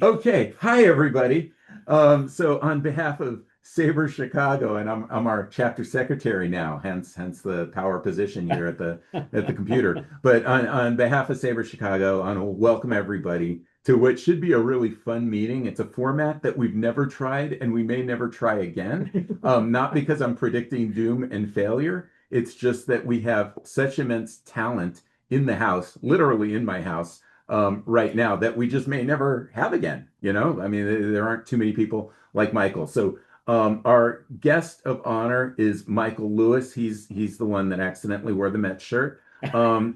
Okay, hi everybody. So on behalf of SABR Chicago, and I'm our chapter secretary now, hence the power position here at the computer. But on behalf of SABR Chicago, I want to welcome everybody to what should be a really fun meeting. It's a format that we've never tried and we may never try again. Not because I'm predicting doom and failure. It's just that we have such immense talent in the house, literally in my house right now that we just may never have again. I mean, there aren't too many people like Michael. So our guest of honor is Michael Lewis. He's the one that accidentally wore the Mets shirt. No,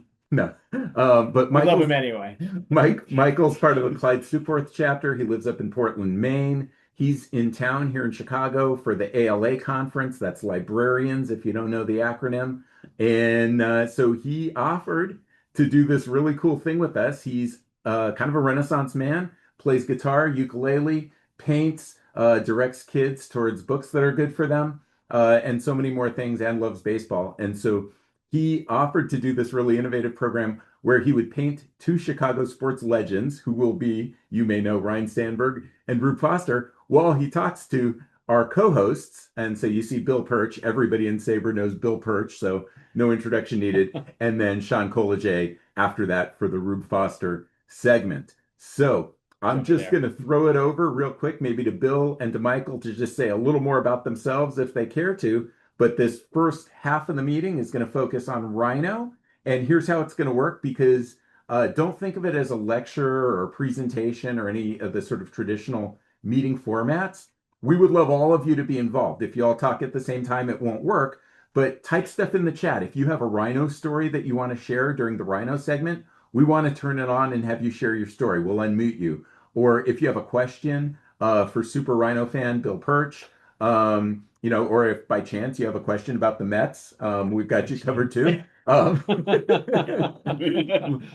but We love Michael's him anyway. Michael's part of the Clyde Sukeforth chapter. He lives up in Portland, Maine. He's in town here in Chicago for the ALA conference. That's librarians, if you don't know the acronym. And so he offered to do this really cool thing with us. He's kind of a Renaissance man, plays guitar, ukulele, paints, directs kids towards books that are good for them, and so many more things, and loves baseball. And so he offered to do this really innovative program where he would paint two Chicago sports legends who will be, you may know, Ryne Sandberg and Rube Foster, while he talks to our co-hosts. And so you see Bill Perch. Everybody in Sabre knows Bill Perch, so no introduction needed. And then Sean Collegier after that for the Rube Foster segment. So I'm Over just there. going to throw it over real quick, maybe to Bill and to Michael to just say a little more about themselves if they care to. But this first half of the meeting is going to focus on Rhino. And here's how it's going to work because don't think of it as a lecture or a presentation or any of the sort of traditional meeting formats. We would love all of you to be involved. If you all talk at the same time, it won't work. But type stuff in the chat. If you have a Rhino story that you want to share during the Rhino segment, we want to turn it on and have you share your story. We'll unmute you. Or if you have a question for Super Rhino fan Bill Perch, or if by chance you have a question about the Mets, we've got you covered too. Um,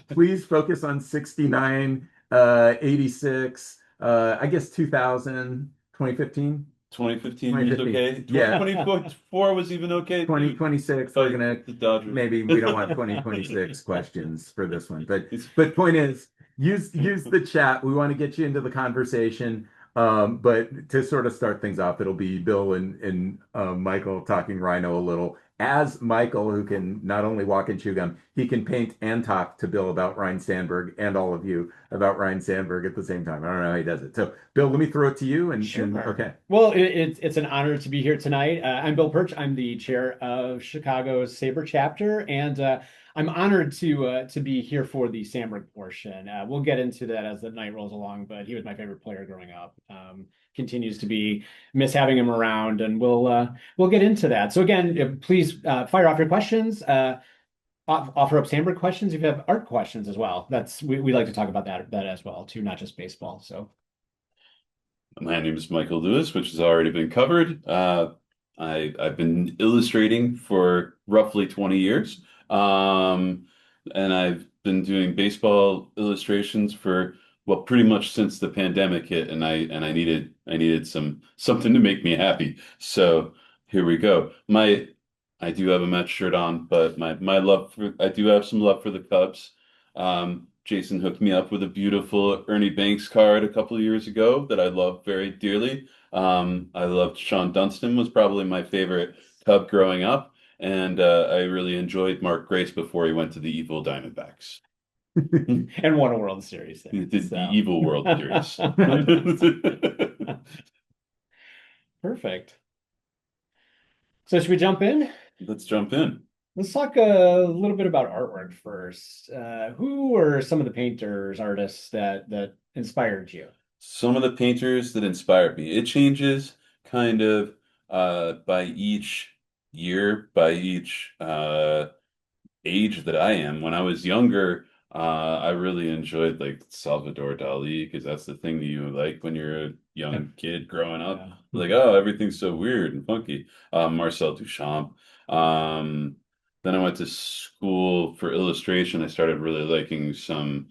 please focus on 69, 86, I guess 2000, 2015. 2015 was 2015. okay. Yeah. 2024 was even okay too. 2026, we're But gonna the Dodgers. maybe we don't want 2026 questions for this one. But It's but point is, use the chat. We want to get you into the conversation. But to sort of start things off, it'll be Bill and Michael talking Rhino a little. As Michael, who can not only walk and chew gum, he can paint and talk to Bill about Ryne Sandberg and all of you about Ryne Sandberg at the same time. I don't know how he does it. So, Bill, let me throw it to you. And Sure. okay. Well, it's an honor to be here tonight. I'm Bill Perch. I'm the chair of Chicago's Sabre chapter, and I'm honored to be here for the Sandberg portion. We'll get into that as the night rolls along, but he was my favorite player growing up. Continues to be, miss having him around, and we'll get into that. So again, please fire off your questions. Offer up Sandberg questions if you have art questions as well. We like to talk about that as well too, not just baseball. So. My name is Michael Lewis, which has already been covered. I've been illustrating for roughly 20 years. And I've been doing baseball illustrations for well, pretty much since the pandemic hit, and I needed something to make me happy. So here we go. I do have a Mets shirt on, but my love for I do have some love for the Cubs. Jason hooked me up with a beautiful Ernie Banks card a couple of years ago that I love very dearly. I loved Sean Dunston was probably my favorite Cub growing up, and I really enjoyed Mark Grace before he went to the evil Diamondbacks. And won a World Series there. The evil World Series. Perfect. So should we jump in? Let's jump in. Let's talk a little bit about artwork first. Who were some of the painters, artists that inspired you? Some of the painters that inspired me. It changes kind of by each year, by each age that I am. When I was younger, I really enjoyed like Salvador Dali because that's the thing that you like when you're a young kid growing up. Yeah. Like, oh, everything's so weird and funky. Marcel Duchamp. Then I went to school for illustration. I started really liking some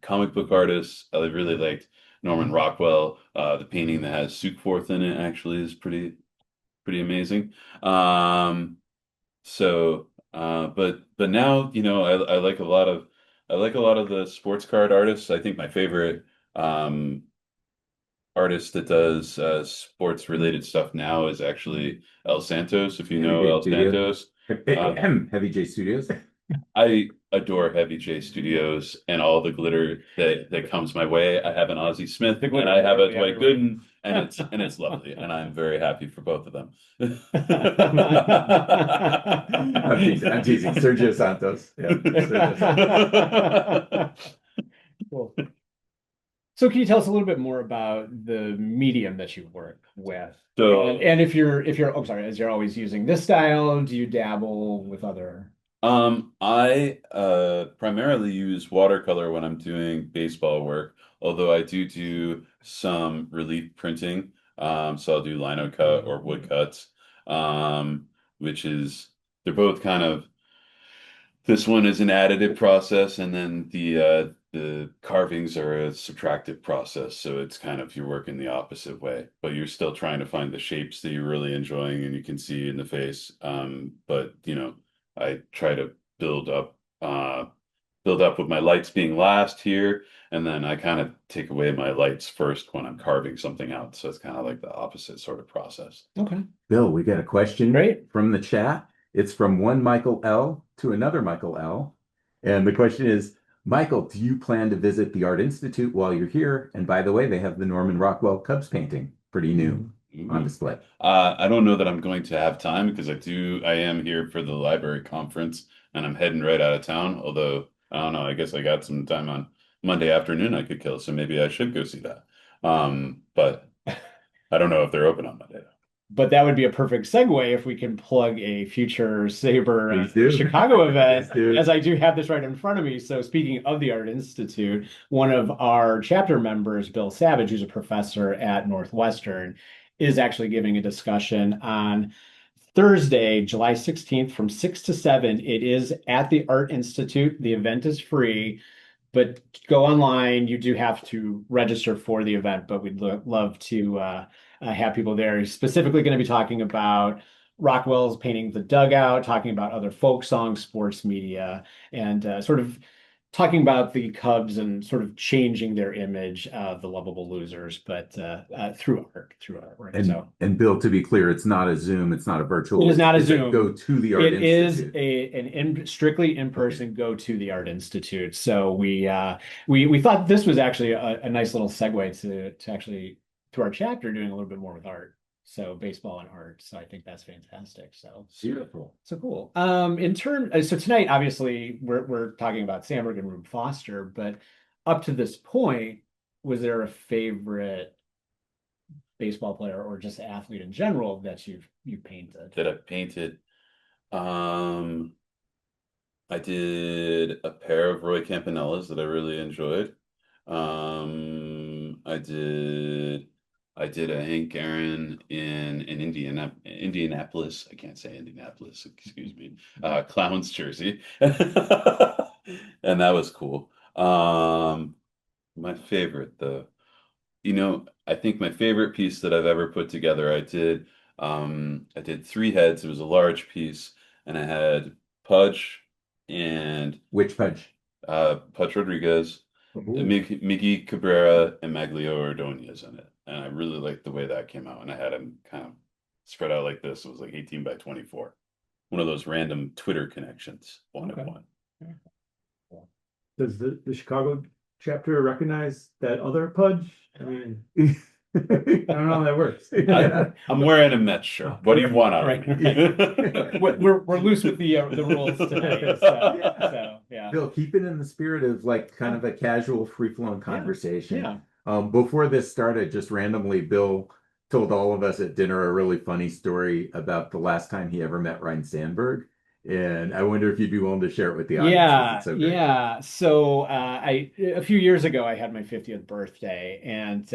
comic book artists. I really liked Norman Rockwell. The painting that has Sukeforth in it actually is pretty amazing. But now, I like a lot of the sports card artists. I think my favorite artist that does sports related stuff now is actually El Santos, if you Heavy know J El Studios. Santos. Heavy J Studios. I adore Heavy J Studios and all the glitter that comes my way. I have an Ozzie Smith The and glitter I have a everywhere. Dwight Gooden, and it's lovely, and I'm very happy for both of them. I'm teasing. Sergio Santos. Yeah, Sergio Santos. Cool. So can you tell us a little bit more about the medium that you work with? So, And if you're oh sorry, as you're always using this style, do you dabble with other? I primarily use watercolor when I'm doing baseball work, although I do some relief printing. So I'll do lino cut or wood cuts, which is they're both kind of this one is an additive process, and then the carvings are a subtractive process. So it's kind of you're working the opposite way, but you're still trying to find the shapes that you're really enjoying and you can see in the face. But I try to build up uh build up with my lights being last here, and then I kind of take away my lights first when I'm carving something out. So it's kind of like the opposite sort of process. Okay. Bill, we got a question Great. from the chat. It's from one Michael L. to another Michael L. And the question is, Michael, do you plan to visit the Art Institute while you're here? And by the way, they have the Norman Rockwell Cubs painting, pretty new on display. I don't know that I'm going to have time because I am here for the library conference and I'm heading right out of town. Although, I don't know, I guess I got some time on Monday afternoon I could kill, so maybe I should go see that. But I don't know if they're open on Monday. But that would be a perfect segue if we can plug a future Please SABR do. Chicago event, Please do. as I do have this right in front of me. So speaking of the Art Institute, one of our chapter members, Bill Savage, who's a professor at Northwestern, is actually giving a discussion on Thursday, July 16th from 6 to 7. It is at the Art Institute. The event is free, but go online. You do have to register for the event, but we'd love to have people there. He's specifically going to be talking about Rockwell's painting the dugout, talking about other folk songs, sports media, and sort of talking about the Cubs and sort of changing their image of the lovable losers, but through artwork. And Bill, to be clear, it's not a Zoom, it's not a virtual. It is not a it's Zoom. Go to the Art Institute. It is strictly in-person go to the Art Institute. So we thought this was actually a nice little segue to actually to our chapter doing a little bit more with art. So baseball and art. So I think that's fantastic. So Beautiful. So cool. So tonight, obviously, we're talking about Sandberg and Rube Foster, but up to this point, was there a favorite baseball player or just athlete in general that you painted? That I painted. I did a pair of Roy Campanellas that I really enjoyed. I did a Hank Aaron in Indianapolis. I can't say Indianapolis, excuse me. Clowns jersey. And that was cool. My favorite though. I think my favorite piece that I've ever put together, I did three heads. It was a large piece, and I had Pudge and Which Pudge? Pudge Rodriguez, Miggy Cabrera, and Maglio Ordonez in it. And I really liked the way that came out. And I had them kind of spread out like this. It was like 18 by 24. One of those random Twitter connections, one of one. Does the Chicago chapter recognize that other Pudge? I mean, I don't know how that works. I'm wearing a Mets shirt. What do you want out of me? We're loose with the rules tonight. So yeah. Bill, keep it in the spirit of like kind of a casual, free-flowing conversation. Yeah. Before this started, just randomly, Bill told all of us at dinner a really funny story about the last time he ever met Ryne Sandberg. And I wonder if you'd be willing to share it with the audience. Yeah. So a few years ago, I had my 50th birthday, and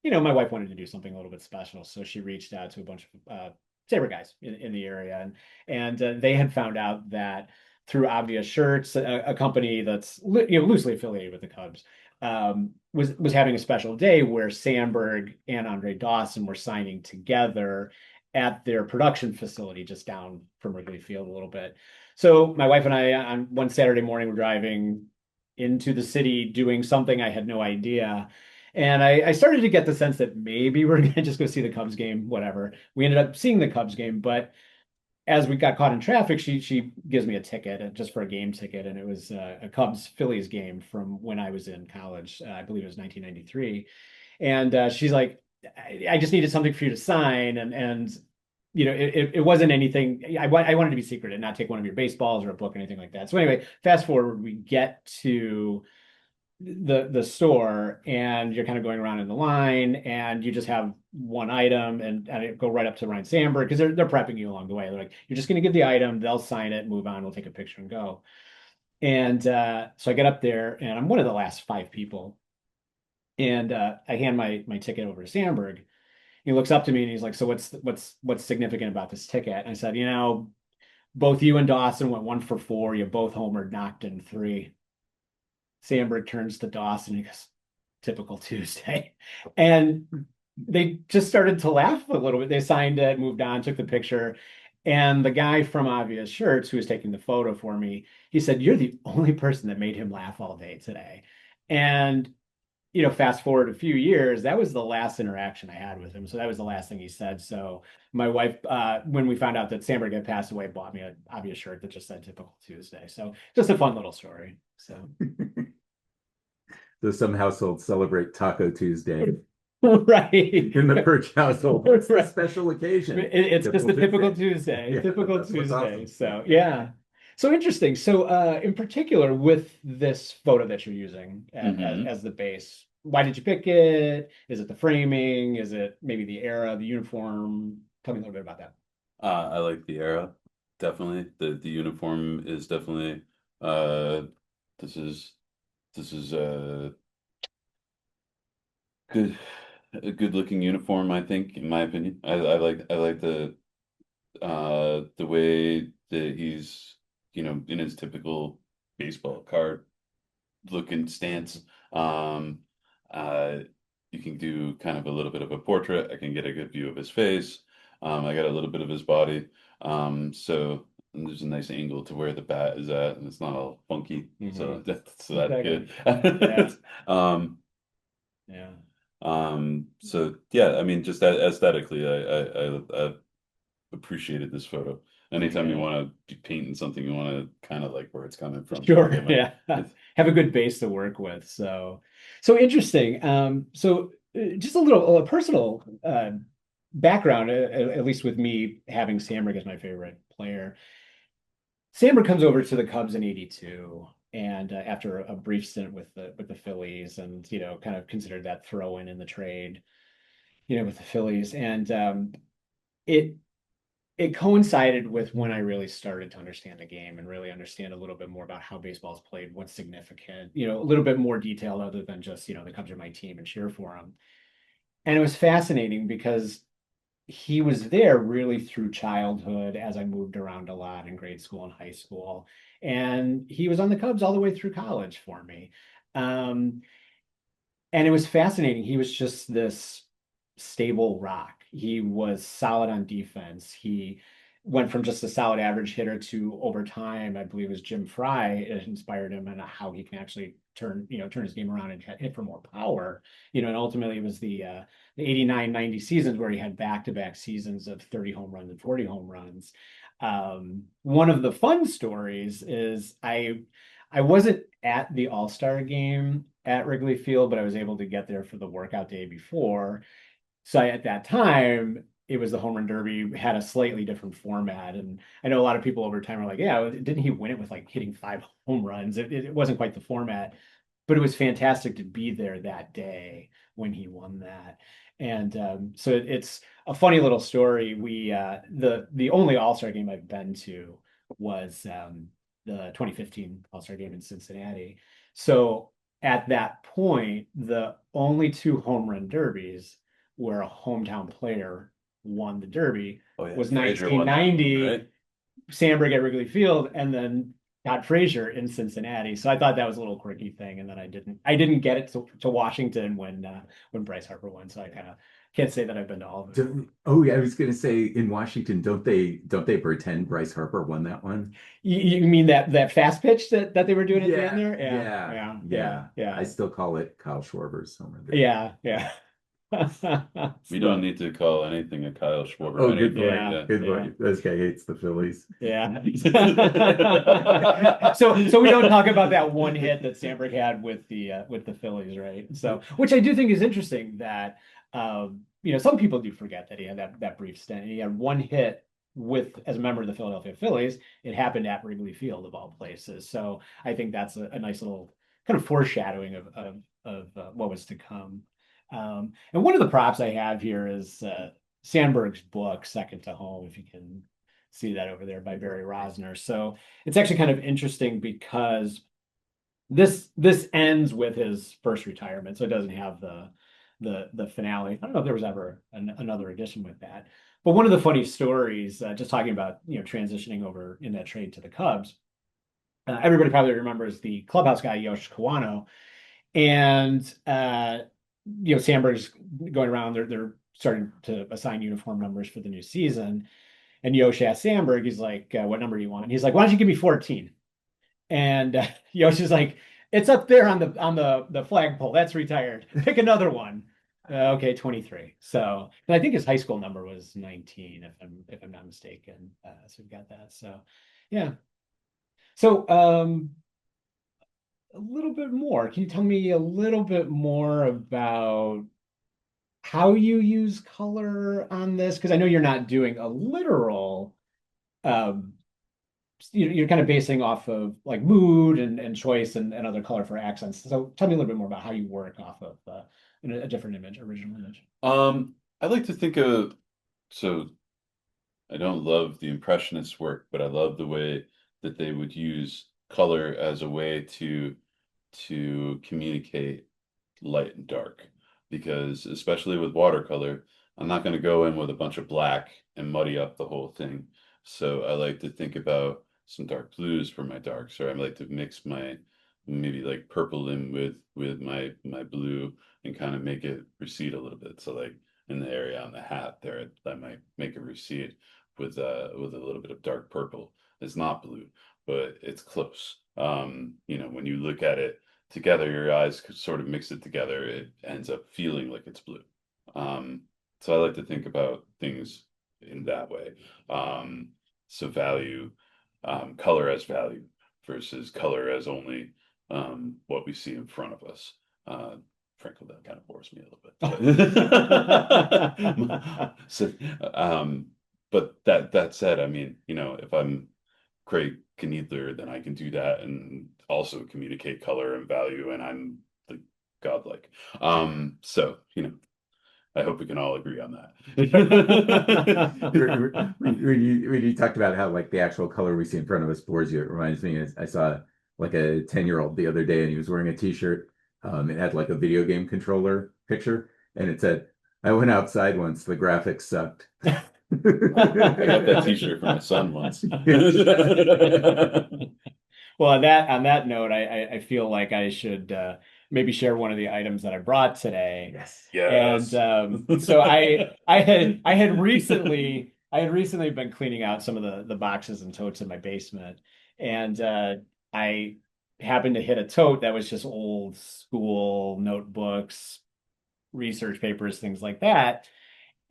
my wife wanted to do something a little bit special, so she reached out to a bunch of SABR guys in the area, and they had found out that through Obvious Shirts, a company that's loosely affiliated with the Cubs, was having a special day where Sandberg and Andre Dawson were signing together at their production facility just down from Wrigley Field a little bit. So my wife and I, on one Saturday morning, were driving into the city doing something I had no idea. And I started to get the sense that maybe we're going to just go see the Cubs game, whatever. We ended up seeing the Cubs game, but as we got caught in traffic, she gives me a ticket just for a game ticket, and it was a Cubs Phillies game from when I was in college. I believe it was 1993, and she's like, I just needed something for you to sign, and it wasn't anything. I wanted to be secret and not take one of your baseballs or a book or anything like that. So anyway, fast forward, we get to the store, and you're kind of going around in the line, and you just have one item, and I go right up to Ryne Sandberg because they're prepping you along the way. They're like, you're just going to give the item, they'll sign it, move on, we'll take a picture and go. And so I get up there, and I'm one of the last five people, and I hand my ticket over to Sandberg. He looks up to me and he's like, so what's significant about this ticket? And I said, both you and Dawson went 1 for 4. You both homered, knocked in 3. Sandberg turns to Dawson and he goes, typical Tuesday. And they just started to laugh a little bit. They signed it, moved on, took the picture. And the guy from Obvious Shirts, who was taking the photo for me, he said, you're the only person that made him laugh all day today. And, fast forward a few years, that was the last interaction I had with him. So that was the last thing he said. So my wife, when we found out that Sandberg had passed away, bought me an Obvious Shirt that just said typical Tuesday. So just a fun little story. So. So some households celebrate Taco Tuesday. Right. In the Perch household. It's Right. a special occasion. It's just a typical Tuesday. Yeah, Typical that's what's Tuesday. awesome. So yeah. So interesting. So in particular with this photo that you're using as the base, why did you pick it? Is it the framing? Is it maybe the era, the uniform? Tell me a little bit about that. I like the era, definitely. The uniform is definitely this is good a good looking uniform, I think, in my opinion. I like the way that he's, in his typical baseball card looking stance. You can do kind of a little bit of a portrait. I can get a good view of his face. I got a little bit of his body. So there's a nice angle to where the bat is at, and it's not all funky. So that's good. Yeah. So yeah, I mean, just that aesthetically, I appreciated this photo. Anytime you want to be painting something, you want to kind of like where it's coming from. Sure. Yeah. Have a good base to work with. So interesting. So just a personal background, at least with me having Sandberg as my favorite player. Sandberg comes over to the Cubs in '82, and after a brief stint with the Phillies, and kind of considered that throw in the trade, with the Phillies, and it coincided with when I really started to understand the game and really understand a little bit more about how baseball is played, what's significant, a little bit more detail other than just, the Cubs are my team and cheer for them. And it was fascinating because he was there really through childhood as I moved around a lot in grade school and high school. And he was on the Cubs all the way through college for me. And it was fascinating. He was just this stable rock. He was solid on defense. He went from just a solid average hitter to, over time, I believe it was Jim Fry, it inspired him on how he can actually turn his game around and hit for more power. And ultimately it was the 89-90 seasons where he had back-to-back seasons of 30 home runs and 40 home runs. One of the fun stories is I wasn't at the All-Star game at Wrigley Field, but I was able to get there for the workout day before. So at that time, it was the home run derby, had a slightly different format. And I know a lot of people over time are like, yeah, didn't he win it with like hitting 5 home runs? It wasn't quite the format, but it was fantastic to be there that day when he won that. And so it's a funny little story. We the only All-Star game I've been to was the 2015 All-Star game in Cincinnati. So at that point, the only 2 home run derbies where a hometown player won the derby was Frazier won that one, 1990, right? Sandberg at Wrigley Field, and then Todd Frazier in Cincinnati. So I thought that was a little quirky thing, and then I didn't get it to Washington when Bryce Harper won. So I kind of can't say that I've been to all of them. Oh yeah, I was gonna say in Washington, don't they pretend Bryce Harper won that one? You mean that fast pitch that they were doing at the Yeah, end there? yeah. I still call it Kyle Schwarber's somewhere there. Yeah. We don't need to call anything a Kyle Schwarber. Oh, good anymore. point. Yeah, Good yeah. point. This guy hates the Phillies. Yeah. So we don't talk about that one hit that Sandberg had with the Phillies, right? So which I do think is interesting that some people do forget that he had that brief stint. He had one hit as a member of the Philadelphia Phillies. It happened at Wrigley Field of all places. So I think that's a nice little kind of foreshadowing of what was to come. And one of the props I have here is Sandberg's book, Second to Home, if you can see that over there by Barry Rosner. So it's actually kind of interesting because this ends with his first retirement, so it doesn't have the finale. I don't know if there was ever another edition with that. But one of the funny stories, just talking about transitioning over in that trade to the Cubs, everybody probably remembers the clubhouse guy Yosh Kawano, and Sandberg's going around. They're starting to assign uniform numbers for the new season. And Yosh asked Sandberg, he's like, what number do you want? And he's like, why don't you give me 14? And Yosh is like, it's up there on the flagpole. That's retired. Pick another one. Okay, 23. So, and I think his high school number was 19, if I'm not mistaken. So we've got that. So, yeah. So, a little bit more. Can you tell me a little bit more about how you use color on this? Because I know you're not doing a literal, you're kind of basing off of like mood and choice and other color for accents. So tell me a little bit more about how you work off of a different image, original image. I like to think of, so I don't love the impressionist work, but I love the way that they would use color as a way to communicate light and dark. Because especially with watercolor, I'm not going to go in with a bunch of black and muddy up the whole thing. So I like to think about some dark blues for my darks, or I like to mix my maybe like purple in with my blue and kind of make it recede a little bit. So like in the area on the hat there, I might make it recede with a little bit of dark purple. It's not blue, but it's close. When you look at it together, your eyes could sort of mix it together. It ends up feeling like it's blue. So I like to think about things in that way. So value, color as value versus color as only what we see in front of us. Frankly, that kind of bores me a little bit. So, but that said, I mean, if I'm Craig Kneedler, then I can do that and also communicate color and value, and I'm like godlike. So I hope we can all agree on that. when you talked about how like the actual color we see in front of us bores you, it reminds me. I saw like a 10-year-old the other day, and he was wearing a T-shirt. It had like a video game controller picture, and it said, "I went outside once. The graphics sucked." I got that T-shirt for my son once. Well, on that note, I feel like I should maybe share one of the items that I brought today. Yes. And so I had recently been cleaning out some of the boxes and totes in my basement, and I happened to hit a tote that was just old school notebooks, research papers, things like that.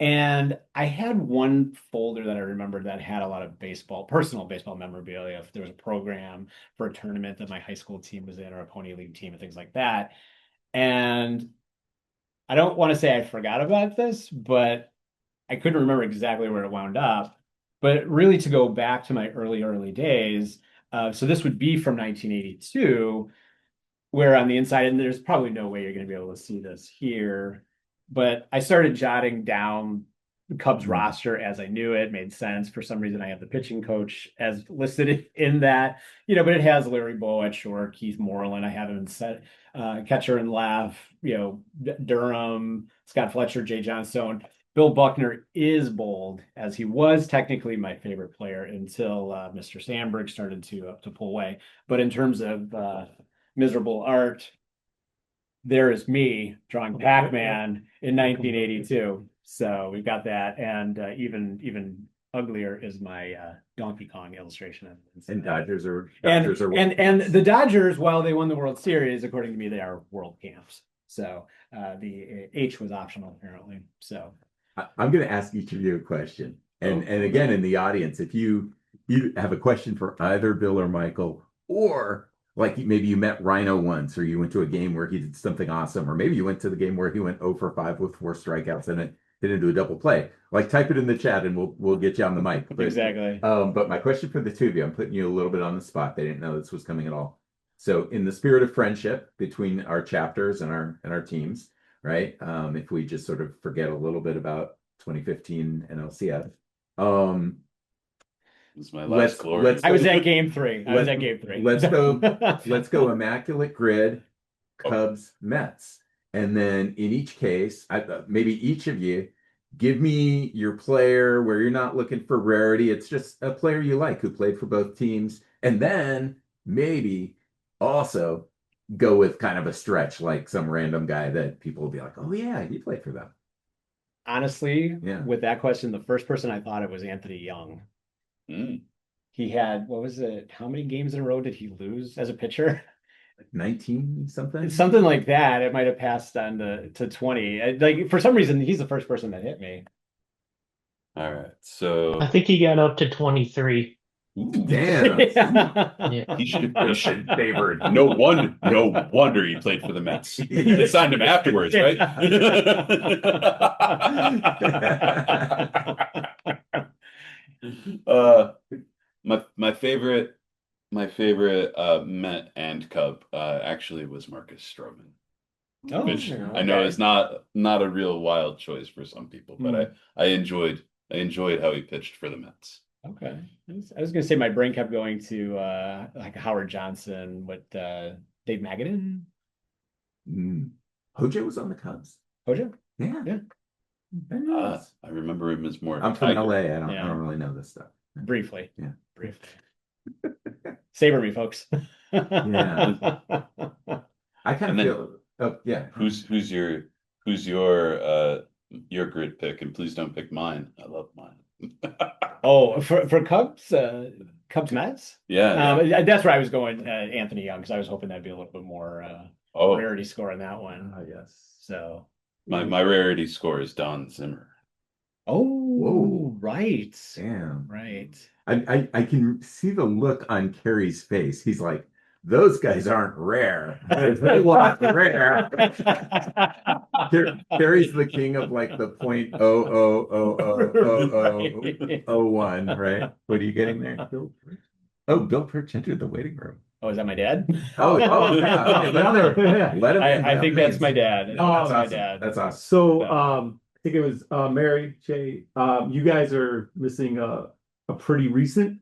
And I had one folder that I remembered that had a lot of personal baseball memorabilia. If there was a program for a tournament that my high school team was in, or a pony league team and things like that. And I don't want to say I forgot about this, but I couldn't remember exactly where it wound up. But really to go back to my early days, so this would be from 1982, where on the inside, and there's probably no way you're going to be able to see this here, but I started jotting down the Cubs roster as I knew it. Made sense. For some reason, I have the pitching coach as listed in that, but it has Larry Bow at short, Keith Moreland. I have him set catcher and left, Durham, Scott Fletcher, Jay Johnstone. Bill Buckner is bold, as he was technically my favorite player until Mr. Sandberg started to pull away. But in terms of miserable art, there is me drawing Pac-Man in 1982. So we've got that, and even uglier is my Donkey Kong illustration. And Dodgers are and the Dodgers, while they won the World Series, according to me, they are world champs. So the H was optional apparently. So I'm going to ask each of you a question, and again in the audience, if you have a question for either Bill or Michael, or like maybe you met Rhino once, or you went to a game where he did something awesome, or maybe you went to the game where he went 0 for 5 with 4 strikeouts and it didn't do a double play. Like, type it in the chat and we'll get you on the mic. But, exactly. But my question for the two of you, I'm putting you a little bit on the spot. They didn't know this was coming at all. So in the spirit of friendship between our chapters and our teams, right? If we just sort of forget a little bit about 2015 and LCF. This is my last glory. I was at game 3. Let's go Immaculate Grid, Cubs, Mets. And then in each case, maybe each of you give me your player where you're not looking for rarity. It's just a player you like who played for both teams. And then maybe also go with kind of a stretch, like some random guy that people will be like, oh yeah, he played for them. Honestly, with that question, the first person I thought it was Anthony Young. He had, what was it? How many games in a row did he lose as a pitcher? 19 something? Something like that. It might have passed on to 20. Like, for some reason, he's the first person that hit me. All right. So I think he got up to 23. Ooh, damn. Yeah. he should favored. No wonder he played for the Mets. They signed him afterwards, right? My favorite Met and Cub actually was Marcus Stroman, which I know is not a real wild choice for some people, but I enjoyed how he pitched for the Mets. Okay, I was gonna say my brain kept going to like Howard Johnson, Dave Magadan. Hojo was on the Cubs. Hojo? Yeah. I remember him as more. I'm from LA. I don't really know this stuff. Briefly. Yeah. Briefly. Savor me, folks. Yeah. I kind of feel. Oh yeah. Who's your grid pick? And please don't pick mine. I love mine. Oh, for Cubs, Cubs Mets? Yeah. That's where I was going, Anthony Young, because I was hoping that'd be a little bit more rarity score on that one. Yes. So my rarity score is Don Zimmer. Oh, whoa. Right. Damn. Right. I can see the look on Kerry's face. He's like, those guys aren't rare. They want rare. Kerry's the king of like the 0.000001, right? What are you getting there? Bill Perch entered the waiting room. Oh, is that my dad? Oh, yeah. Okay, let him I think that's my dad. Oh, that's my awesome. dad. That's awesome. So, I think it was Mary Shay. You guys are missing a pretty recent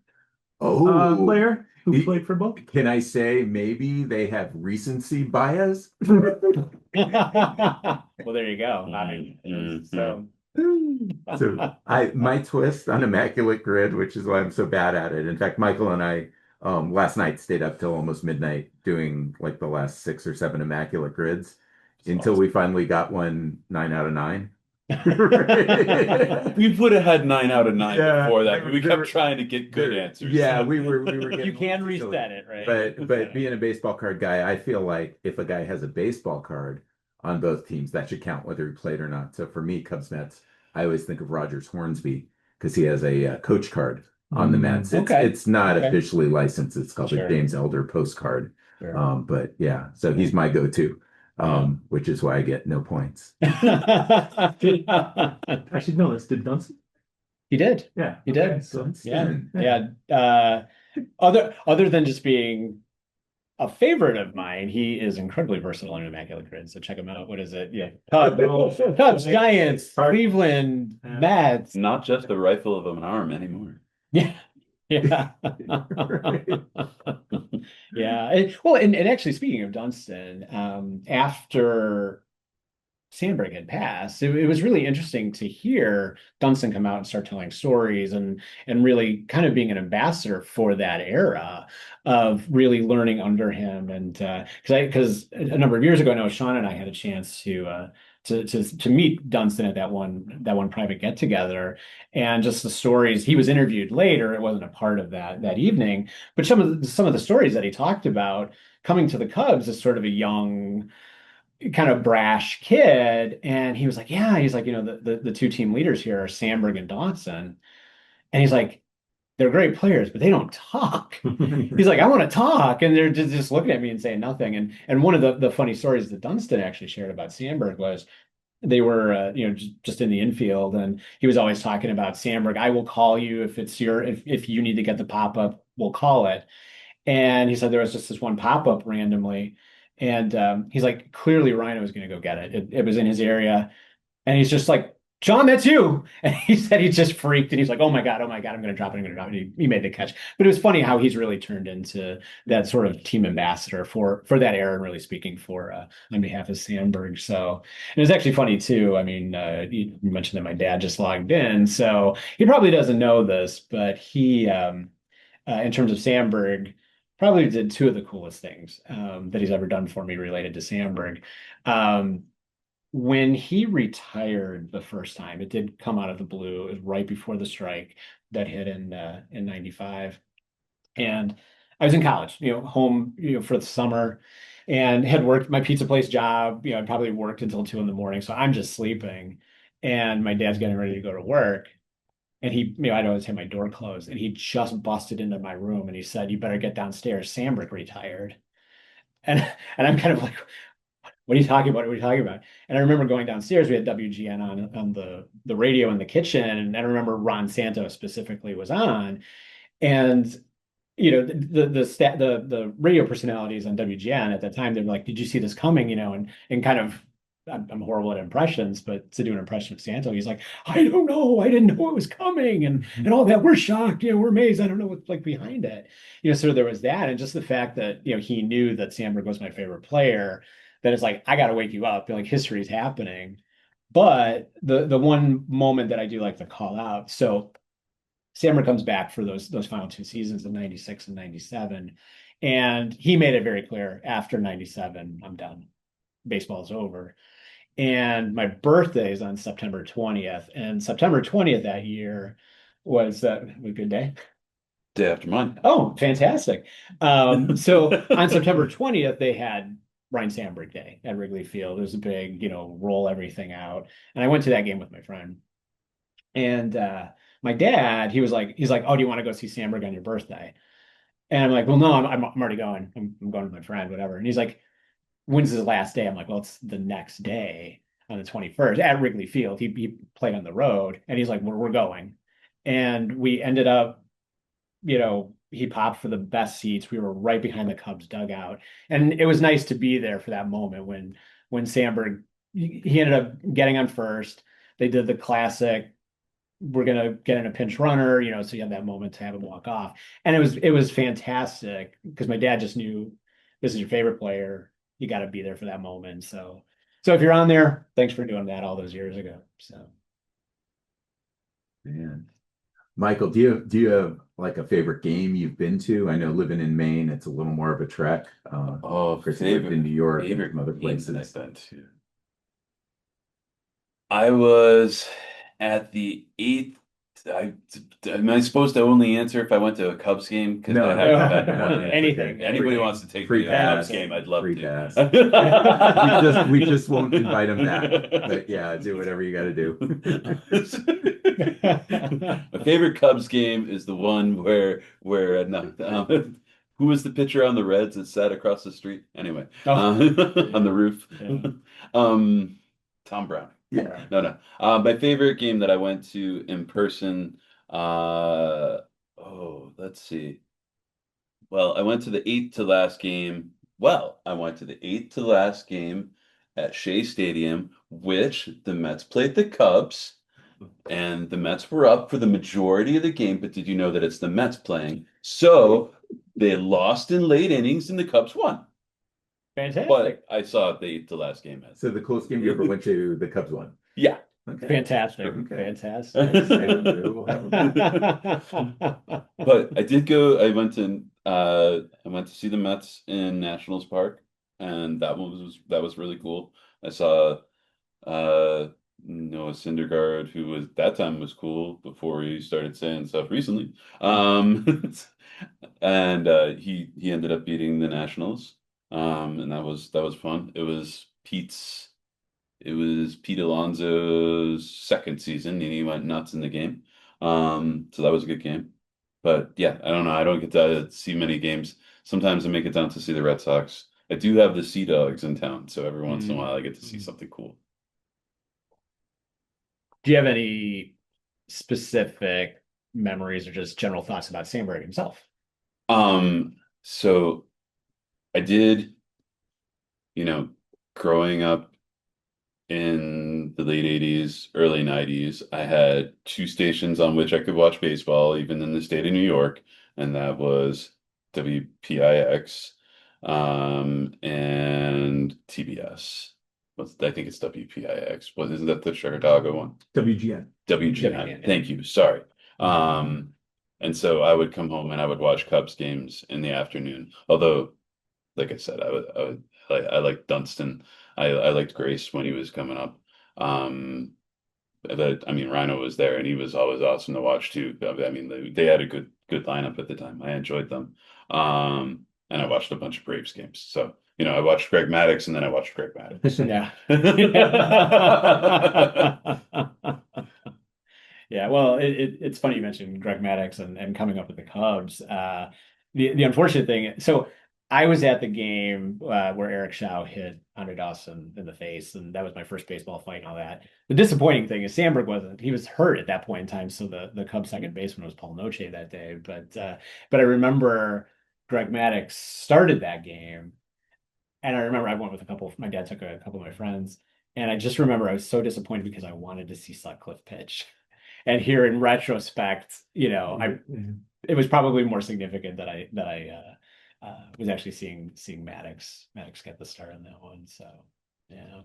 player who played for both. Can I say maybe they have recency bias? Well, there you go. So my twist on Immaculate Grid, which is why I'm so bad at it. In fact, Michael and I last night stayed up till almost midnight doing like the last 6 or 7 Immaculate Grids until we finally got one 9 out of 9. We would have had 9 out of 9 before that, but we kept trying to get good answers. Yeah, we were getting you can reset it, right? But being a baseball card guy, I feel like if a guy has a baseball card on both teams, that should count whether he played or not. So for me, Cubs Mets, I always think of Rogers Hornsby because he has a coach card on the Mets. It's not officially licensed. It's called the James Elder postcard. But yeah, so he's my go-to. Which is why I get no points. I should know this. Did Dunston? He did. Yeah, he did. So yeah. Other than just being a favorite of mine, he is incredibly versatile in Immaculate Grid. So check him out. What is it? Yeah, Cubs, Giants, Cleveland, Mets. Not just a rifle of an arm anymore. Yeah. Yeah. Yeah. Well, and actually, speaking of Dunston, after Sandberg had passed, it was really interesting to hear Dunston come out and start telling stories and really kind of being an ambassador for that era of really learning under him. And because a number of years ago now, Sean and I had a chance to meet Dunston at that one private get together, and just the stories he was interviewed later. It wasn't a part of that evening, but some of the stories that he talked about coming to the Cubs as sort of a young, kind of brash kid. And he was like, yeah, he's like, the two team leaders here are Sandberg and Dawson. And he's like, they're great players, but they don't talk. He's like, I want to talk. And they're just looking at me and saying nothing. And one of the funny stories that Dunston actually shared about Sandberg was they were, just in the infield, and he was always talking about Sandberg. I will call you if you need to get the pop up, we'll call it. And he said there was just this one pop up randomly, and he's like, clearly Ryne was going to go get it. It was in his area, and he's just like, John, that's you. And he said he just freaked, and he's like, oh my God, I'm going to drop it, I'm going to drop it. He made the catch. But it was funny how he's really turned into that sort of team ambassador for that era, and really speaking for on behalf of Sandberg. So, and it's actually funny too. I mean, you mentioned that my dad just logged in, so he probably doesn't know this, but he, in terms of Sandberg, probably did two of the coolest things that he's ever done for me related to Sandberg. When he retired the first time, it did come out of the blue. It was right before the strike that hit in '95, and I was in college, home, for the summer, and had worked my pizza place job. I probably worked until 2 a.m, so I'm just sleeping, and my dad's getting ready to go to work. And I'd always have my door closed, and he just busted into my room, and he said, "You better get downstairs. Sandberg retired." And I'm kind of like, "What are you talking about? What are you talking about?" And I remember going downstairs. We had WGN on the radio in the kitchen, and I remember Ron Santo specifically was on, and the radio personalities on WGN at that time, they were like, "Did you see this coming?" And kind of. I'm horrible at impressions, but to do an impression of Santo, he's like, I don't know, I didn't know it was coming, and all that. We're shocked, we're amazed. I don't know what's like behind it, So there was that, and just the fact that he knew that Sandberg was my favorite player. That it's like, I got to wake you up. Like, history's happening. But the one moment that I do like to call out, so Sandberg comes back for those final 2 seasons of '96 and '97, and he made it very clear after '97, I'm done. Baseball's over. And my birthday is on September 20th. And September 20th that year was a good day. Day after mine. Oh, fantastic. So on September 20th, they had Ryne Sandberg Day at Wrigley Field. It was a big, roll everything out. And I went to that game with my friend. And my dad, he's like, oh, do you want to go see Sandberg on your birthday? And I'm like, well, no, I'm already going. I'm going with my friend, whatever. And he's like, when's his last day? I'm like, well, it's the next day on the 21st at Wrigley Field. He played on the road, and he's like, we're going. And we ended up, he popped for the best seats. We were right behind the Cubs dugout. And it was nice to be there for that moment when Sandberg, he ended up getting on first. They did the classic, we're going to get in a pinch runner, so you have that moment to have him walk off. And it was fantastic because my dad just knew, this is your favorite player. You got to be there for that moment. So if you're on there, thanks for doing that all those years ago. So, man, Michael, do you have like a favorite game you've been to? I know living in Maine, it's a little more of a trek. Of course, you lived in New York and some other places. I've been to. I was at the 8th. Am I supposed to only answer if I went to a Cubs game? Because No, anything. Anybody wants to take me to a Cubs game, I'd love to. Pass. we just won't invite them back. But yeah, do whatever you got to do. My favorite Cubs game is the one where who was the pitcher on the Reds that sat across the street? Anyway, on the roof. Yeah. Tom Brown. Yeah. No. My favorite game that I went to in person, let's see. Well, I went to the 8th to last game. Well, I went to the 8th to last game at Shea Stadium, which the Mets played the Cubs, and the Mets were up for the majority of the game. But did you know that it's the Mets playing? So they lost in late innings, and the Cubs won. Fantastic. But I saw the last game. So the coolest game you ever went to, the Cubs one. Yeah. Okay. Fantastic. Okay. Fantastic. We'll have a- But I did go. I went to see the Mets in Nationals Park, and that was really cool. I saw Noah Syndergaard, who was that time was cool before he started saying stuff recently. And he ended up beating the Nationals. And that was fun. It was Pete Alonso's second season, and he went nuts in the game. So that was a good game. But yeah, I don't know. I don't get to see many games. Sometimes I make it down to see the Red Sox. I do have the Sea Dogs in town, so every once in a while I get to see something cool. Do you have any specific memories or just general thoughts about Sandberg himself? So I did, growing up in the late 80s, early 90s, I had two stations on which I could watch baseball, even in the state of New York, and that was WPIX, and TBS. I think it's WPIX. Isn't that the Chicago one? WGN. WGN. Thank you. Sorry. And so I would come home and I would watch Cubs games in the afternoon. Although, like I said, I liked Dunston. I liked Grace when he was coming up. But I mean, Ryne was there and he was always awesome to watch too. I mean, they had a good lineup at the time. I enjoyed them. And I watched a bunch of Braves games. So, I watched Greg Maddux and then I watched Greg Maddux. Yeah. Yeah, well, it's funny you mentioned Greg Maddux and coming up with the Cubs. The unfortunate thing, so I was at the game where Eric Shaw hit Andre Dawson in the face, and that was my first baseball fight and all that. The disappointing thing is Sandberg wasn't. He was hurt at that point in time, so the Cubs second baseman was Paul Noche that day. But I remember Greg Maddux started that game, and I remember I went with my dad took a couple of my friends, and I just remember I was so disappointed because I wanted to see Sutcliffe pitch. And here in retrospect, it was probably more significant that I was actually seeing Maddux get the start on that one. So yeah,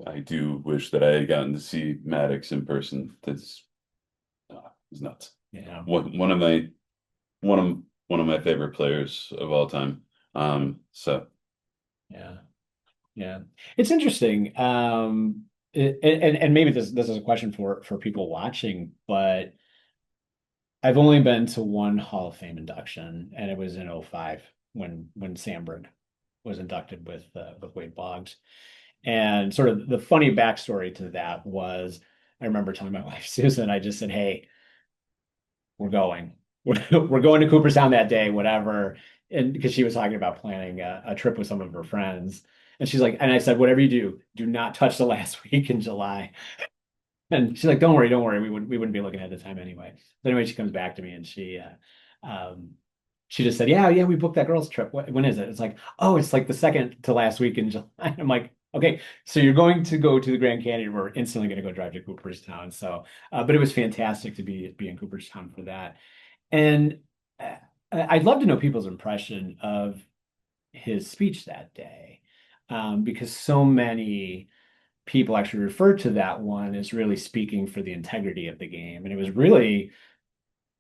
I do wish that I had gotten to see Maddux in person. That's it's nuts. Yeah, One of my favorite players of all time. So yeah, it's interesting. And maybe this is a question for people watching, but I've only been to one Hall of Fame induction, and it was in 2005 when Sandberg was inducted with Wade Boggs. And sort of the funny backstory to that was I remember telling my wife Susan, I just said, "Hey, we're going to Cooperstown that day, whatever." And because she was talking about planning a trip with some of her friends. And she's like, and I said, whatever you do not touch the last week in July. And she's like, don't worry. We wouldn't be looking at the time anyway. But anyway, she comes back to me and she just said, yeah, we booked that girls trip. When is it? It's like, oh, it's like the second to last week in July. I'm like, okay, so you're going to go to the Grand Canyon. We're instantly going to go drive to Cooperstown. So, but it was fantastic to be in Cooperstown for that. And I'd love to know people's impression of his speech that day. Because so many people actually refer to that one as really speaking for the integrity of the game. And it was really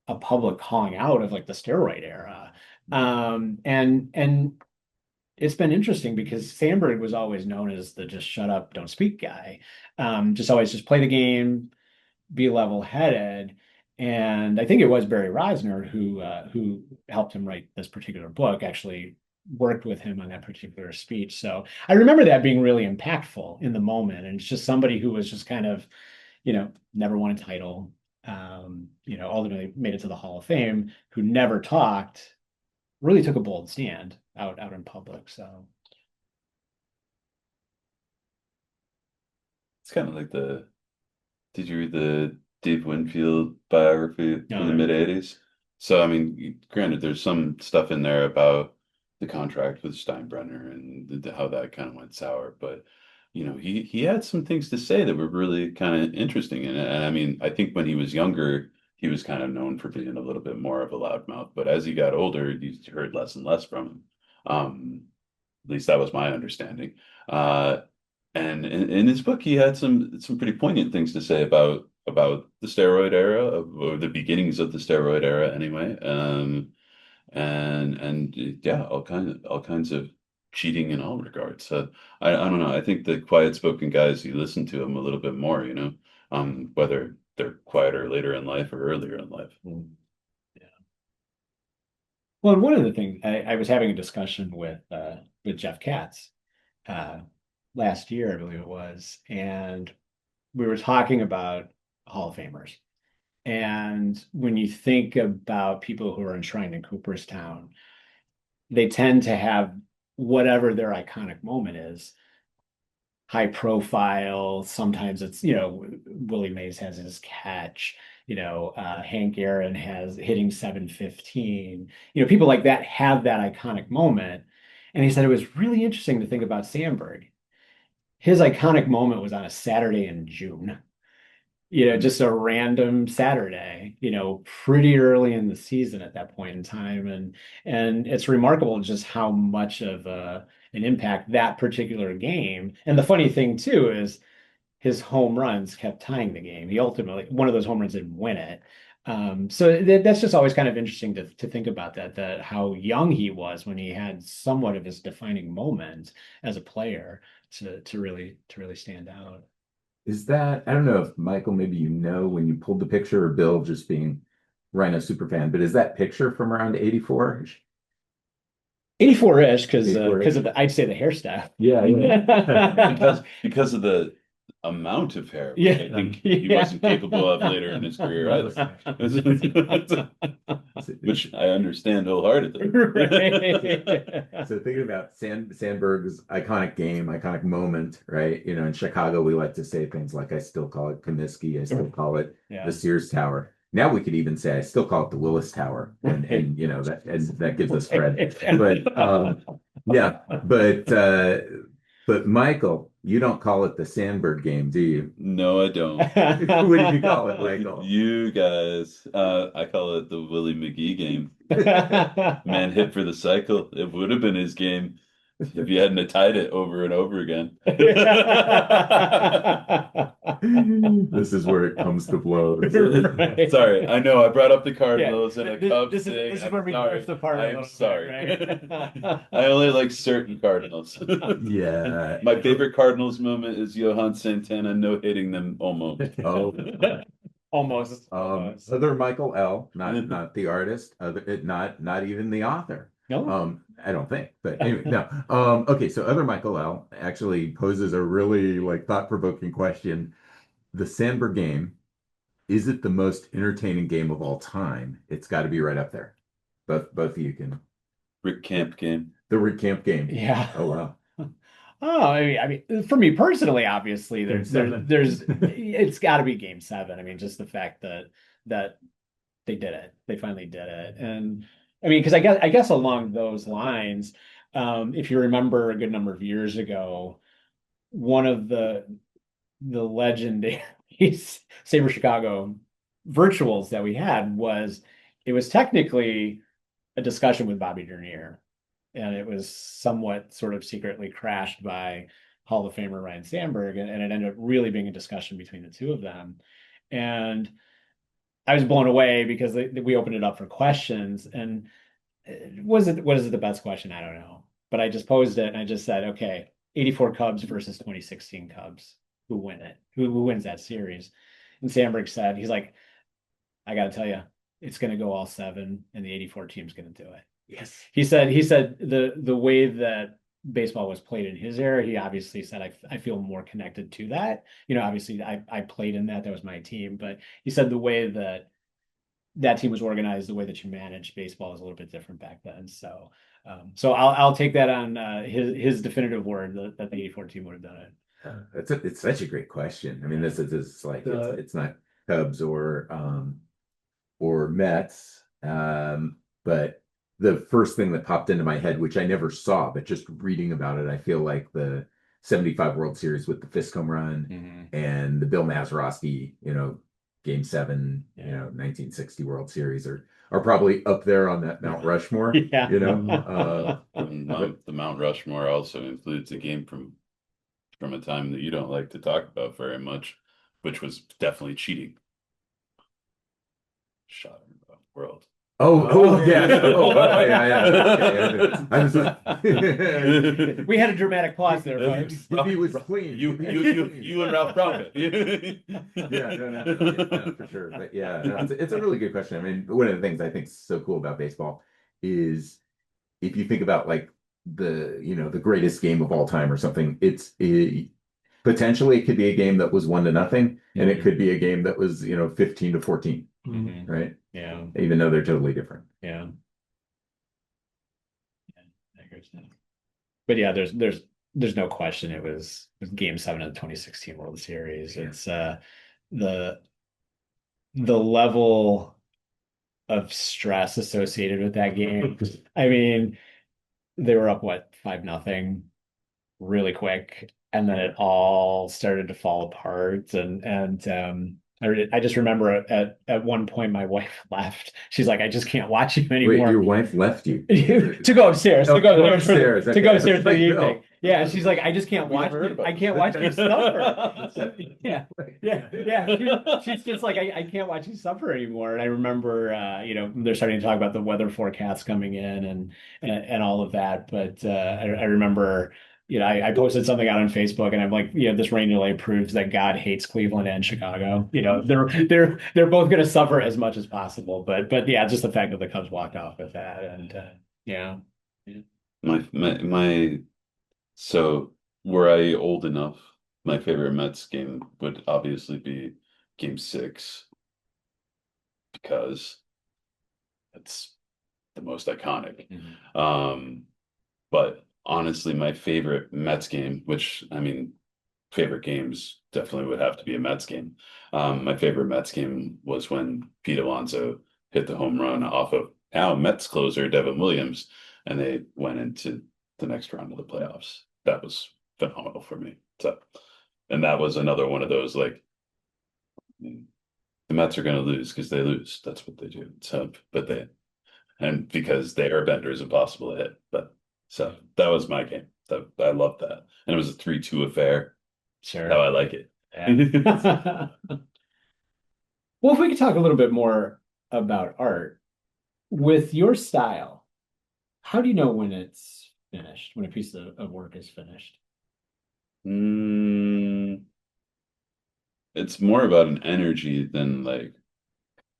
a public calling out of like the steroid era. And it's been interesting because Sandberg was always known as the just shut up, don't speak guy. Just play the game, be level-headed. And I think it was Barry Reisner who helped him write this particular book, actually worked with him on that particular speech. So I remember that being really impactful in the moment. And it's just somebody who was just kind of, never won a title, ultimately made it to the Hall of Fame, who never talked, really took a bold stand out in public. So it's kind of like did you read the Dave Winfield biography from the mid 80s? So, I mean, granted, there's some stuff in there about the contract with Steinbrenner and how that kind of went sour, but he had some things to say that were really kind of interesting. And I mean, I think when he was younger, he was kind of known for being a little bit more of a loudmouth, but as he got older, you heard less and less from him. least that was my understanding. And in his book, he had some pretty poignant things to say about the steroid era, or the beginnings of the steroid era, anyway. And yeah, all kinds of cheating in all regards. So I don't know. I think the quiet spoken guys, you listen to them a little bit more, whether they're quieter later in life or earlier in life. Yeah. Well, and one of the things I was having a discussion with Jeff Katz last year, I believe it was, and we were talking about Hall of Famers. And when you think about people who are enshrined in Cooperstown, they tend to have whatever their iconic moment is, high profile. Sometimes it's, Willie Mays has his catch, Hank Aaron has hitting 715. People like that have that iconic moment. And he said it was really interesting to think about Sandberg. His iconic moment was on a Saturday in June. Just a random Saturday, pretty early in the season at that point in time. And it's remarkable just how much of an impact that particular game. And the funny thing too is his home runs kept tying the game. He ultimately, one of those home runs didn't win it. So that's just always kind of interesting to think about that how young he was when he had somewhat of his defining moment as a player to really stand out. Is that, I don't know if Michael, maybe when you pulled the picture, or Bill just being Rhino super fan, but is that picture from around 84? 84-ish because 84-ish. of I'd say the hairstyle. Yeah. because of the amount of hair, Yeah. I think he wasn't capable of later in his career either. Which I understand wholeheartedly. So thinking about Sandberg's iconic moment, right? In Chicago, we like to say things like, I still call it Comiskey, I still call it the Sears Tower. Now we could even say I still call it the Willis Tower, and that gives us credit. But Michael, you don't call it the Sandberg game, do you? No, I don't. What did you call it, Michael? You guys, I call it the Willie McGee game. Man hit for the cycle. It would have been his game if you hadn't tied it over and over again. This is where it comes to blows. Right. Sorry, I know I brought up the Cardinals and a Cubs this thing. is where we drift apart. I'm sorry. Right? I only like certain Cardinals. Yeah. My favorite Cardinals moment is Johan Santana no hitting them almost. Oh. Almost. Other Michael L, not the artist, not even the author. No. I don't think, but anyway, no. Okay, so other Michael L actually poses a really thought-provoking question. The Sandberg game, is it the most entertaining game of all time? It's got to be right up there. Both of you can. Rick Camp game. The Rick Camp game. Yeah. Oh wow. Oh, I mean, for me personally, obviously, there's it's got to be Game 7. I mean, just the fact that they did it, they finally did it, and I mean, because I guess along those lines, if you remember a good number of years ago, one of the legendary SABR Chicago virtuals that we had was technically a discussion with Bobby Dernier. And it was somewhat sort of secretly crashed by Hall of Famer Ryne Sandberg, and it ended up really being a discussion between the two of them. And I was blown away because we opened it up for questions. And what is it the best question? I don't know. But I just posed it and I just said, okay, 84 Cubs versus 2016 Cubs. Who win it? Who wins that series? And Sandberg said, he's like, I got to tell you, it's going to go all 7 and the 84 team's going to do it. Yes. He said the way that baseball was played in his era, he obviously said, I feel more connected to that. Obviously I played in that. That was my team. But he said the way that team was organized, the way that you managed baseball is a little bit different back then. So I'll take that on his definitive word that the 84 team would have done it. It's such a great question. I mean, this is like it's not Cubs or Mets, but the first thing that popped into my head, which I never saw, but just reading about it, I feel like the 75 World Series with the Fisk home run and the Bill Mazeroski, Game 7, 1960 World Series are probably up there on that Mount Rushmore. Yeah. The Mount Rushmore also includes a game from a time that you don't like to talk about very much, which was definitely cheating. Shot in the world. Yeah. Yeah. I was like, We had a dramatic pause there, folks. if he was clean. You and Ralph Brown. No, for sure. But yeah, no, it's a really good question. I mean, one of the things I think is so cool about baseball is if you think about like the greatest game of all time or something, potentially it could be a game that was 1-0, and it could be a game that was 15-14, right? Yeah. Even though they're totally different. Yeah. But yeah, there's no question it was Game 7 of the 2016 World Series. Yeah. It's the level of stress associated with that game. I mean, they were up 5-0 really quick, and then it all started to fall apart. And I just remember at one point my wife left. She's like, I just can't watch you anymore. Wait, your wife left you to go upstairs, to go upstairs for the Like, evening. no. Yeah, she's like, I just can't watch you. I can't watch you suffer. Yeah. She's just like, I can't watch you suffer anymore. And I remember, they're starting to talk about the weather forecast coming in and all of that. But I remember, I posted something out on Facebook, and I'm like, this rain delay proves that God hates Cleveland and Chicago. They're both going to suffer as much as possible. But yeah, just the fact that the Cubs walked off with that, and yeah. So were I old enough, my favorite Mets game would obviously be Game 6, because it's the most iconic. But honestly, my favorite Mets game, which, I mean, favorite games definitely would have to be a Mets game. My favorite Mets game was when Pete Alonso hit the home run off of now Mets closer Devin Williams, and they went into the next round of the playoffs. That was phenomenal for me. So, and that was another one of those, like, the Mets are going to lose because they lose. That's what they do. So, and because the airbender is impossible to hit. But so that was my game. So I loved that. And it was a 3-2 affair. Sure. How I like it. Yeah. Well, if we could talk a little bit more about art with your style, how do you know when it's finished, when a piece of work is finished? It's more about an energy than like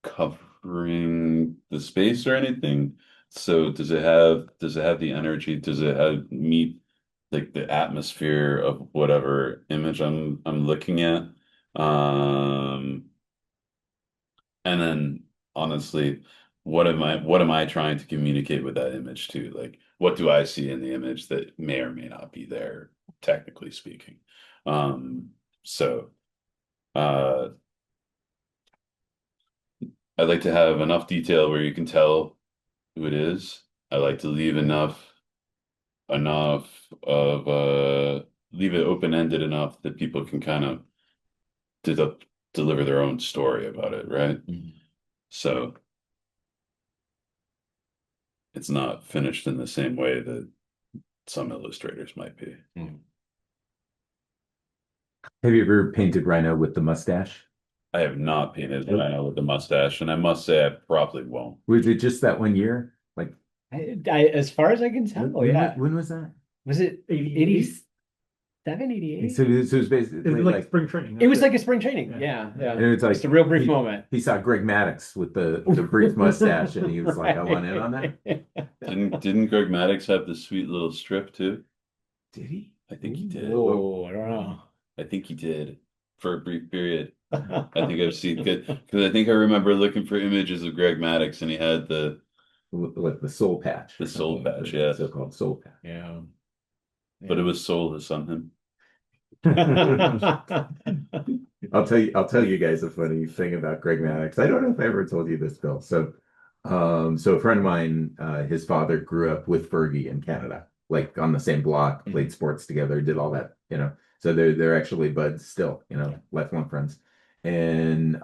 covering the space or anything. So does it have the energy? Does it meet like the atmosphere of whatever image I'm looking at? And then honestly, what am I trying to communicate with that image too? Like, what do I see in the image that may or may not be there, technically speaking? So I like to have enough detail where you can tell who it is. I like to leave enough of leave it open-ended enough that people can kind of deliver their own story about it, right? So it's not finished in the same way that some illustrators might be. Have you ever painted Rhino with the mustache? I have not painted Rhino with the mustache, and I must say I probably won't. Was it just that one year? Like, as far as I can tell, when was that? Was it 87, 88? So it was basically It was like spring training. It was like a spring training. Yeah. And it's like just a real brief moment. He saw Greg Maddux with the brief mustache, and he was like, I want in on that. Didn't Greg Maddux have the sweet little strip too? Did he? I think he did. Oh, I don't know. I think he did for a brief period. I think I've seen good because I think I remember looking for images of Greg Maddux, and he had the soul patch. The soul patch, yeah. So-called soul patch. Yeah. But it was soulless on him. I'll tell you guys a funny thing about Greg Maddux. I don't know if I ever told you this, Bill. So a friend of mine, his father grew up with Fergie in Canada, like on the same block, played sports together, did all that, So they're actually buds still, lifelong friends. And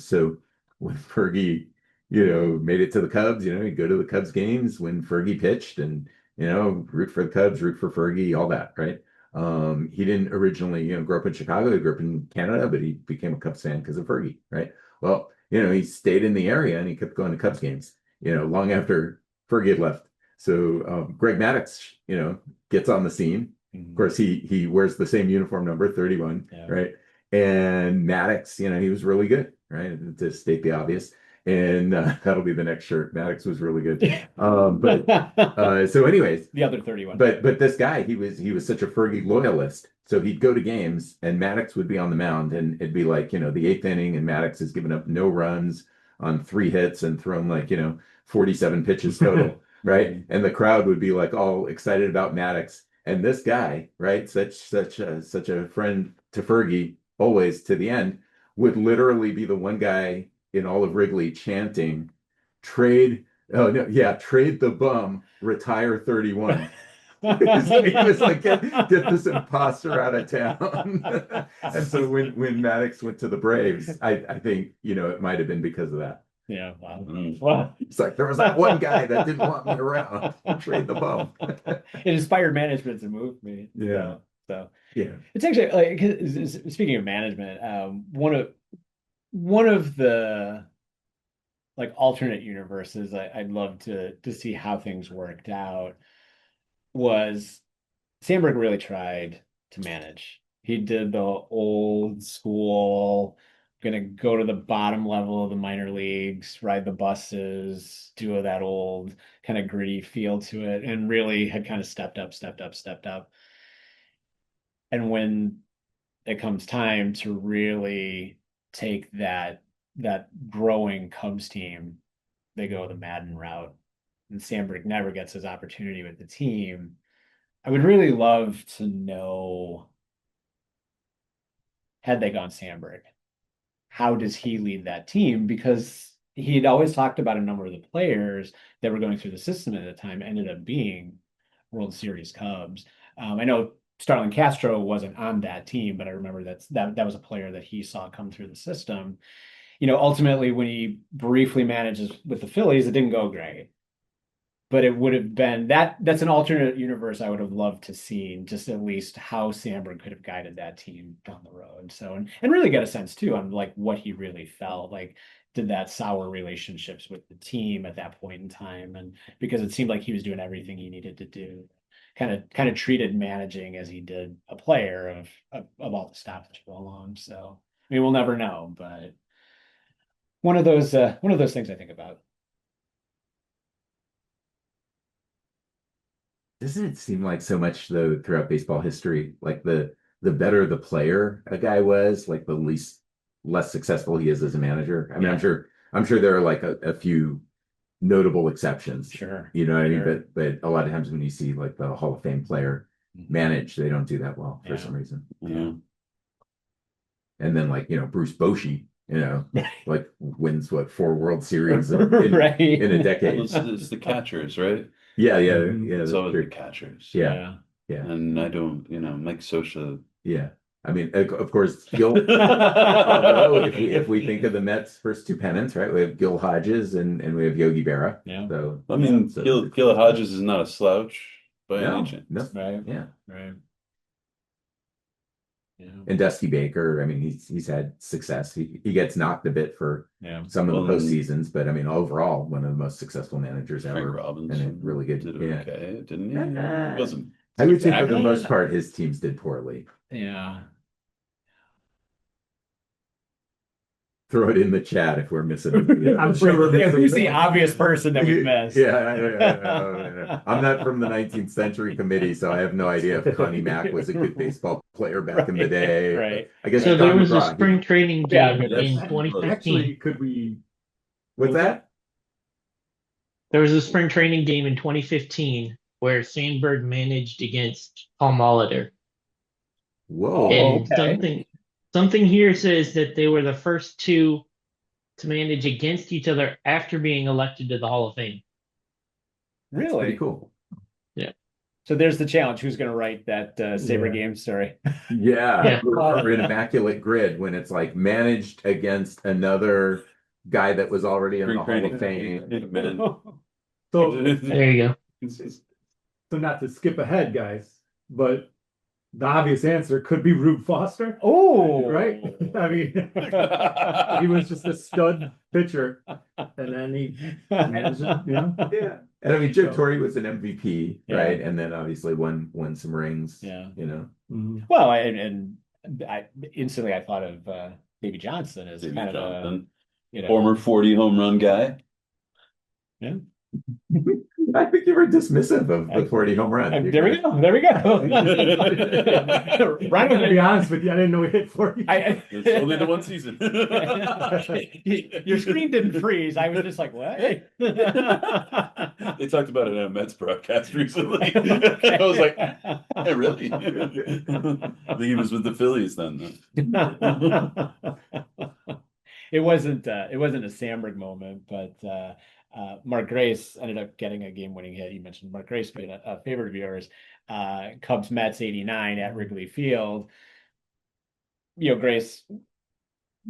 so when Fergie, made it to the Cubs, he'd go to the Cubs games when Fergie pitched and, root for the Cubs, root for Fergie, all that, right? He didn't originally, grow up in Chicago. He grew up in Canada, but he became a Cubs fan because of Fergie, right? Well, he stayed in the area and he kept going to Cubs games, long after Fergie had left. So Greg Maddux, gets on the scene. Of course, he wears the same uniform number, 31, right? And Maddux, he was really good, right? To state the obvious. And that'll be the next shirt. Maddux was really good. So anyways, the other 31. But this guy, he was such a Fergie loyalist. So he'd go to games and Maddux would be on the mound and it'd be like, the eighth inning and Maddux has given up no runs on 3 hits and thrown like, 47 pitches total, right? And the crowd would be like all excited about Maddux. And this guy, right, such a friend to Fergie, always to the end, would literally be the one guy in all of Wrigley chanting, trade the bum, retire 31. He was like, get this imposter out of town. And so when Maddux went to the Braves, I think, it might have been because of that. Yeah, wow. Well, it's like there was that one guy that didn't want me around. Trade the bum. It inspired management to move me. Yeah. So yeah, it's actually like, speaking of management, one of the like alternate universes I'd love to see how things worked out was Sandberg really tried to manage. He did the old school, gonna go to the bottom level of the minor leagues, ride the buses, do that old kind of gritty feel to it, and really had kind of stepped up. And when it comes time to really take that growing Cubs team, they go the Madden route, and Sandberg never gets his opportunity with the team. I would really love to know, had they gone Sandberg, how does he lead that team? Because he'd always talked about a number of the players that were going through the system at the time ended up being World Series Cubs. I know Starlin Castro wasn't on that team, but I remember that was a player that he saw come through the system. Ultimately, when he briefly manages with the Phillies, it didn't go great. But it would have been that's an alternate universe I would have loved to see, just at least how Sandberg could have guided that team down the road. So and really get a sense too on like what he really felt like. Did that sour relationships with the team at that point in time? And because it seemed like he was doing everything he needed to do, kind of treated managing as he did a player of all the stuff that go along. So I mean, we'll never know, but one of those things I think about. Doesn't it seem like so much though throughout baseball history, like the better the player a guy was, like the less successful he is as a manager. I mean, I'm sure there are like a few notable exceptions. Sure. You know what I mean? But a lot of times when you see like the Hall of Fame player manage, they don't do that well for some reason. Yeah. And then like, Bruce Bochy, like wins 4 World Series in Right. in a decade. It's the catchers, right? Yeah. It's That's always true. the catchers. Yeah. And I don't, Mike Scioscia. Yeah. I mean, of course, Gil. if we think of the Mets' first 2 pennants, right? We have Gil Hodges and we have Yogi Berra. Yeah. So I mean, Gil Hodges is not a slouch by any chance. No. Right. Yeah. Right. Yeah. And Dusty Baker, I mean, he's had success. He gets knocked a bit for some of the Well, postseasons, but I mean, overall, one of the most successful managers Frank ever. Robinson And really good. did Yeah. okay, didn't he? He wasn't. I would say for the Exactly. most part, his teams did poorly. Yeah. Throw it in the chat if we're missing it. I'm sure we're missing Who's the obvious person that we missed? Yeah, I I'm not from the 19th century committee, so I have no idea if Connie Mack was a good baseball player back in the day. Right. I guess So John there was a McGraw, spring training Yeah, game that's- in 2015. Actually, could we? What's that? There was a spring training game in 2015 where Sandberg managed against Paul Molitor. Whoa. And okay. something here says that they were the first 2 to manage against each other after being elected to the Hall of Fame. That's Really? pretty cool. So there's the challenge. Who's going to write that Saber Yeah. game story? Yeah, Yeah. or an immaculate grid when it's like managed against another guy that was already in the Hall of Fame. So, There you go. so not to skip ahead, guys, but the obvious answer could be Rube Foster, Oh, right? I mean, he was just a stud pitcher, and then he managed it, you know? Yeah. And I mean, Jim So- Torre was an MVP, Yeah. right? And then obviously won some rings. Yeah. You know. Mhm. Well, and I instantly I thought of Davy Johnson as Davey kind of Johnson, a former 40 home run guy. I think you were dismissive of the 40 home run. there we go. There we go. I'm gonna be Ryan, honest with you, I didn't know he hit 40. It's only the one season. your screen didn't freeze. I was just like, what? They talked about it on a Mets broadcast recently. Okay. I was like, hey, really? I think he was with the Phillies then. It wasn't a Sandberg moment, but Mark Grace ended up getting a game-winning hit. You mentioned Mark Grace being a favorite of yours. Cubs Mets 89 at Wrigley Field. You know, Grace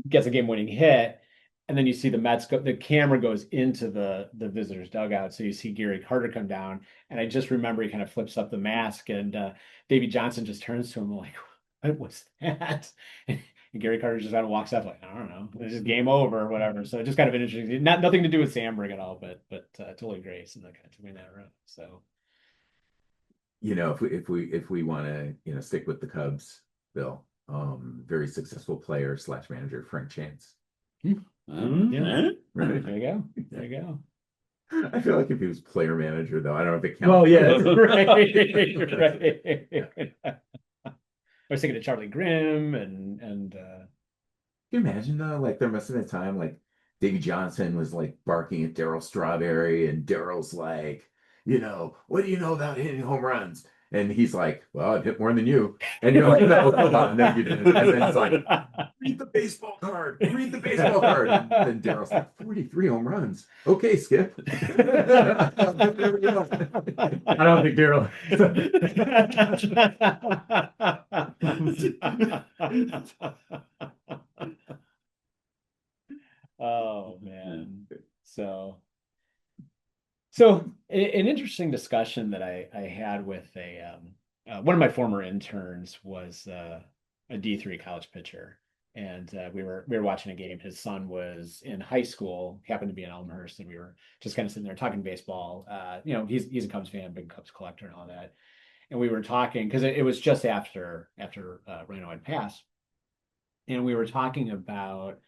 gets a game-winning hit, and then you see the Mets go, the camera goes into the visitors' dugout. So you see Gary Carter come down, and I just remember he kind of flips up the mask, and Davy Johnson just turns to him like, what was that? And Gary Carter just kind of walks up like, I don't know, this is game over or whatever. So just kind of an interesting, nothing to do with Sandberg at all, but totally Grace, and that kind of took me that route. So You know, if we want to, you know, stick with the Cubs, Bill, very successful player / manager, Frank Chance. Yeah. Right. there you go. There you go. I feel like if he was player manager, though, I don't know if it counts. Well, yeah. Right. I was thinking of Charlie Grimm and Can you imagine though? Like there must have been a time like Davy Johnson was like barking at Darryl Strawberry, and Darryl's like, you know, what do you know about hitting home runs? And he's like, well, I've hit more than you. And you're like, no, hold on, no, you didn't. And then it's like, read the baseball card, read the baseball card. And then Darryl's like, 43 home runs. Okay, Skip. There we go. I don't think Daryl. Oh man. So an interesting discussion that I had with one of my former interns was a D3 college pitcher, and we were watching a game. His son was in high school, happened to be in Elmhurst, and we were just kind of sitting there talking baseball. You know, he's a Cubs fan, big Cubs collector, and all that. And we were talking because it was just after Ryne had passed, and we were talking about,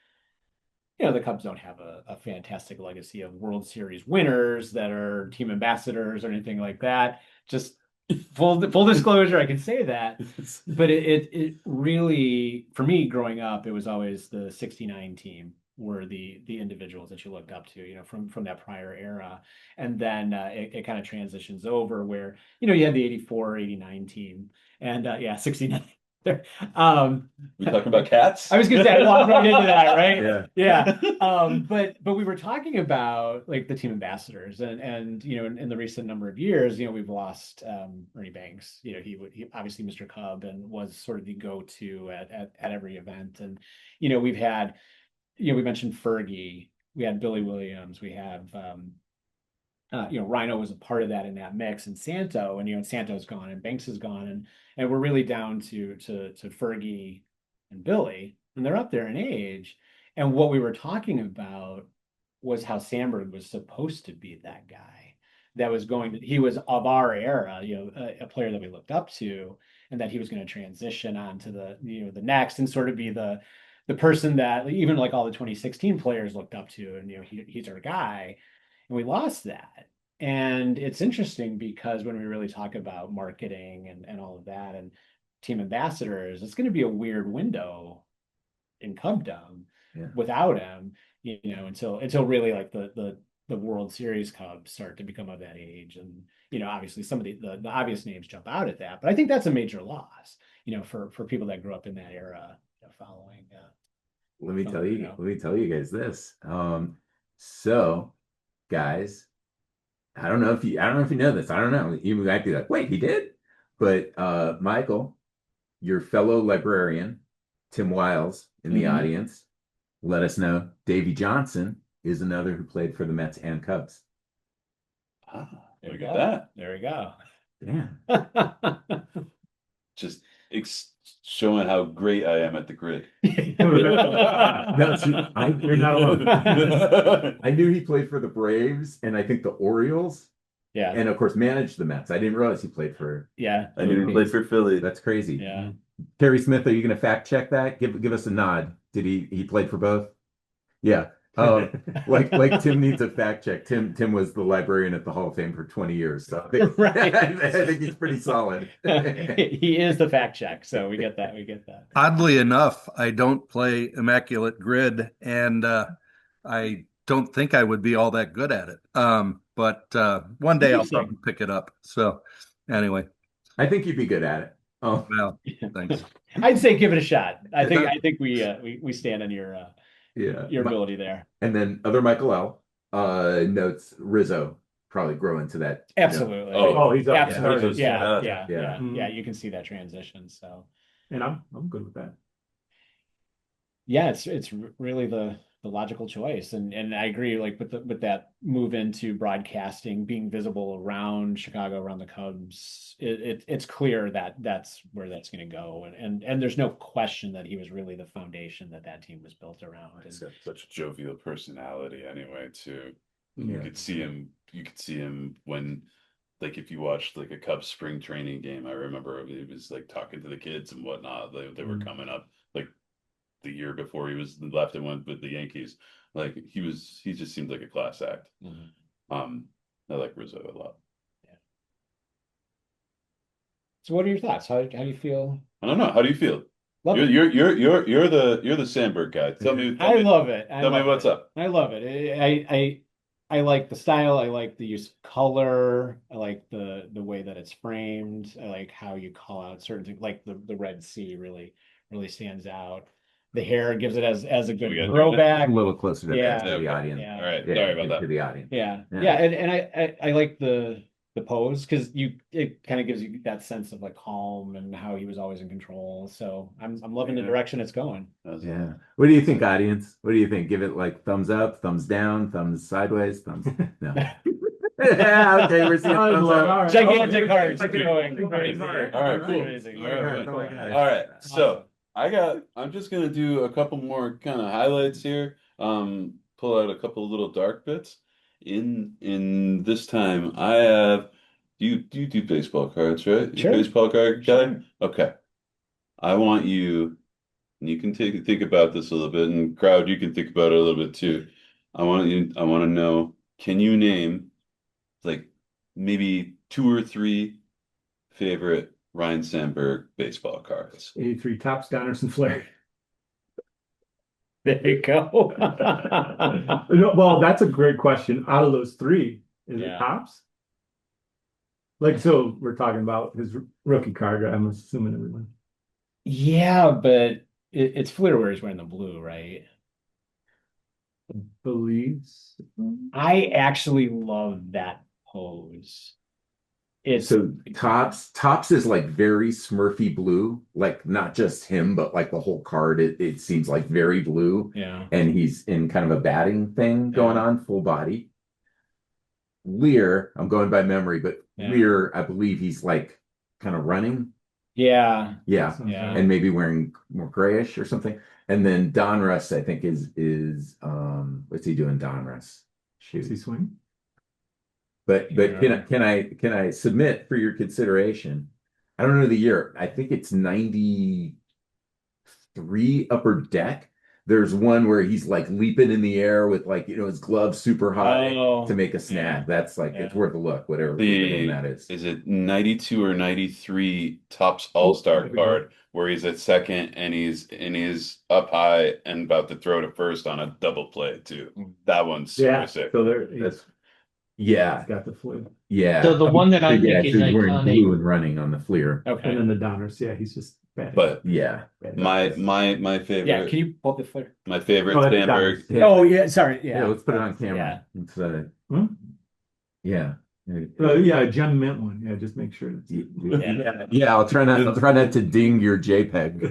you know, the Cubs don't have a fantastic legacy of World Series winners that are team ambassadors or anything like that. Just full disclosure, I can say that. But it really, for me growing up, it was always the 69 team were the individuals that you looked up to, you know, from that prior era. And then it kind of transitions over where, you know, you had the 84, 89 team, and 69. We talking about cats? I was gonna say I walked right into that, right? Yeah. But we were talking about like the team ambassadors, and you know, in the recent number of years, you know, we've lost Ernie Banks. You know, he obviously Mr. Cub and was sort of the go-to at every event. And you know, we've had, you know, we mentioned Fergie, we had Billy Williams, we have you know, Rhino was a part of that in that mix, and Santo, and you know, Santo's gone and Banks is gone, and we're really down to Fergie and Billy, and they're up there in age. And what we were talking about was how Sandberg was supposed to be that guy that was going to, he was of our era, you know, a player that we looked up to, and that he was going to transition on to the, you know, the next, and sort of be the person that even like all the 2016 players looked up to, and you know, he's our guy. And we lost that. And it's interesting because when we really talk about marketing and all of that and team ambassadors, it's going to be a weird window in Cubdom without him, you know, until really like the World Series Cubs start to become of that age. And, you know, obviously some of the obvious names jump out at that, but I think that's a major loss, you know, for people that grew up in that era, you know, following. Let me tell you, you know. let me tell you guys this. So guys, I don't know if you know this. I don't know. You might be like, wait, he did? But Michael, your fellow librarian, Tim Wiles in the Mhm. audience, let us know Davy Johnson is another who played for the Mets and Cubs. There Look we at go. that. There we go. Yeah. Just showing how great I am at the grid. That's, You're not alone. I knew he played for the Braves and I think the Orioles, Yeah. and of course managed the Mets. I didn't realize he played for. Yeah. I knew he played for Philly. That's crazy. Yeah. Terry Smith, are you going to fact check that? Give us a nod. Did he played for both? Yeah. Like Tim needs a fact check. Tim was the librarian at the Hall of Fame for 20 years, so Right. I think he's pretty solid. He is the fact check, so we get that. We get that. Oddly enough, I don't play Immaculate Grid, and I don't think I would be all that good at it. But one day I'll Interesting. probably pick it up. So anyway, I think you'd be good at it. Oh, well, thanks. I'd say give it a shot. I think we stand on your yeah. ability there. And then other Michael L. Notes Rizzo probably grow into that. Absolutely. Oh, he's up. Absolutely. Yeah. Yeah. Yeah. You can see that transition. So And I'm good with that. yeah, it's really the logical choice, and I agree. Like with that move into broadcasting, being visible around Chicago, around the Cubs, it's clear that that's where that's going to go, and there's no question that he was really the foundation that team was built around. He's got such a jovial personality anyway, too. Yeah. You could see him when, like, if you watched like a Cubs spring training game, I remember he was like talking to the kids and whatnot. They were coming up like the year before he was left and went with the Yankees. Like he just seemed like a class act. Mhm. I like Rizzo a lot. So what are your thoughts? How do you feel? I don't know. How do you feel? Love it. You're the Sandberg guy. Tell me. I love it. Tell me what's up. I love it. I like the style. I like the use of color. I like the way that it's framed. I like how you call out certain things, like the Red Sea really stands out. The hair gives it as a good We got- throwback. A little closer to Yeah. the audience. Yeah. All right. Yeah, Sorry about to that. the audience. Yeah. Yeah. And I like the pose because it kind of gives you that sense of like calm and how he was always in control. So I'm loving the direction it's going. Yeah. What do you think, audience? What do you think? Give it like thumbs up, thumbs down, thumbs sideways, thumbs no. Yeah, okay, we're seeing thumbs up. All right. Gigantic Okay. hearts Okay. going. Okay. All right, cool. Amazing. All right. So I'm just gonna do a couple more kind of highlights here. Pull out a couple of little dark bits. In this time, I have. You do baseball cards, right? Sure. You're a baseball card guy. Sure. Okay. I want you. And you can think about this a little bit, and crowd, you can think about it a little bit too. I want to know. Can you name like maybe 2 or 3 favorite Ryne Sandberg baseball cards? 83 Tops, Donnerson, Flair. There you go. No, well, that's a great question. Out of those 3, is Yeah. it Tops? Like, so we're talking about his rookie card, right? I'm assuming everyone. Yeah, but it's Fleer where he's wearing the blue, right? Believes. I actually love that pose. It's So Tops is like very Smurfy blue, like not just him, but like the whole card. It seems like very blue, yeah. and he's in kind of a batting thing going Yeah. on, full body. Lear, I'm going by memory, but Yeah. Lear, I believe he's like kind of running. Yeah. Yeah. Yeah. And maybe wearing more grayish or something. And then Donruss, I think, is what's he doing, Donruss? Is he Shoot. swing? But Yeah. can I submit for your consideration? I don't know the year. I think it's 93 Upper Deck. There's one where he's like leaping in the air with like, his gloves super high Oh, to make a snag. That's like it's Yeah. worth a look, whatever the name that is. Is it 92 or 93 Topps All-Star there we go. card where he's at second and he's up high and about to throw to first on a double play too. That one's super Yeah. sick. So there, That's he's yeah, got the flu. yeah. So the one that I Yeah, think so is he's wearing iconic. blue and running on the Fleer. Okay. And then the Donners, yeah, he's just bad. But Yeah. my Yeah. favorite Can you pull up the Fleer? my favorite Oh, that's Sandberg Donners. Yeah. Oh yeah. Sorry. Yeah, Yeah. let's put it on camera. Yeah. It's Yeah. Yeah, a gem mint one. Yeah, just make sure it's. Yeah, I'll try not to ding your JPEG.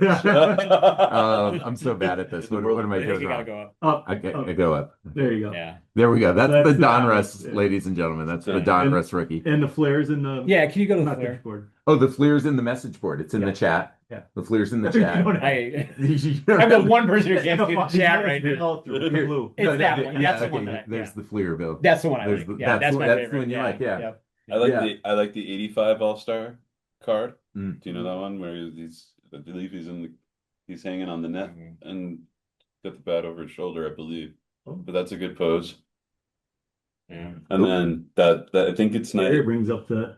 I'm so bad at this. What am I I think doing you gotta wrong? go up. Up, I go up. there you go. Yeah. There we go. That's That's the the Donruss, Donruss, yeah. ladies and gentlemen. That's the Yeah. Donruss rookie. And the flares in the Yeah, can you go to the message flare? board. Oh, the flare's in the message board. It's in the Yeah. chat. Yeah. The flare's in the You chat. don't have- I'm the one person who can't see the chat right now. All through the blue. It's that one. Yeah, That's the okay, one that there's yeah. the flare, Bill. That's the one I There's like. the- Yeah, that's my that's the favorite. one you like, yeah. Yep. I like Yeah. the 85 All-Star card. Mm. Do you know that one where he's I believe he's hanging on the net and got the bat over his shoulder, I believe. But that's a good pose. Yeah. And then that I think it's There it nice. brings up the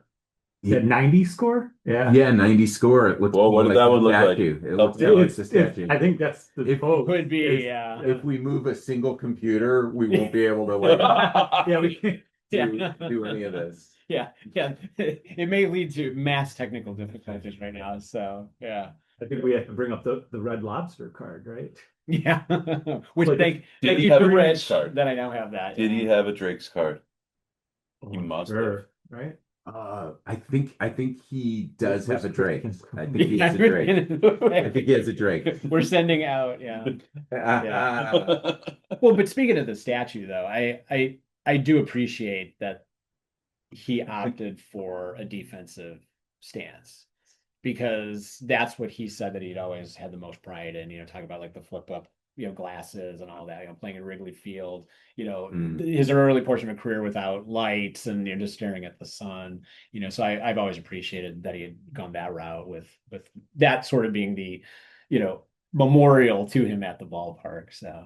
Yeah. 90 score. Yeah. Yeah, 90 score. It looks Well, what more did that the one look like? statue. It Oh, looks more like the It's, statue. I think that's the If- pose. Could be, It's- yeah. If we move a single computer, we won't be able to like Yeah, we can. do any of this. Yeah, yeah. It may lead to mass technical difficulties right now. So yeah. I think we have to bring up the Red Lobster card, right? Yeah. Which Like, thank did he you have to a Rich Drake's card? that I now have that. Did he have a Drake's card? Oh, He must sure, right? I think he does have a Drake. I think he Yeah, has a Drake. I think he has a Drake. We're sending out, yeah. Well, but speaking of the statue, though, I do appreciate that he opted for a defensive stance because that's what he said that he'd always had the most pride in. Talking about like the flip up, glasses and all that. Playing in Wrigley Field. His early portion of a career without lights and just staring at the sun. So I've always appreciated that he had gone that route with that sort of being the, memorial to him at the ballpark. So.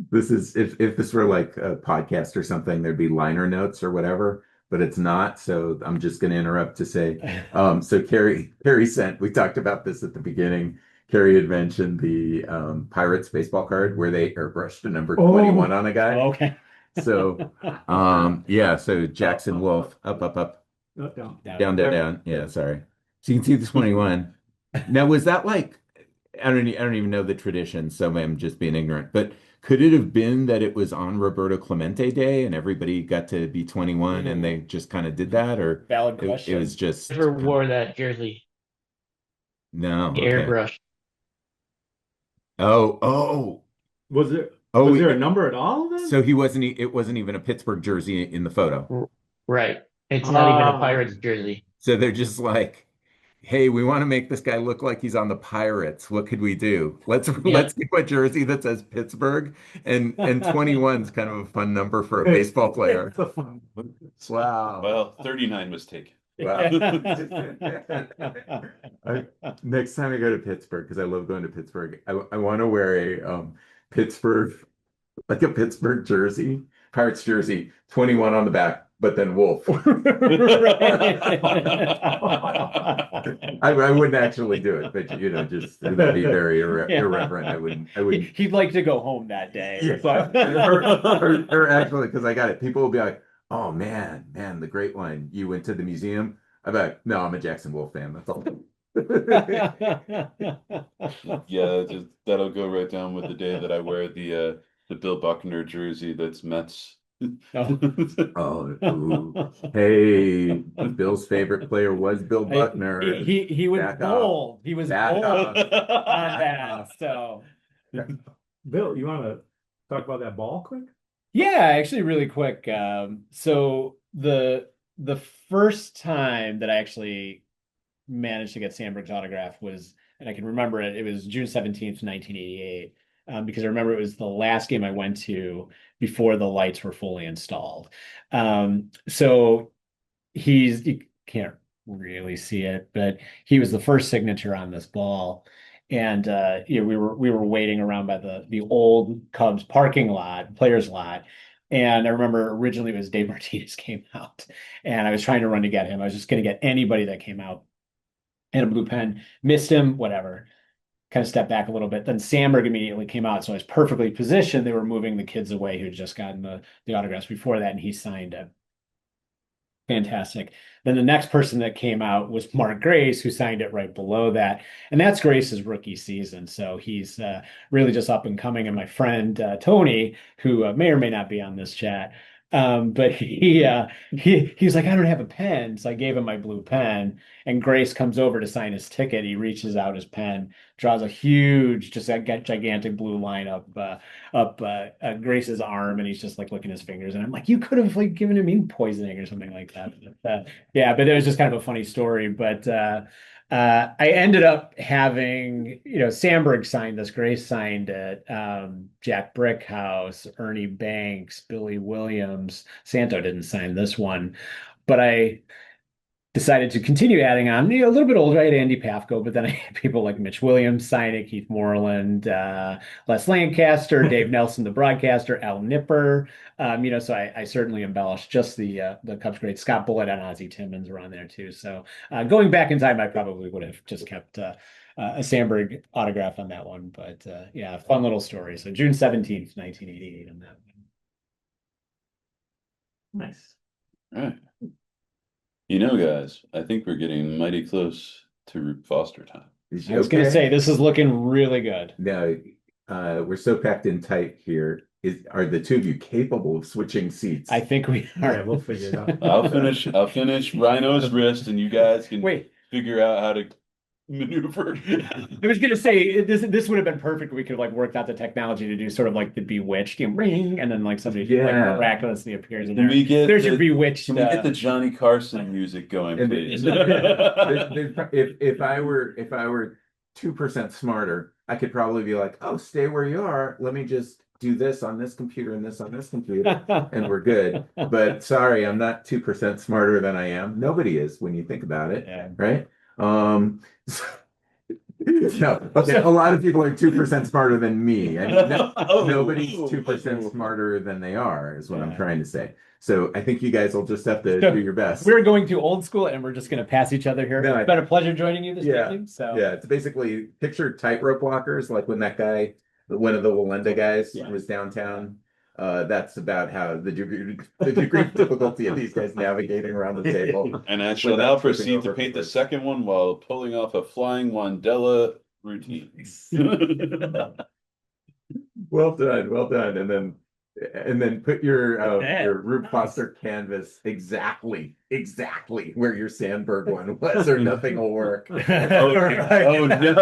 This is if this were like a podcast or something, there'd be liner notes or whatever, but it's not. So I'm just going to interrupt to say, so Carrie sent. We talked about this at the beginning. Carrie had mentioned the Pirates baseball card where they airbrushed a number 21 on a guy. Okay. So yeah. So Jackson Wolf up. Down. Yeah, sorry. So you can see the 21. Now, was that like I don't even know the tradition, so I'm just being ignorant. But could it have been that it was on Roberto Clemente Day and everybody got to be 21 and they just kind of did that, or Valid question. it was just Never wore that jersey. no okay. Airbrush. Oh. Was there Oh, was there a number at all then? So it wasn't even a Pittsburgh jersey in the photo. Right. It's not even a Pirates jersey. So they're just like, hey, we want to make this guy look like he's on the Pirates. What could we do? Let's give a jersey that says Pittsburgh, and 21's kind of a fun number for a baseball player. It's a fun. Wow. Well, 39 was taken. Wow. Next time I go to Pittsburgh, because I love going to Pittsburgh, I want to wear a Pittsburgh jersey, Pirates jersey, 21 on the back, but then Wolf. I wouldn't actually do it, but just it would be very irreverent. I wouldn't. He'd like to go home that day. Yeah. But... or actually, because I got it. People will be like, "Oh man, the great line. You went to the museum." I'm like, "No, I'm a Jackson Wolf fan. That's all." Yeah, that'll go right down with the day that I wear the Bill Buckner jersey that's Mets. Oh, ooh. Hey, Bill's favorite player was Bill Buckner. He was Back bold. He was Back bold off. on that. So Bill, you want to talk about that ball quick? yeah, actually, really quick. So the first time that I actually managed to get Sandberg's autograph was, and I can remember it. It was June 17th, 1988. Because I remember it was the last game I went to before the lights were fully installed. So you can't really see it, but he was the first signature on this ball. And we were waiting around by the old Cubs parking lot, players lot. And I remember originally it was Dave Martinez came out, and I was trying to run to get him. I was just going to get anybody that came out and a blue pen, missed him, whatever. Kind of stepped back a little bit. Then Sandberg immediately came out, so I was perfectly positioned. They were moving the kids away who had just gotten the autographs before that, and he signed it. Fantastic. Then the next person that came out was Mark Grace, who signed it right below that, and that's Grace's rookie season. So he's really just up and coming. And my friend Tony, who may or may not be on this chat, But he's like, I don't have a pen. So I gave him my blue pen, and Grace comes over to sign his ticket. He reaches out his pen, draws a huge, just a gigantic blue line up Grace's arm, and he's just like licking his fingers. And I'm like, you could have like given him ink poisoning or something like that. Yeah, but it was just kind of a funny story. But I ended up having, Sandberg signed this, Grace signed it, Jack Brickhouse, Ernie Banks, Billy Williams. Santo didn't sign this one, but I decided to continue adding on. A little bit older, I had Andy Pafko, but then I had people like Mitch Williams sign it, Keith Moreland, Les Lancaster, Dave Nelson, the broadcaster, Al Nipper. So I certainly embellished just the Cubs great. Scott Bullitt and Ozzie Timmons were on there too. So going back in time, I probably would have just kept a Sandberg autograph on that one. But yeah, fun little story. So June 17th, 1988 on that one. Nice. All right. Guys, I think we're getting mighty close to Rube Foster time. I was going to say, this is looking really good. No, we're so packed in tight here. Are the two of you capable of switching seats? I think we are. Yeah, we'll figure it out. I'll finish Rhino's wrist, and you guys can Wait. figure out how to maneuver. I was gonna say this would have been perfect. We could have like worked out the technology to do sort of like the Bewitched, ring, and then like somebody like miraculously appears in there. There's your Bewitched. Can we get the Johnny Carson music going, please? If I were 2% smarter, I could probably be like, oh, stay where you are. Let me just do this on this computer and this on this computer, and we're good. But sorry, I'm not 2% smarter than I am. Nobody is when you think about it, right? No, okay. A lot of people are 2% smarter than me. I mean, nobody's 2% smarter than they are, is what I'm trying to say. So I think you guys will just have to do your best. We're going to old school, and we're just going to pass each other here. No, it's been a pleasure joining you this evening. So yeah, it's basically picture tightrope walkers, like when that guy, one of the Walenda guys, was downtown. That's about how the degree of difficulty of these guys navigating around the table. And I shall now proceed to paint the second one while pulling off a flying Wandela routine. Well done. And then put your Rube Foster canvas exactly where your Sandberg one was, or nothing will work. Oh no!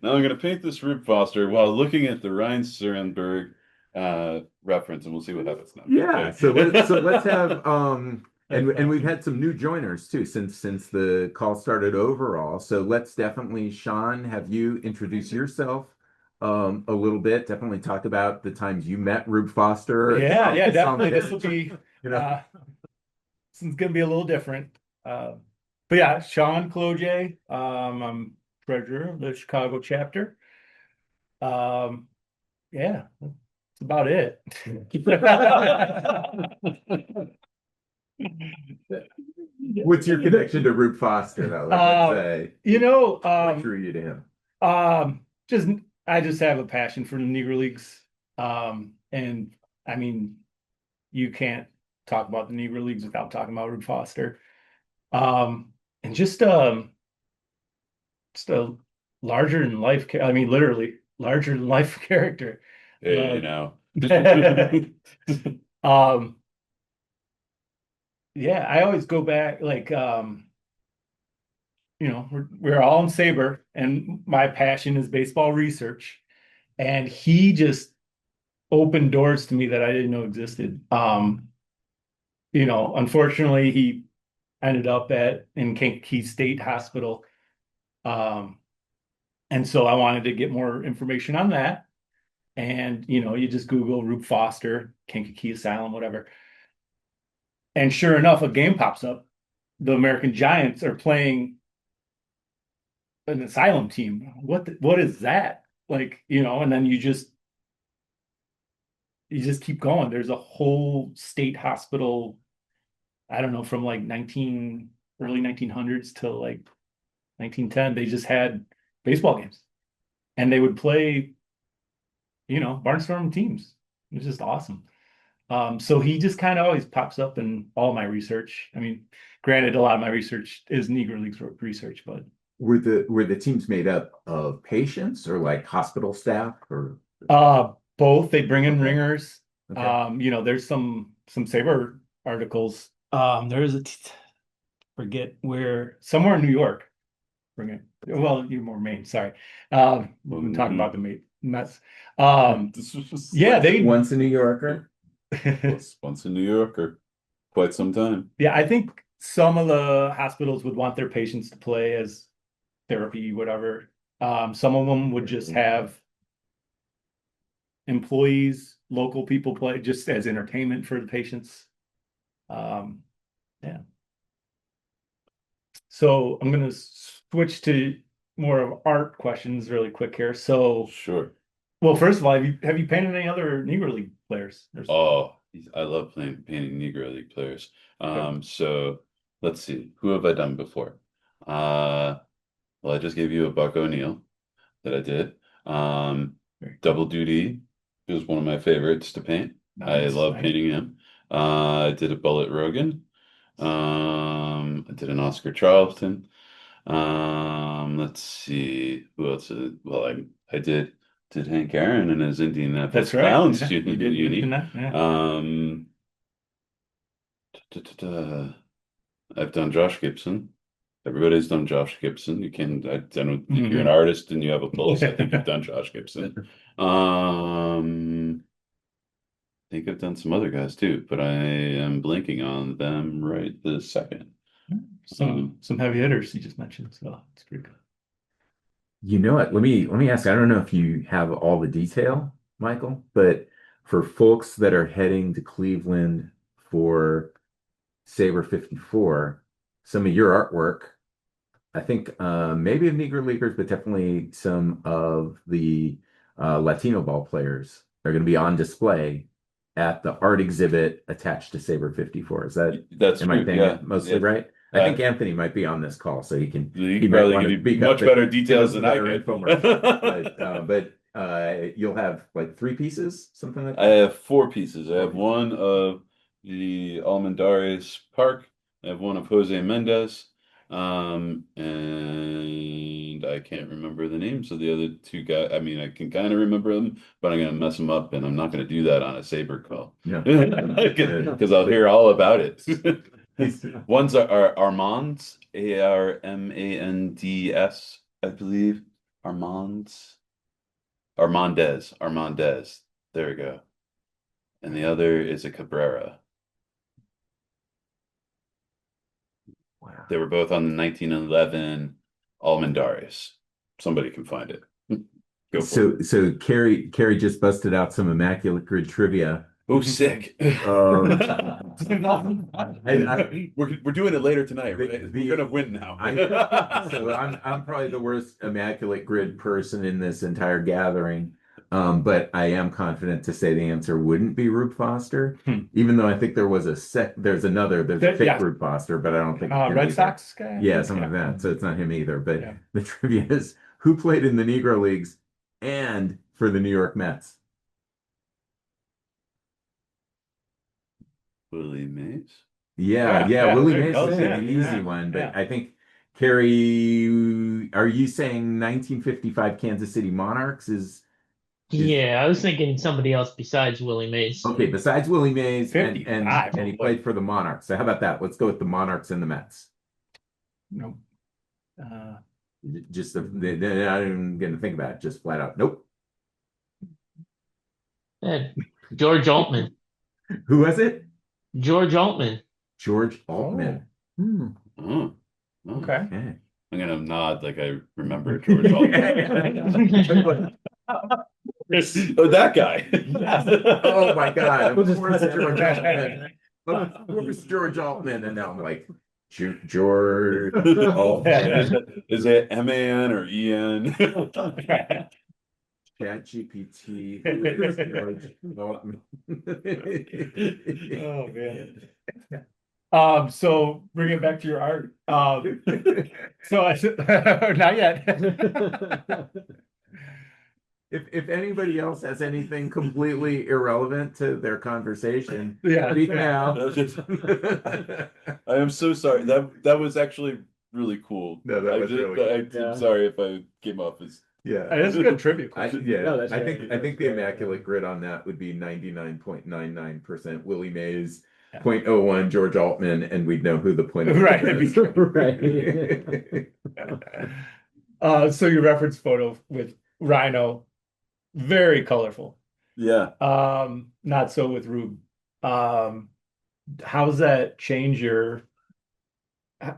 Now I'm going to paint this Rube Foster while looking at the Ryne Sandberg reference, and we'll see what happens now. Yeah. Okay. So let's have and we've had some new joiners too since the call started overall. So let's definitely, Sean, have you introduce yourself a little bit. Definitely talk about the times you met Rube Foster. Yeah, definitely. This will be, this is going to be a little different. But yeah, Sean Cloje. I'm treasurer of the Chicago chapter. Yeah, that's about it. What's your connection to Rube Foster, though? Let's say. What drew you to him? I just have a passion for the Negro Leagues. And I mean, you can't talk about the Negro Leagues without talking about Rube Foster. And just a larger than life, literally larger than life character. Hey, yeah, I always go back, like, we're all in SABR, and my passion is baseball research. And he just opened doors to me that I didn't know existed. Unfortunately, he ended up in Kankakee State Hospital. And so I wanted to get more information on that. And, you just Google Rube Foster, Kankakee Asylum, whatever. And sure enough, a game pops up. The American Giants are playing an asylum team. What is that? And then you just keep going. There's a whole state hospital, I don't know, from like early 1900s to like 1910. They just had baseball games, and they would play, barnstorming teams. It was just awesome. So he just kind of always pops up in all my research. I mean, granted, a lot of my research is Negro Leagues research, but were the teams made up of patients or like hospital staff or both? They bring in ringers. Okay. There's some SABR articles. There's forget where, somewhere in New York. Well, you're more Maine, sorry. We've been talking about the Mets. This was just Yeah, they Once a New Yorker. once in New York or quite some time. Yeah, I think some of the hospitals would want their patients to play as therapy, whatever. Some of them would just have employees, local people play just as entertainment for the patients. Yeah. So I'm gonna switch to more of art questions really quick here. So, Sure. well, first of all, have you painted any other Negro League players? Oh, I love painting Negro League players. So let's see, who have I done before? Well, I just gave you a Buck O'Neill that I did. Double Duty is one of my favorites to paint. I love painting him. I did a Bullet Rogan. I did an Oscar Charlton. Let's see, who else? Well, I did Hank Aaron and his Indianapolis That's right. Clowns Yeah, you did uni. mention that, yeah. I've done Josh Gibson. Everybody's done Josh Gibson. I don't think you're an artist and you have a pulse. I think you've done Josh Gibson. I think I've done some other guys too, but I am blinking on them right this second. Some heavy hitters you just mentioned, so it's pretty good. You know what? Let me ask. I don't know if you have all the detail, Michael, but for folks that are heading to Cleveland for SABR 54, some of your artwork, I think maybe of Negro Leaguers, but definitely some of the Latino ball players are going to be on display at the art exhibit attached to SABR 54. That's am I true, saying yeah. it mostly right? I think Anthony might be on this call, so he He might probably want to give you speak up, much better details give us than I better could. infomercial. But you'll have like 3 pieces, something like I that. have 4 pieces. I have one of the Almendares Park. I have one of Jose Mendez. And I can't remember the names of the other 2 guys. I mean, I can kind of remember them, but I'm going to mess them up, and I'm not going to do that on a SABR call. Yeah. Because I'll hear all about it. Ones are Armands, Armands, I believe. Armandez. There we go. And the other is a Cabrera. Wow. They were both on the 1911 Almendares. Somebody can find it. Go for it. So Carrie just busted out some Immaculate Grid trivia. Oh, sick. Um, We're doing it later tonight, right? We're gonna win now. So I'm probably the worst Immaculate Grid person in this entire gathering. But I am confident to say the answer wouldn't be Rube Foster, even though I think there's a fake Rube Foster, but I don't think it's him Red either. Sox guy? Yeah, something like that. So it's not him either. But Yeah. the trivia is who played in the Negro Leagues and for the New York Mets? Willie Mays. Yeah, Willie Mays Oh, is yeah, an easy yeah, one, but yeah. I think Carrie, are you saying 1955 Kansas City Monarchs is Yeah, I was thinking somebody else besides Willie Mays. okay, besides Willie Mays and 55. he played for the Monarchs. So how about that? Let's go with the Monarchs and the Mets. No. Just I'm not even gonna think about it, just flat out. Nope. George Altman. Who was it? George Altman. George Altman. Oh, Okay. Okay. I'm gonna nod like I remember George Altman. Oh, that guy. Oh my God. Of course, George Altman. Of course, George Altman. And now I'm like, George Altman. Is it M-A-N or E-N? ChatGPT. Who is George Altman? Oh man. So bring it back to your art. So I said, not yet. If anybody else has anything completely irrelevant to their conversation, Yeah. speak now. I am so sorry. That was actually really cool. No, that was really cool. I'm sorry if I came off as Yeah. That's a good trivia I, question. yeah, No, that's I right. think I think the immaculate grid on that would be 99.99% Willie Mays, Yeah. 0.01 George Altman, and we'd know who the point of Right, is. Right. So your reference photo with Rhino, very colorful. Yeah. Not so with Rube. How's that change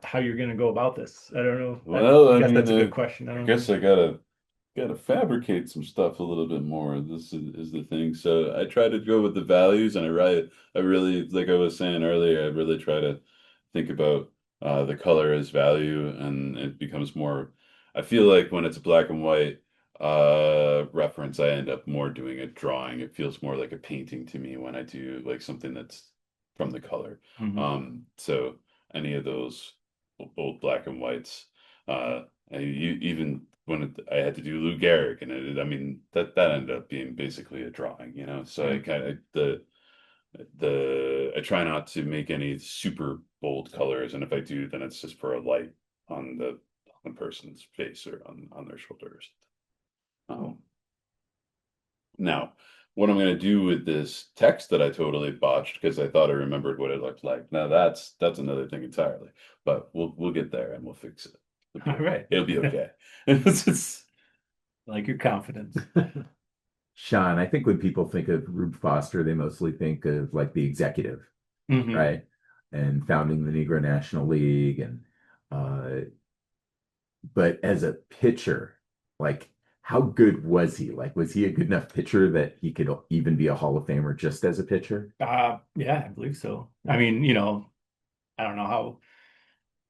how you're going to go about this? I don't know. Well, I I guess mean, that's a good question. I guess I gotta fabricate some stuff a little bit more. This is the thing. So I try to go with the values, and I really, like I was saying earlier, I really try to think about the color as value, and it becomes more. I feel like when it's a black and white reference, I end up more doing a drawing. It feels more like a painting to me when I do like something that's from the color. So any of those old black and whites, even when I had to do Lou Gehrig, and I mean that ended up being basically a drawing, you know. So I kind of I try not to make any super bold colors, and if I do, then it's just for a light on the person's face or on their shoulders. Now, what I'm going to do with this text that I totally botched because I thought I remembered what it looked like. Now that's another thing entirely, but we'll get there and we'll fix it. All right. It'll be okay. It's Like your confidence. Sean, I think when people think of Rube Foster, they mostly think of like the executive, Mhm. right? And founding the Negro National League, and but as a pitcher, like how good was he? Like, was he a good enough pitcher that he could even be a Hall of Famer just as a pitcher? Yeah, I believe so. I mean, I don't know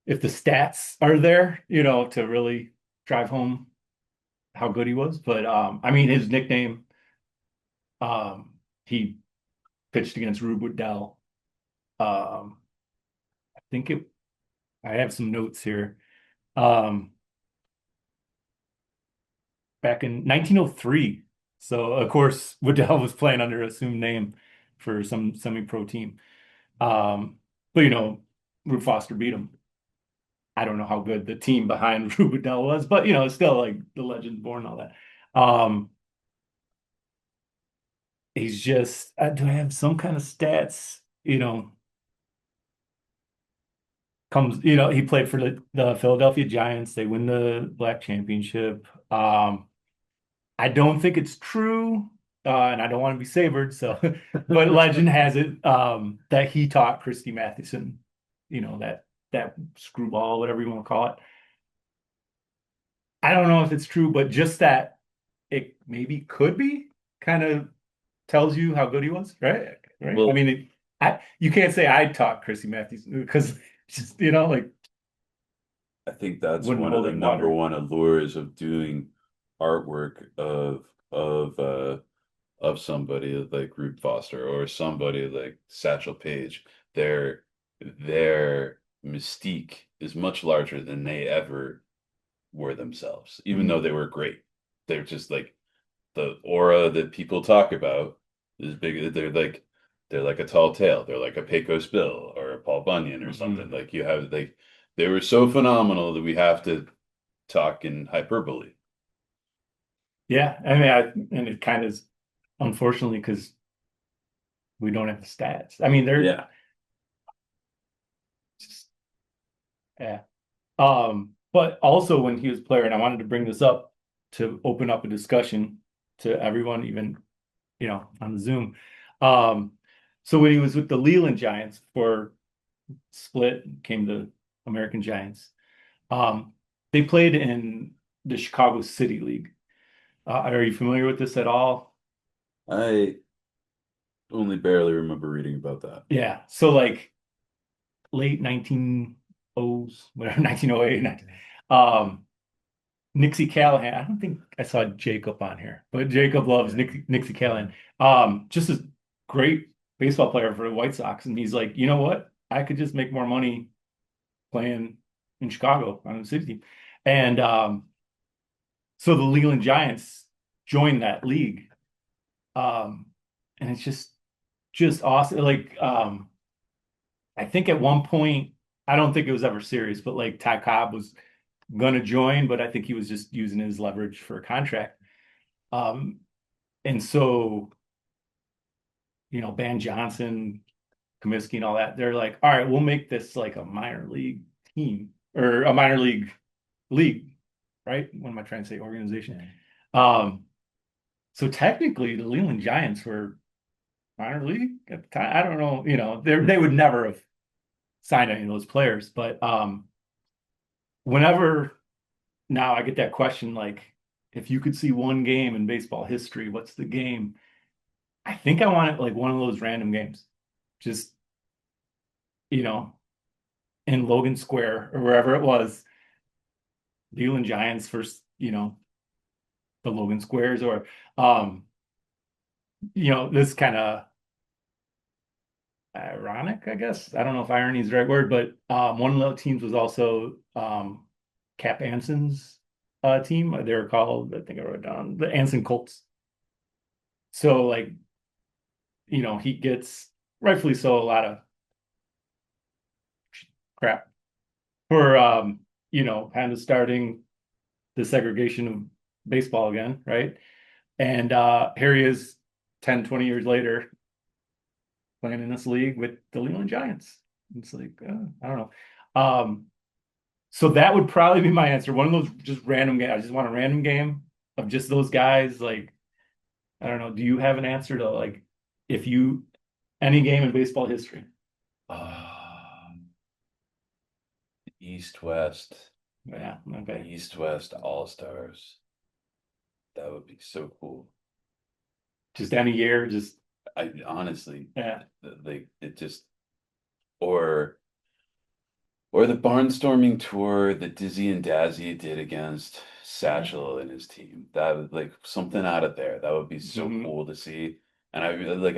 if the stats are there, to really drive home how good he was, but I mean his nickname, he pitched against Rube Waddell. I think I have some notes here. Back in 1903. So of course Waddell was playing under an assumed name for some semi-pro team. But Rube Foster beat him. I don't know how good the team behind Rube Waddell was, but it's still like the legend's born and all that. He's just do I have some kind of stats? He played for the Philadelphia Giants. They win the Black Championship. I don't think it's true, and I don't want to be savored. So, but legend has it that he taught Christy Mathewson, that screwball, whatever you want to call it. I don't know if it's true, but just that it maybe could be kind of tells you how good he was, right? Right. Well, I mean, you can't say I taught Christy Mathewson because just like I think that's wouldn't one of hold the in number water. one allures of doing artwork of somebody like Rube Foster or somebody like Satchel Paige. Their mystique is much larger than they ever were themselves, even though they were great. They're just like the aura that people talk about is big. They're like a tall tale. They're like a Pecos Bill or a Paul Bunyan or something. Like you have they were so phenomenal that we have to talk in hyperbole. Yeah, I mean, and it kind of is unfortunately because we don't have the stats. I mean, they're Yeah. just yeah. But also when he was a player, and I wanted to bring this up to open up a discussion to everyone, even on the Zoom. So when he was with the Leland Giants for split, came the American Giants. They played in the Chicago City League. Are you familiar with this at all? I only barely remember reading about that. Yeah. So like late 1900s, whatever, 1908. Nixie Callahan. I don't think I saw Jacob on here, but Jacob loves Nixie Callahan. Just a great baseball player for the White Sox. And he's like, you know what? I could just make more money playing in Chicago on the city team. And so the Leland Giants joined that league. And it's just awesome. Like I think at one point, I don't think it was ever serious, but like Ty Cobb was gonna join, but I think he was just using his leverage for a contract. And so, Van Johnson, Comiskey and all that, they're like, all right, we'll make this like a minor league team or a minor league, right? What am I trying to say? Organization. So technically the Leland Giants were minor league at the time. I don't know, they would never have signed any of those players, but whenever now I get that question, like, if you could see one game in baseball history, what's the game? I think I want it like one of those random games, just, in Logan Square or wherever it was, Leland Giants versus, the Logan Squares, or, this kind of ironic, I guess. I don't know if irony is the right word, but one of the teams was also Cap Anson's team. They were called, I think I wrote it down, the Anson Colts. So, like, he gets, rightfully so, a lot of crap for, kind of starting the segregation of baseball again, right? And here he is 10, 20 years later playing in this league with the Leland Giants. It's like, I don't know. So that would probably be my answer. One of those just random games. I just want a random game of just those guys. Like, I don't know. Do you have an answer to, like, any game in baseball history? East-West. Yeah. Okay. East-West All-Stars. That would be so cool. Just any year, just I honestly, yeah. It just, or the barnstorming tour that Dizzy and Dazzy did against Satchel and his team. That was like something out of there. That would be so cool to see. And I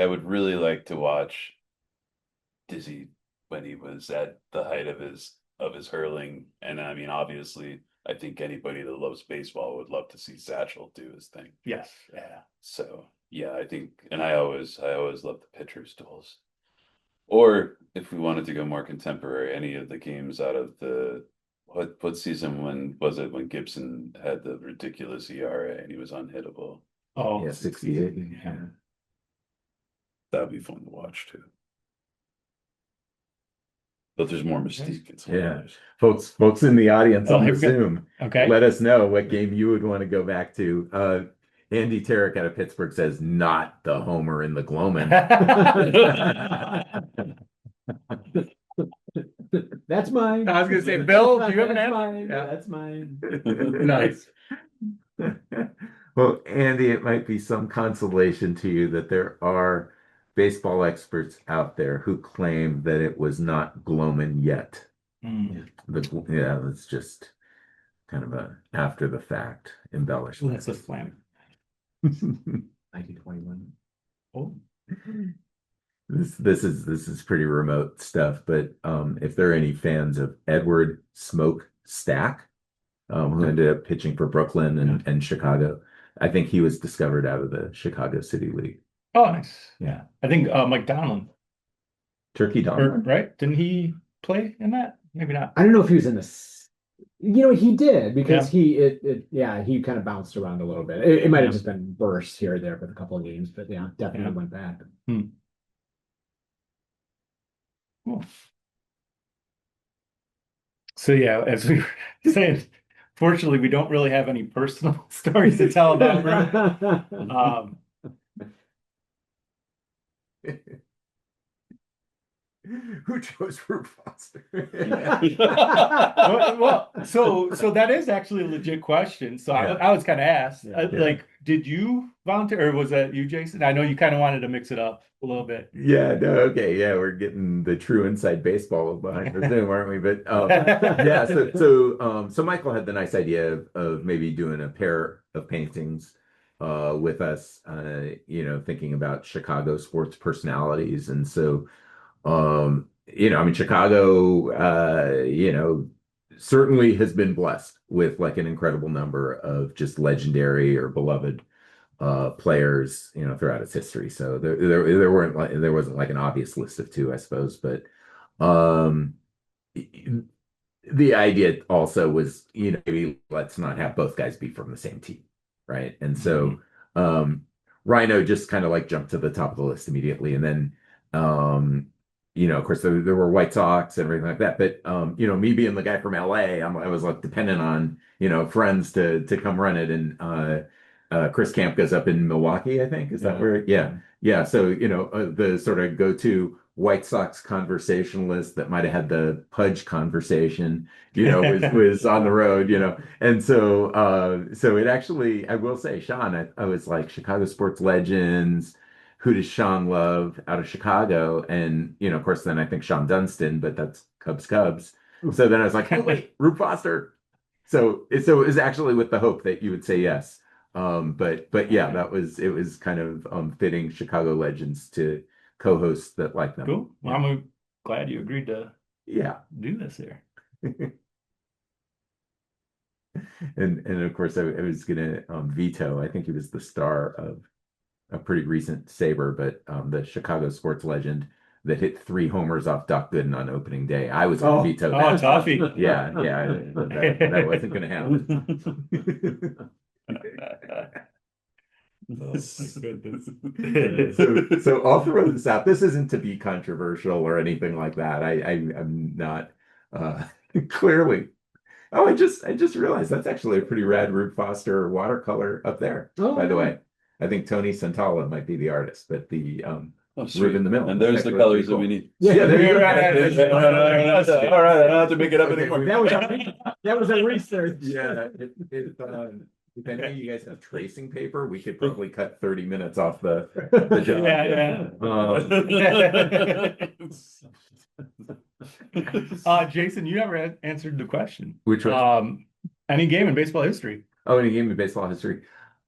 would really like to watch Dizzy when he was at the height of his hurling. And I mean, obviously, I think anybody that loves baseball would love to see Satchel do his thing. Yes. Yeah. So yeah, I think, and I always love the pitcher's duels. Or if we wanted to go more contemporary, any of the games out of the what season when Gibson had the ridiculous ERA and he was unhittable? Oh, Yeah, 68. Yeah. That'd be fun to watch too. But there's more mystique in some Yeah. others. Folks in the audience on here the we go. Zoom, Okay. let us know what game you would want to go back to. Andy Tarek out of Pittsburgh says, not the Homer in the Gloman. That's mine. I was gonna say, Bill, do you have an That's answer? mine. Yeah. That's mine. Nice. Well, Andy, it might be some consolation to you that there are baseball experts out there who claim that it was not Gloman yet. Yeah, it's just kind of a after the fact embellishment. That's a slam. 1921. Oh. This is pretty remote stuff, but if there are any fans of Edward Smoke Stack, who ended up pitching for Brooklyn and Chicago, I think he was discovered out of the Chicago City League. Oh, nice. Yeah. I think Mike Donlin, Turkey Donlin. right? Didn't he play in that? Maybe not. I don't know if he was in this. He did because he kind of bounced around a little bit. It might have just been bursts here or there with a couple of games, but yeah, definitely went back. Cool. So yeah, as we were saying, fortunately, we don't really have any personal stories to tell about Rube. Who chose Rube Foster? well, so that is actually a legit question. So I was kind of asked, like, did you volunteer, or was that you, Jason? I know you kind of wanted to mix it up a little bit. Yeah, no, okay, yeah, we're getting the true inside baseball behind the Zoom, aren't we? But yeah, so Michael had the nice idea of maybe doing a pair of paintings with us, thinking about Chicago sports personalities, and so. Chicago, certainly has been blessed with like an incredible number of just legendary or beloved players, throughout its history. So there wasn't like an obvious list of two, I suppose, but the idea also was, maybe let's not have both guys be from the same team, right? And so Rhino just kind of like jumped to the top of the list immediately. And then of course there were White Sox and everything like that. But me being the guy from LA, I was like dependent on, friends to come run it. And Chris Camp goes up in Milwaukee, I think. Is that where? Yeah. Yeah. So, the sort of go-to White Sox conversationalist that might have had the Pudge conversation, was on the road, And so it actually, I will say, Sean, I was like Chicago sports legends, who does Sean love out of Chicago? And, of course, then I think Sean Dunston, but that's Cubs. So then I was like, oh, wait, Rube Foster. So it was actually with the hope that you would say yes. But yeah, it was kind of fitting Chicago legends to co-hosts that like them. Cool. Well, I'm glad you agreed to do this here. And of course I was gonna veto. I think he was the star of a pretty recent SABR, but the Chicago sports legend that hit 3 homers off Doc Gooden on opening day. I was gonna veto that. Oh, Toffee. Yeah, that wasn't gonna happen. So I'll throw this out. This isn't to be controversial or anything like that. I'm not clearly. Oh, I just realized that's actually a pretty rad Rube Foster watercolor up there. By the way, I think Tony Santala might be the artist, but the Rube in the middle. And there's the colors that we need. Yeah, there you go. All right, I don't have to make it up anymore. That was a research. Yeah, if any of you guys have tracing paper, we could probably cut 30 minutes off the job. Jason, you never answered the question. Which one? Any game in baseball history? Oh, any game in baseball history?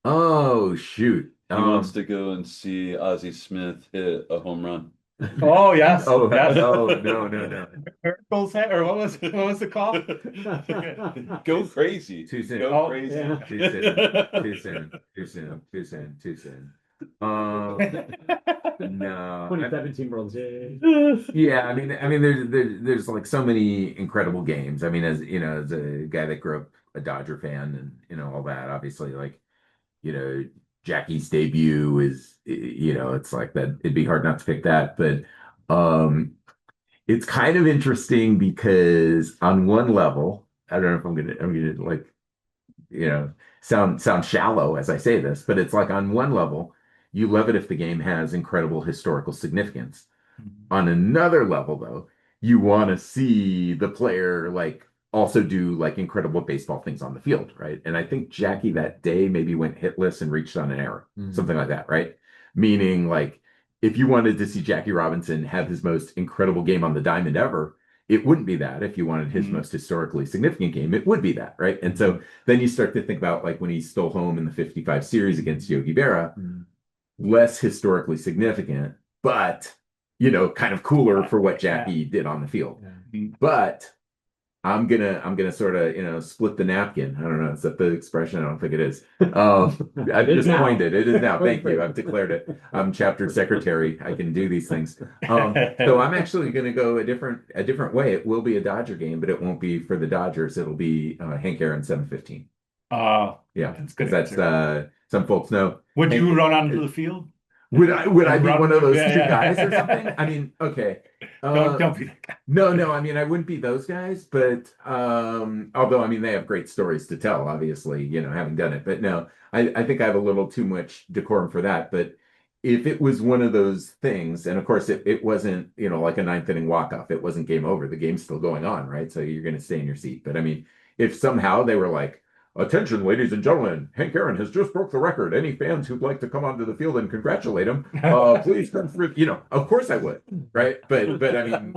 Oh, shoot. He wants to go and see Ozzie Smith hit a home run. Oh, yes. Oh, yes. No. Miracles, or what was it called? Go crazy. Too soon. Go crazy. Yeah. Too soon. No. No. 2017 World Series. Yeah, I mean, there's like so many incredible games. I mean, as as a guy that grew up a Dodger fan and all that, obviously, like, Jackie's debut is, it's like that. It'd be hard not to pick that, but it's kind of interesting because on one level, I don't know if I'm gonna like, sound shallow as I say this, but it's like on one level, you love it if the game has incredible historical significance. On another level, though, you want to see the player like also do like incredible baseball things on the field, right? And I think Jackie that day maybe went hitless and reached on an error, something like that, right? Meaning, like, if you wanted to see Jackie Robinson have his most incredible game on the diamond ever, it wouldn't be that. If you wanted his most historically significant game, it would be that, right? And so then you start to think about like when he stole home in the 55 series against Yogi Berra, less historically significant, but kind of cooler for what Jackie did on the field. But I'm gonna sort of split the napkin. I don't know. Is that the expression? I don't think it is. I've just coined it. It is now. Thank you. I've declared it. I'm chapter secretary. I can do these things. So I'm actually gonna go a different way. It will be a Dodger game, but it won't be for the Dodgers. It'll be Hank Aaron 715. Yeah, that's good. That's some folks know. Would you run onto the field? Would I be one of those two guys or something? I mean, okay. Don't be that guy. No. I mean, I wouldn't be those guys, but although I mean, they have great stories to tell, obviously, having done it. But no, I think I have a little too much decorum for that. But if it was one of those things, and of course, it wasn't, like a 9th inning walk-off. It wasn't game over. The game's still going on, right? So you're going to stay in your seat. But I mean, if somehow they were like, attention, ladies and gentlemen, Hank Aaron has just broke the record. Any fans who'd like to come onto the field and congratulate him, please come through. Of course I would, right? But I mean,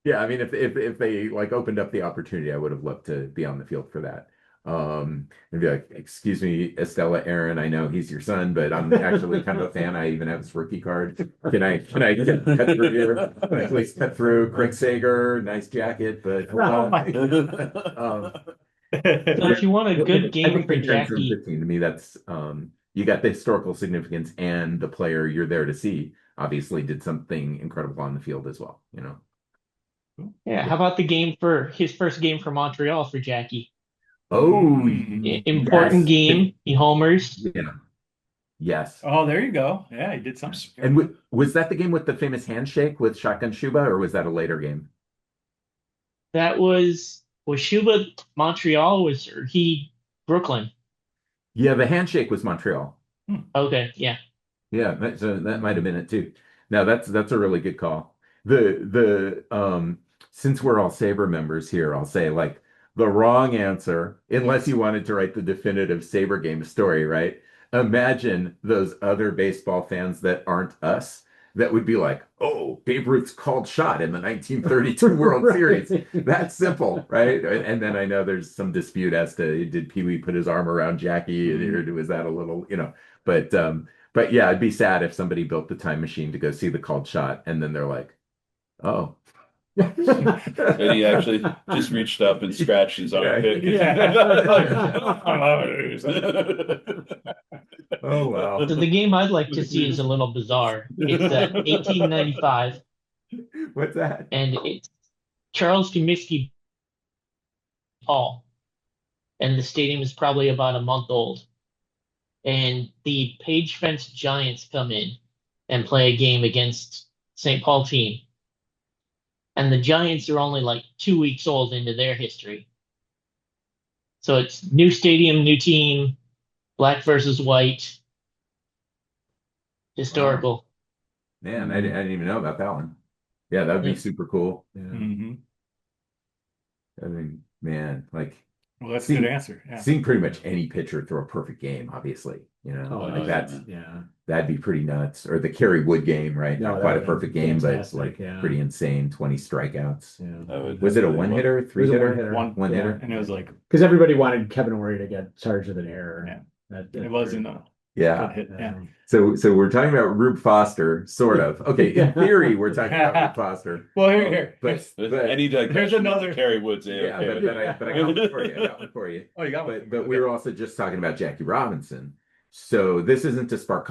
yeah. I mean, if they like opened up the opportunity, I would have loved to be on the field for that. And be like, excuse me, Estella Aaron, I know he's your son, but I'm actually kind of a fan. I even have his rookie card. Can I get cut through here? Can I please cut through? Craig Sager, nice jacket, but So if you want a good game for Jackie, 15, to me, that's you got the historical significance and the player you're there to see obviously did something incredible on the field as well. Yeah, how about the game for his first game for Montreal for Jackie? Oh, Important yes. game. He homers. Yeah. Yes. Oh, there you go. Yeah, he did something. And was that the game with the famous handshake with Shotgun Shuba, or was that a later game? That was Shuba Montreal or he Brooklyn? Yeah, the handshake was Montreal. Okay, yeah. Yeah, so that might have been it too. No, that's a really good call. The since we're all Saber members here, I'll say like the wrong answer, unless you wanted to write the definitive Saber game story, right? Imagine those other baseball fans that aren't us that would be like, oh, Babe Ruth's called shot in the 1932 World Right. Series. That's simple, right? And then I know there's some dispute as to did Pee Wee put his arm around Jackie, or was that a little, but yeah, it'd be sad if somebody built the time machine to go see the called shot, and then they're like, "Oh." And he actually just reached up and scratched his armpit. Oh wow. So the game I'd like to see is a little bizarre. It's 1895, What's that? and it's Charles Comiskey Hall, and the stadium is probably about a month old. And the Page Fence Giants come in and play a game against St. Paul team. And the Giants are only like 2 weeks old into their history. So it's new stadium, new team, black versus white, historical. Man, I didn't even know about that one. Yeah, that would be super cool. Yeah. Mm-hmm. I mean, man, like Well, that's a good answer. Yeah. seeing pretty much any pitcher throw a perfect game, obviously, like that's Yeah. that'd be pretty nuts. Or the Kerry Wood game, right? No, Not quite a that would perfect be game, but fantastic, like yeah. pretty insane. 20 strikeouts. Yeah. Was it a one hitter, three was a hitter? one-hitter. One hitter? And it was like, Because everybody wanted Kevin Ory to get charged with an error. Yeah. That it wasn't a Yeah. good hit. Yeah. So we're talking about Rube Foster, sort of. Okay, in theory, we're talking about Rube Foster. Well, here. But Any digression, There's another- Kerry Woods. yeah, but I got one for you. I got one for you. Oh, you got one. But we were also just talking about Jackie Robinson. So this isn't to spark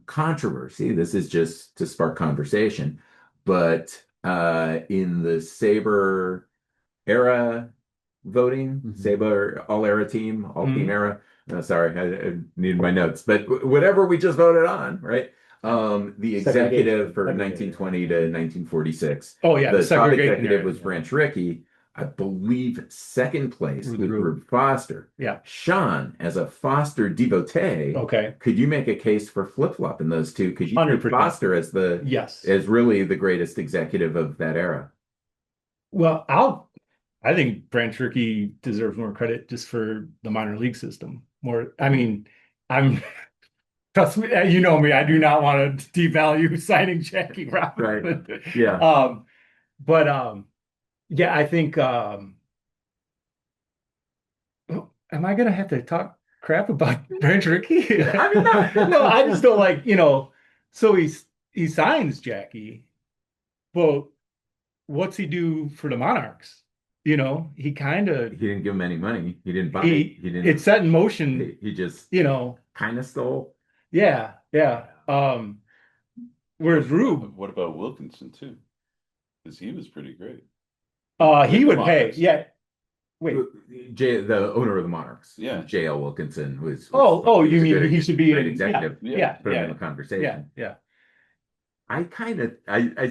controversy. This is just to spark conversation. But in the Saber era voting, Saber all-era team, all-team era. No, sorry, I needed my notes. But whatever we just voted on, right? The executive for 1920 to 1946. Oh, yeah. The top segregation executive area. was Branch Rickey. I believe second place with Rube. Rube Foster. Yeah. Sean, as a Foster devotee, Okay. could you make a case for flip-flop in those two? Could you put 100%. Foster as Yes. as really the greatest executive of that era? Well, I think Branch Rickey deserves more credit just for the minor league system. Trust me, you know me, I do not want to devalue signing Jackie Robinson. Right. Yeah. Yeah, I think am I gonna have to talk crap about Branch Rickey? I mean, no, I just don't like, so he signs Jackie, but what's he do for the Monarchs? He kind of He didn't give him any money. He didn't buy he it. He didn't. it set in motion, He just kind of stole. yeah. Whereas Rube, What about Wilkinson too? Because he was pretty great. he would pay. Monarchs. Yeah. Wait. The owner of the Monarchs. Yeah. J.L. Wilkinson was. Oh, you was a mean good- he should be great in- executive. Yeah. Put him in the conversation. Yeah. I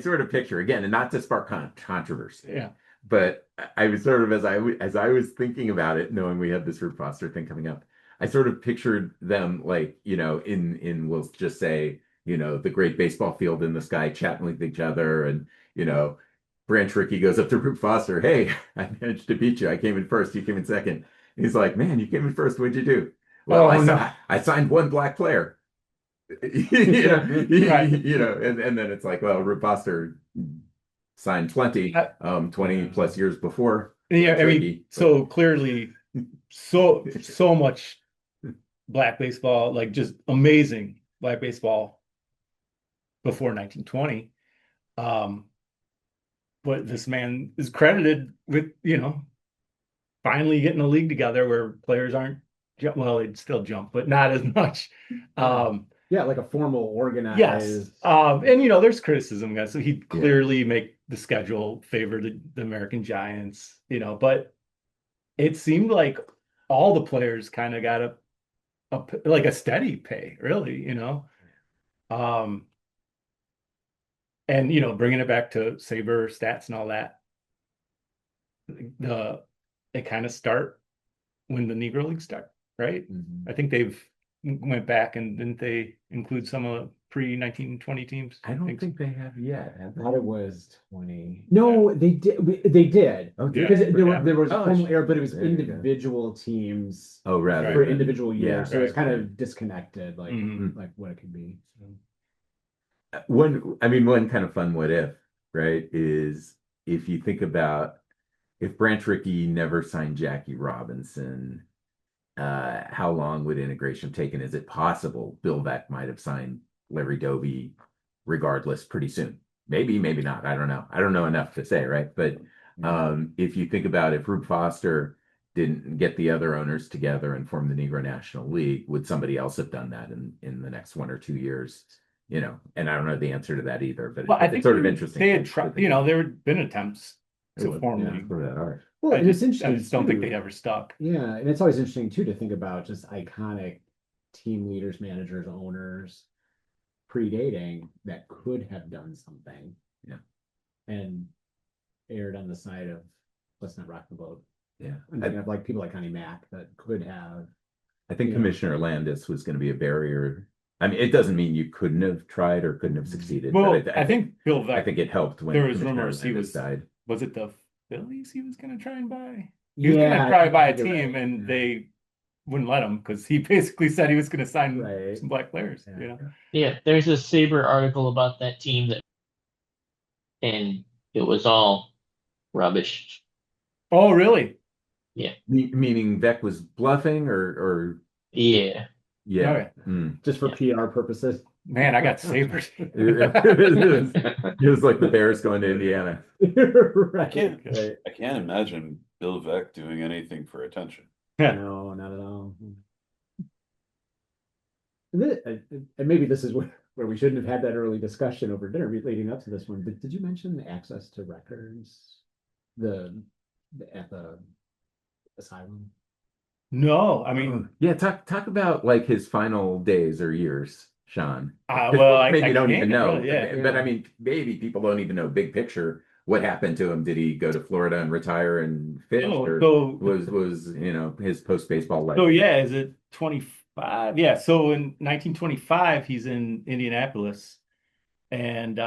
sort of picture again, and not to spark controversy. Yeah. But I was sort of as I was thinking about it, knowing we had this Rube Foster thing coming up, I sort of pictured them like in we'll just say the great baseball field in the sky, chatting with each other, and Branch Rickey goes up to Rube Foster, "Hey, I managed to beat you. I came in first. You came in second." He's like, "Man, you came in first. What'd you do?" "Well, I signed one black player." Right. And then it's like, well, Rube Foster signed plenty 20 plus years before. Yeah, I mean, Rickey, so clearly, so much black baseball, like just amazing black baseball before 1920. But this man is credited with, finally getting a league together where players aren't, well, they'd still jump, but not as much. Yeah, like a formal organized. Yes. And there's criticism, guys. So he'd clearly make the schedule favor the American Giants, but it seemed like all the players kind of got a steady pay, really, and bringing it back to SABR stats and all that, they kind of start when the Negro League start, right? I think they've went back and didn't they include some of the pre-1920 teams? I don't think they have yet. I thought it was 20. No, they did. They did. Oh, Because there was Oh, formal air, but it was there you go. individual teams Oh, rather for than- individual years. yeah, So it's right, kind of disconnected, like Mhm. like what it could be. One kind of fun what if, right, is if you think about if Branch Rickey never signed Jackie Robinson, how long would integration have taken? Is it possible Bill Veeck might have signed Larry Doby regardless pretty soon? Maybe, maybe not. I don't know. I don't know enough to say, right? But if you think about if Rube Foster didn't get the other owners together and form the Negro National League, would somebody else have done that in the next 1 or 2 years? And I don't know the answer to that either, but Well, I it's think sort of interesting. they had tried, there had been attempts to form yeah, league. for that art. Well, I and it's just interesting. don't think too. they ever stuck. Yeah, and it's always interesting too to think about just iconic team leaders, managers, owners predating that could have done something. Yeah. And erred on the side of let's not rock the boat. Yeah. I'm thinking of like people like Connie Mack that could have. I think Yeah. Commissioner Landis was going to be a barrier. I mean, it doesn't mean you couldn't have tried or couldn't have succeeded. Well, but I think Bill Veeck, I think it helped when there was Commissioner rumors he Landis was- died. was it the Phillies he was going to try and buy? He was going to try to buy a team, and they wouldn't let him because he basically said he was going to sign Right. some black players. Yeah. Yeah, there's a SABR article about that team and it was all rubbish. Oh, really? Meaning Beck was bluffing or Yeah. yeah. Okay. Mm. Just for PR purposes. Man, I got Sabres. It was like the Bears going to Indiana. Right. can't- Right. I can't imagine Bill Veeck doing anything for attention. No, not at all. And maybe this is where we shouldn't have had that early discussion over dinner leading up to this one. But did you mention the access to records? At the asylum? No, I mean, Yeah, talk about like his final days or years, Sean. well, I maybe you don't can't even know. really, yeah. But I mean, maybe people don't even know big picture. What happened to him? Did he go to Florida and retire and fish? Or was his post baseball life? So yeah, is it 25? Yeah, so in 1925 he's in Indianapolis, and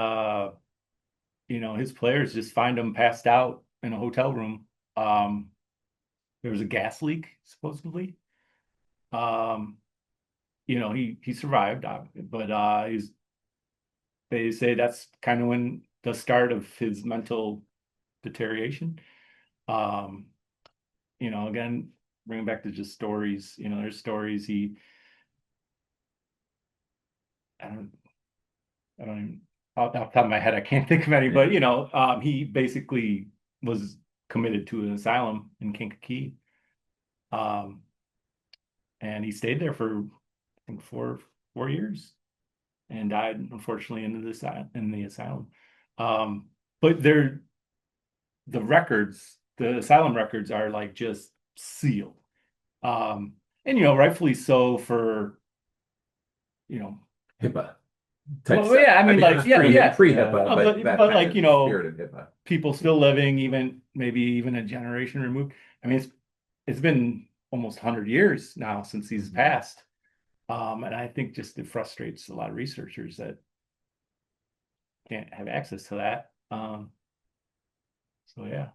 his players just find him passed out in a hotel room. There was a gas leak supposedly. He survived, but they say that's kind of when the start of his mental deterioration. Again, bringing back to just stories, there's stories I don't even, off the top of my head, I can't think of any, but he basically was committed to an asylum in Kankakee. And he stayed there for, I think, 4 years and died, unfortunately, in the asylum. But the asylum records are like just sealed. And rightfully so for, HIPAA. Well, yeah, I mean, like, yeah. Pre-HIPAA, But that like, kind of spirit of HIPAA. people still living, maybe even a generation removed. I mean, it's been almost 100 years now since he's passed. And I think just it frustrates a lot of researchers that can't have access to that. So yeah.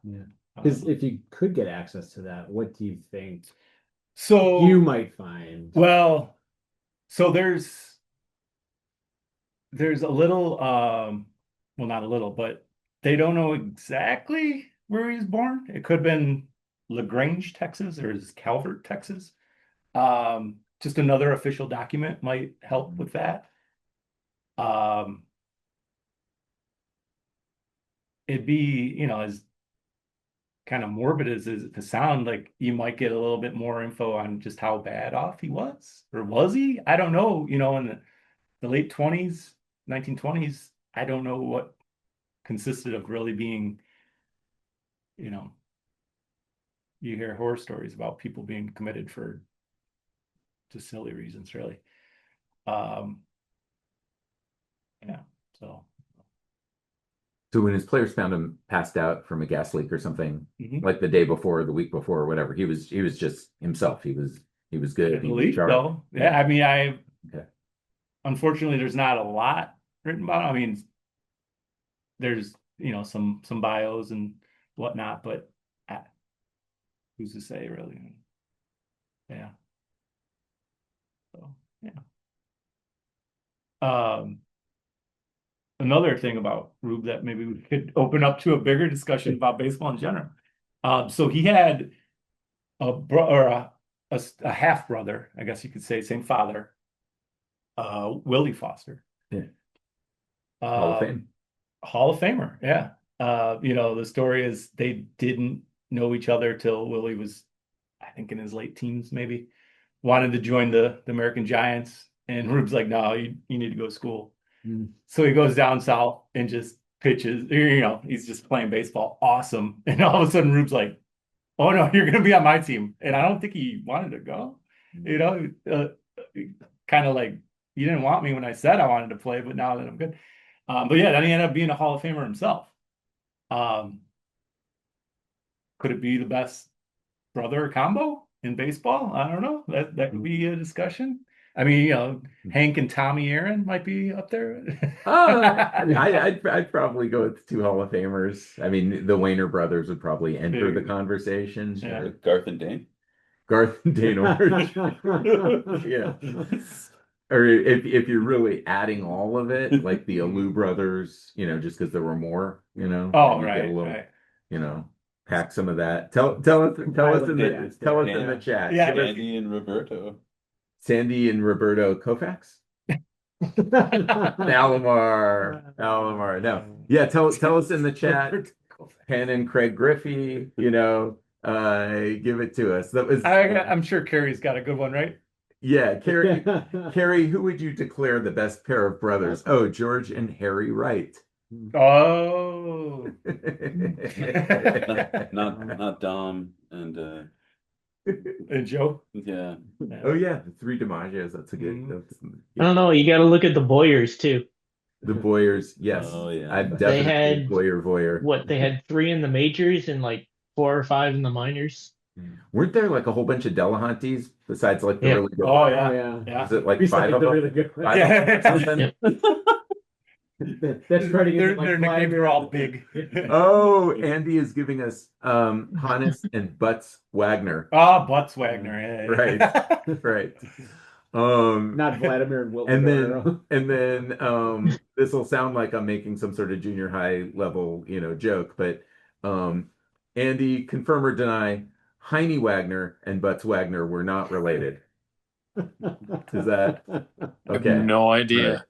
Because if you could get access to that, what do you think So you might find? Well, so there's a little, well, not a little, but they don't know exactly where he was born. It could have been LaGrange, Texas, or is Calvert, Texas. Just another official document might help with that. It'd be, as kind of morbid as it to sound, like you might get a little bit more info on just how bad off he was, or was he? I don't know, and the late 20s, 1920s. I don't know what consisted of really being, you hear horror stories about people being committed for just silly reasons, really. Yeah, so when his players found him passed out from a gas leak or something, mhm. like the day before, the week before, or whatever, he was just himself. He was good. At He was least sharp. though. Yeah, I mean, Okay. unfortunately there's not a lot written about him. I mean, there's some bios and whatnot, but who's to say really? Yeah. So yeah. Another thing about Rube that maybe we could open up to a bigger discussion about baseball in general. So he had a half brother, I guess you could say, same father, Willie Foster. Yeah. Hall of Fame. Hall of Famer, yeah. The story is they didn't know each other till Willie was, I think, in his late teens, maybe. Wanted to join the American Giants, and Rube's like, no, you need to go to school. So he goes down south and just pitches, he's just playing baseball. Awesome. And all of a sudden Rube's like, oh no, you're going to be on my team. And I don't think he wanted to go, kind of like, you didn't want me when I said I wanted to play, but now that I'm good. But yeah, then he ended up being a Hall of Famer himself. Could it be the best brother combo in baseball? I don't know. That could be a discussion. I mean, Hank and Tommy Aaron might be up there. I'd probably go with 2 Hall of Famers. I mean, the Wayner brothers would probably enter the conversation. Yeah. Garth and Dane. Garth and Dane Orange. Yeah. Or if you're really adding all of it, like the Alou brothers, just because there were more, Oh, you right, get a little, right. pack some of that. Tell us in the chat. Yeah. Sandy and Roberto. Sandy and Roberto Koufax? Alomar. No. Yeah, tell us in the chat. Penn and Craig Griffey, give it to us. That was I'm sure Carrie's got a good one, right? Yeah, Carrie, who would you declare the best pair of brothers? Oh, George and Harry Wright. Oh. not Dom and Joe. yeah. Oh yeah, the 3 DiMaggios. That's a good. I don't know. You got to look at the Boyers too. The Boyers, yes. Oh yeah. I've They definitely had Boyer. What they had 3 in the majors and like 4 or 5 in the minors. Weren't there like a whole bunch of Delahanties besides like the Yeah. really good Oh ones? yeah. Yeah. Is it like We said 5 of the them? really good ones. 5 of them or something? That's starting Their into like nicknames are all big. Oh, Andy is giving us Hannes and Butts Wagner. Oh, Butts Wagner. Yeah. Right. Not Vladimir and Wilton. and then this will sound like I'm making some sort of junior high level, joke, but Andy, confirm or deny, Heine Wagner and Butts Wagner were not related. Is that okay? No idea.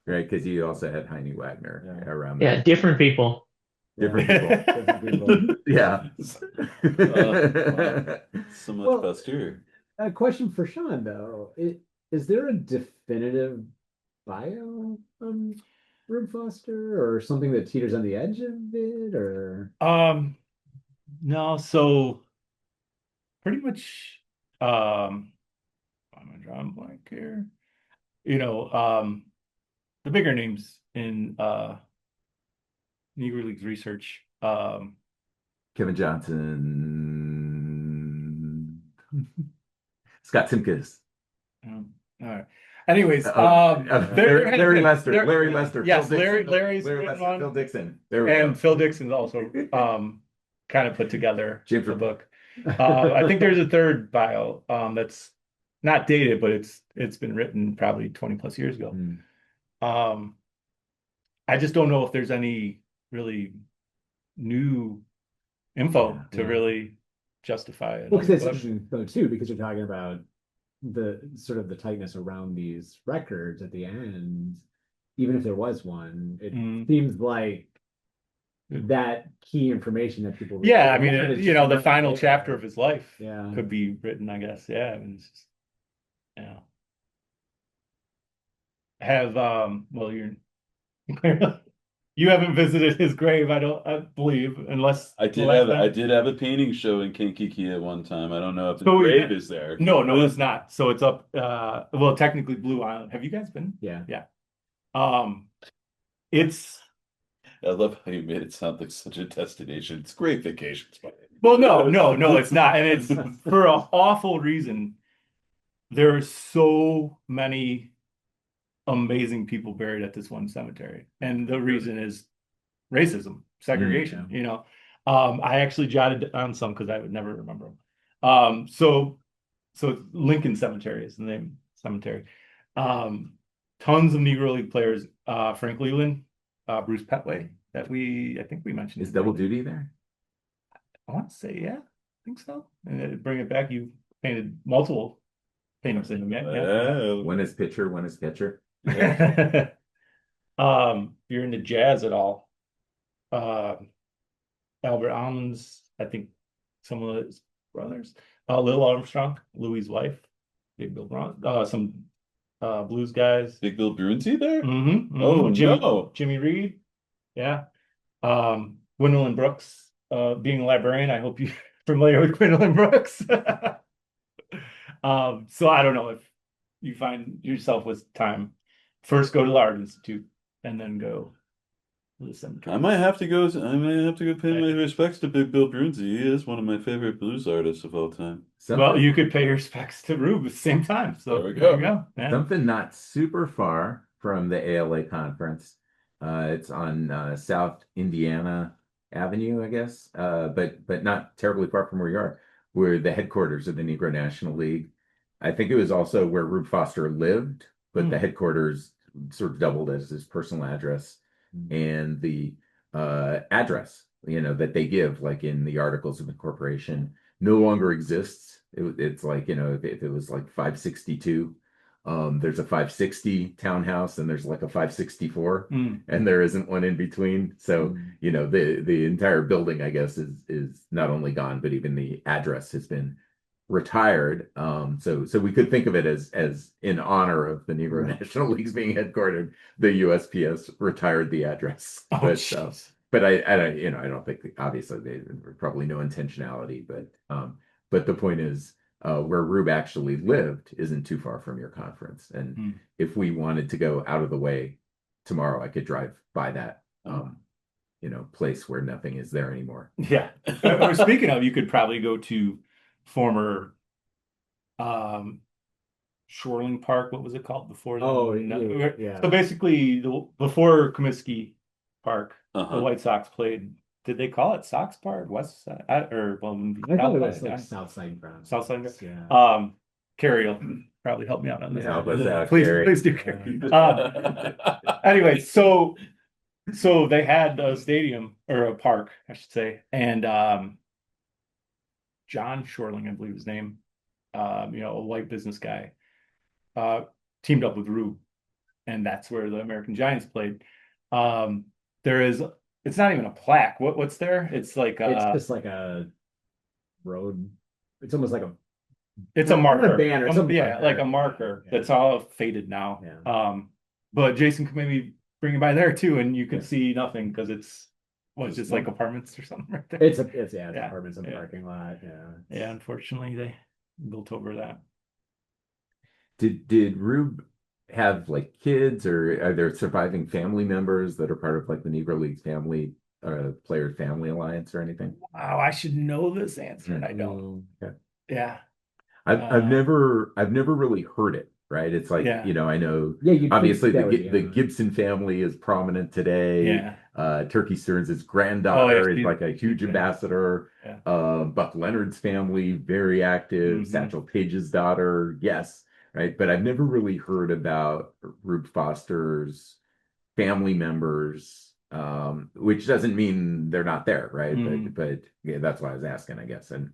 Right, because you also had Heine Wagner around Yeah, that. different people. Different people. Yeah. So much faster. A question for Sean though: is there a definitive bio on Rube Foster, or something that teeters on the edge of it, or? No. So pretty much, I'm gonna draw a blank here. The bigger names in Negro League's research. Kevin Johnson. Scott Simkus. All right. Anyways, Larry Lester. Larry Lester. Yes, Phil Dixon. Larry's Larry written Lester, one. Phil Dixon. There we And go. Phil Dixon's also kind of put together James the book. I think there's a third bio that's not dated, but it's been written probably 20 plus years ago. I just don't know if there's any really new info to really justify it. Well, because it's interesting though too, because you're talking about the sort of the tightness around these records at the end. Even if there was one, it seems like that key information that people. Yeah, I mean, the final chapter of his life Yeah. could be written, I guess. Yeah, I mean, it's just, have well, you haven't visited his grave, I believe, unless I the did last have time. I did have a painting show in Kankakee at one time. I don't know if the So grave is there. No, it's not. So it's up well, technically Blue Island. Have you guys been? Yeah. Yeah. It's I love how you made it sound like such a destination. It's a great vacation spot. well, no, it's not. And it's for an awful reason. There are so many amazing people buried at this one cemetery. And the reason is racism, segregation, you know. I actually jotted down some because I would never remember them. So Lincoln Cemetery is the name cemetery. Tons of Negro League players, Frank Leland, Bruce Petway, that I think we mentioned. Is double duty there? I want to say, yeah, I think so. And then bring it back, you painted multiple paintings in them, yeah. One is pitcher, one is catcher. If you're into jazz at all, Albert Almonds, I think some of his brothers, Lil Armstrong, Louis' wife, Big Bill Brown, some blues guys. Big Bill Brunsey there? Oh, no. Jimmy Reed, yeah. Gwendolyn Brooks, being a librarian, I hope you're familiar with Gwendolyn Brooks. So I don't know if you find yourself with time. First go to the Art Institute and then go to the cemetery. I might have to go pay my respects to Big Bill Brunsey. He is one of my favorite blues artists of all time. Well, you could pay your respects to Rube at the same time. So there we go. Yeah. Something not super far from the ALA conference. It's on South Indiana Avenue, I guess, but not terribly far from where you are. We're the headquarters of the Negro National League. I think it was also where Rube Foster lived, but the headquarters sort of doubled as his personal address. And the address, that they give, like in the Articles of Incorporation, no longer exists. It's like, if it was like 562, there's a 560 townhouse and there's like a 564, and there isn't one in between. So, the entire building, I guess, is not only gone, but even the address has been retired. So we could think of it as in honor of the Negro National Leagues being headquartered, the USPS retired the address. But I don't think, obviously there's probably no intentionality, but the point is, where Rube actually lived isn't too far from your conference. And if we wanted to go out of the way tomorrow, I could drive by that place where nothing is there anymore. Yeah. Or speaking of, you could probably go to former Shoreling Park. What was it called before? Yeah. So basically, before Comiskey Park, the White Sox played. Did they call it Sox Park, West Side, I thought it was like Southside ground. Southside. Yeah. Carrie will probably help me out on this. Yeah, but that, Please do, Carrie. Anyway, so they had a stadium or a park, I should say, and John Shorling, I believe his name, a white business guy, teamed up with Rube, and that's where the American Giants played. It's not even a plaque. What's there? It's like it's just like a road. It's almost like it's a marker, a banner, like a marker that's all faded now. Yeah. But Jason could maybe bring you by there too, and you could see nothing because it's just like apartments or something right there. It's apartments in the parking lot. Yeah. Unfortunately, they built over that. Did Rube have like kids, or are there surviving family members that are part of like the Negro Leagues family player family alliance or anything? Wow, I should know this answer and I don't. Okay. Yeah. I've never really heard it, right? It's like, I know obviously the Gibson family is prominent today. Yeah. Turkey Stearns' granddaughter is like a huge ambassador. Yeah. Buck Leonard's family, very active. Satchel Paige's daughter, yes. Right. But I've never really heard about Rube Foster's family members, which doesn't mean they're not there, right? But yeah, that's why I was asking, I guess. And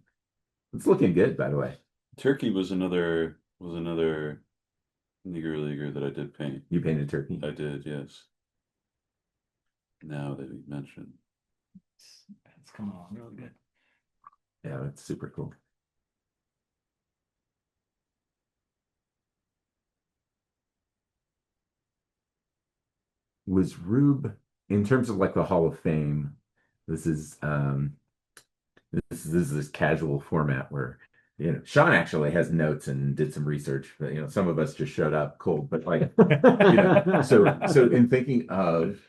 it's looking good, by the way. Turkey was another Negro Leaguer that I did paint. You painted Turkey? I did, yes. Now that you mentioned. It's coming along really good. Yeah, that's super cool. was Rube, in terms of like the Hall of Fame, this is this casual format where Sean actually has notes and did some research, but some of us just showed up cold. But like so in thinking of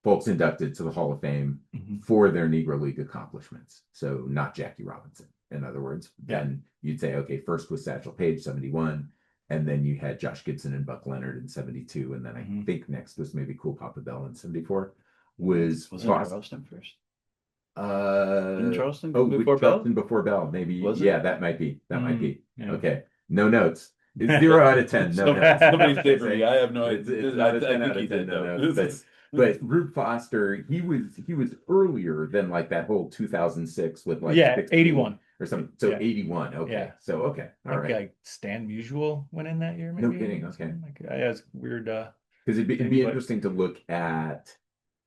folks inducted to the Hall of Fame for their Negro League accomplishments, so not Jackie Robinson, in other words, then you'd say, okay, first was Satchel Paige, 71, and then you had Josh Gibson and Buck Leonard in 72, and then I think next was maybe Cool Papa Bell in 74. Was Charleston first? Didn't Charleston before Charleston Bell? before Bell, maybe. Was it? Yeah, that might be. Yeah. Okay. No notes. It's 0 out of 10. No notes. Somebody say for me. I have no It's idea. not a I 10 think out he of 10, did no though. notes. But Rube Foster, he was earlier than like that whole 2006 with like 16 81 or something. So Yeah. 81. Okay. Yeah. So okay. All right. Like Stan Musial went in that year, maybe. No kidding. Okay. Like, yeah, it's weird. Because it'd be but- interesting to look at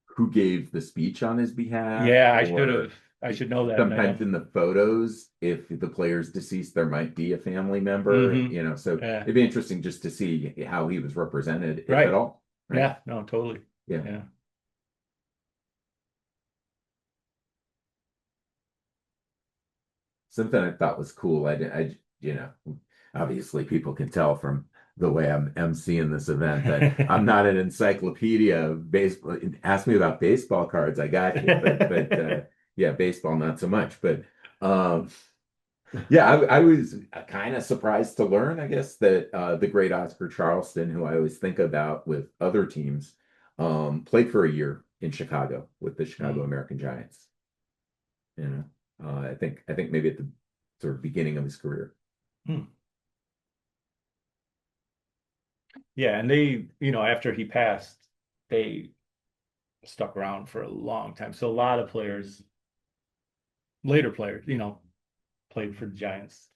who gave the speech on his behalf. Yeah, I or should have. I should know that. sometimes in the photos, if the player's deceased, there might be a family member, Mhm. so Yeah. it'd be interesting just to see how he was represented, if Right. at all. Right? Yeah, no, totally. Yeah. Yeah. Something I thought was cool. Obviously people can tell from the way I'm emceeing this event that I'm not an encyclopedia of baseball. Ask me about baseball cards, I got you, but yeah, baseball not so much. But yeah, I was kind of surprised to learn, I guess, that the great Oscar Charleston, who I always think about with other teams, played for a year in Chicago with the Chicago American Giants. I think maybe at the sort of beginning of his career. Yeah, and they, after he passed, they stuck around for a long time. So a lot of players, later players, played for the Giants.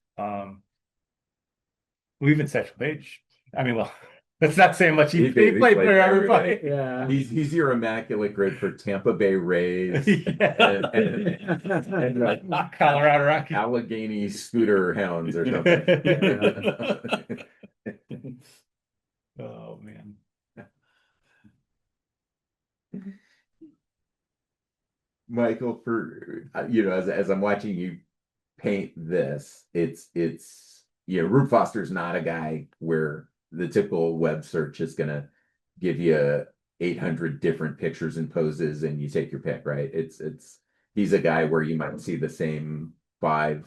We even Satchel Paige. I mean, well, that's not saying much. He played for everybody. Yeah. He's your immaculate grid for Tampa Bay Rays and like Colorado Rockies. Allegheny Scooter Hounds or something. Oh man. Michael, for as I'm watching you paint this, it's Rube Foster's not a guy where the typical web search is gonna give you 800 different pictures and poses and you take your pick, right? He's a guy where you might see the same 5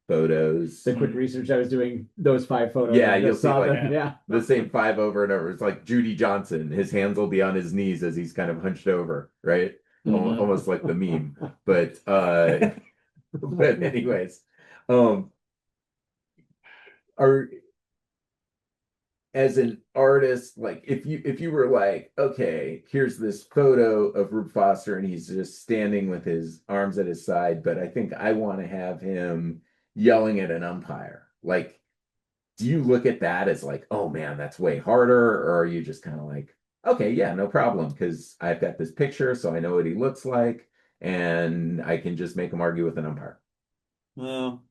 photos. The quick research I was doing, those 5 photos. Yeah, I you'll just see saw like them. the same 5 over and over. It's like Judy Johnson. His hands will be on his knees as he's kind of hunched over, right? Almost like the meme. But anyways, as an artist, like if you were like, okay, here's this photo of Rube Foster and he's just standing with his arms at his side, but I think I want to have him yelling at an umpire. Like, do you look at that as like, oh man, that's way harder? Or are you just kind of like, okay, yeah, no problem, because I've got this picture, so I know what he looks like, and I can just make him argue with an umpire? Well,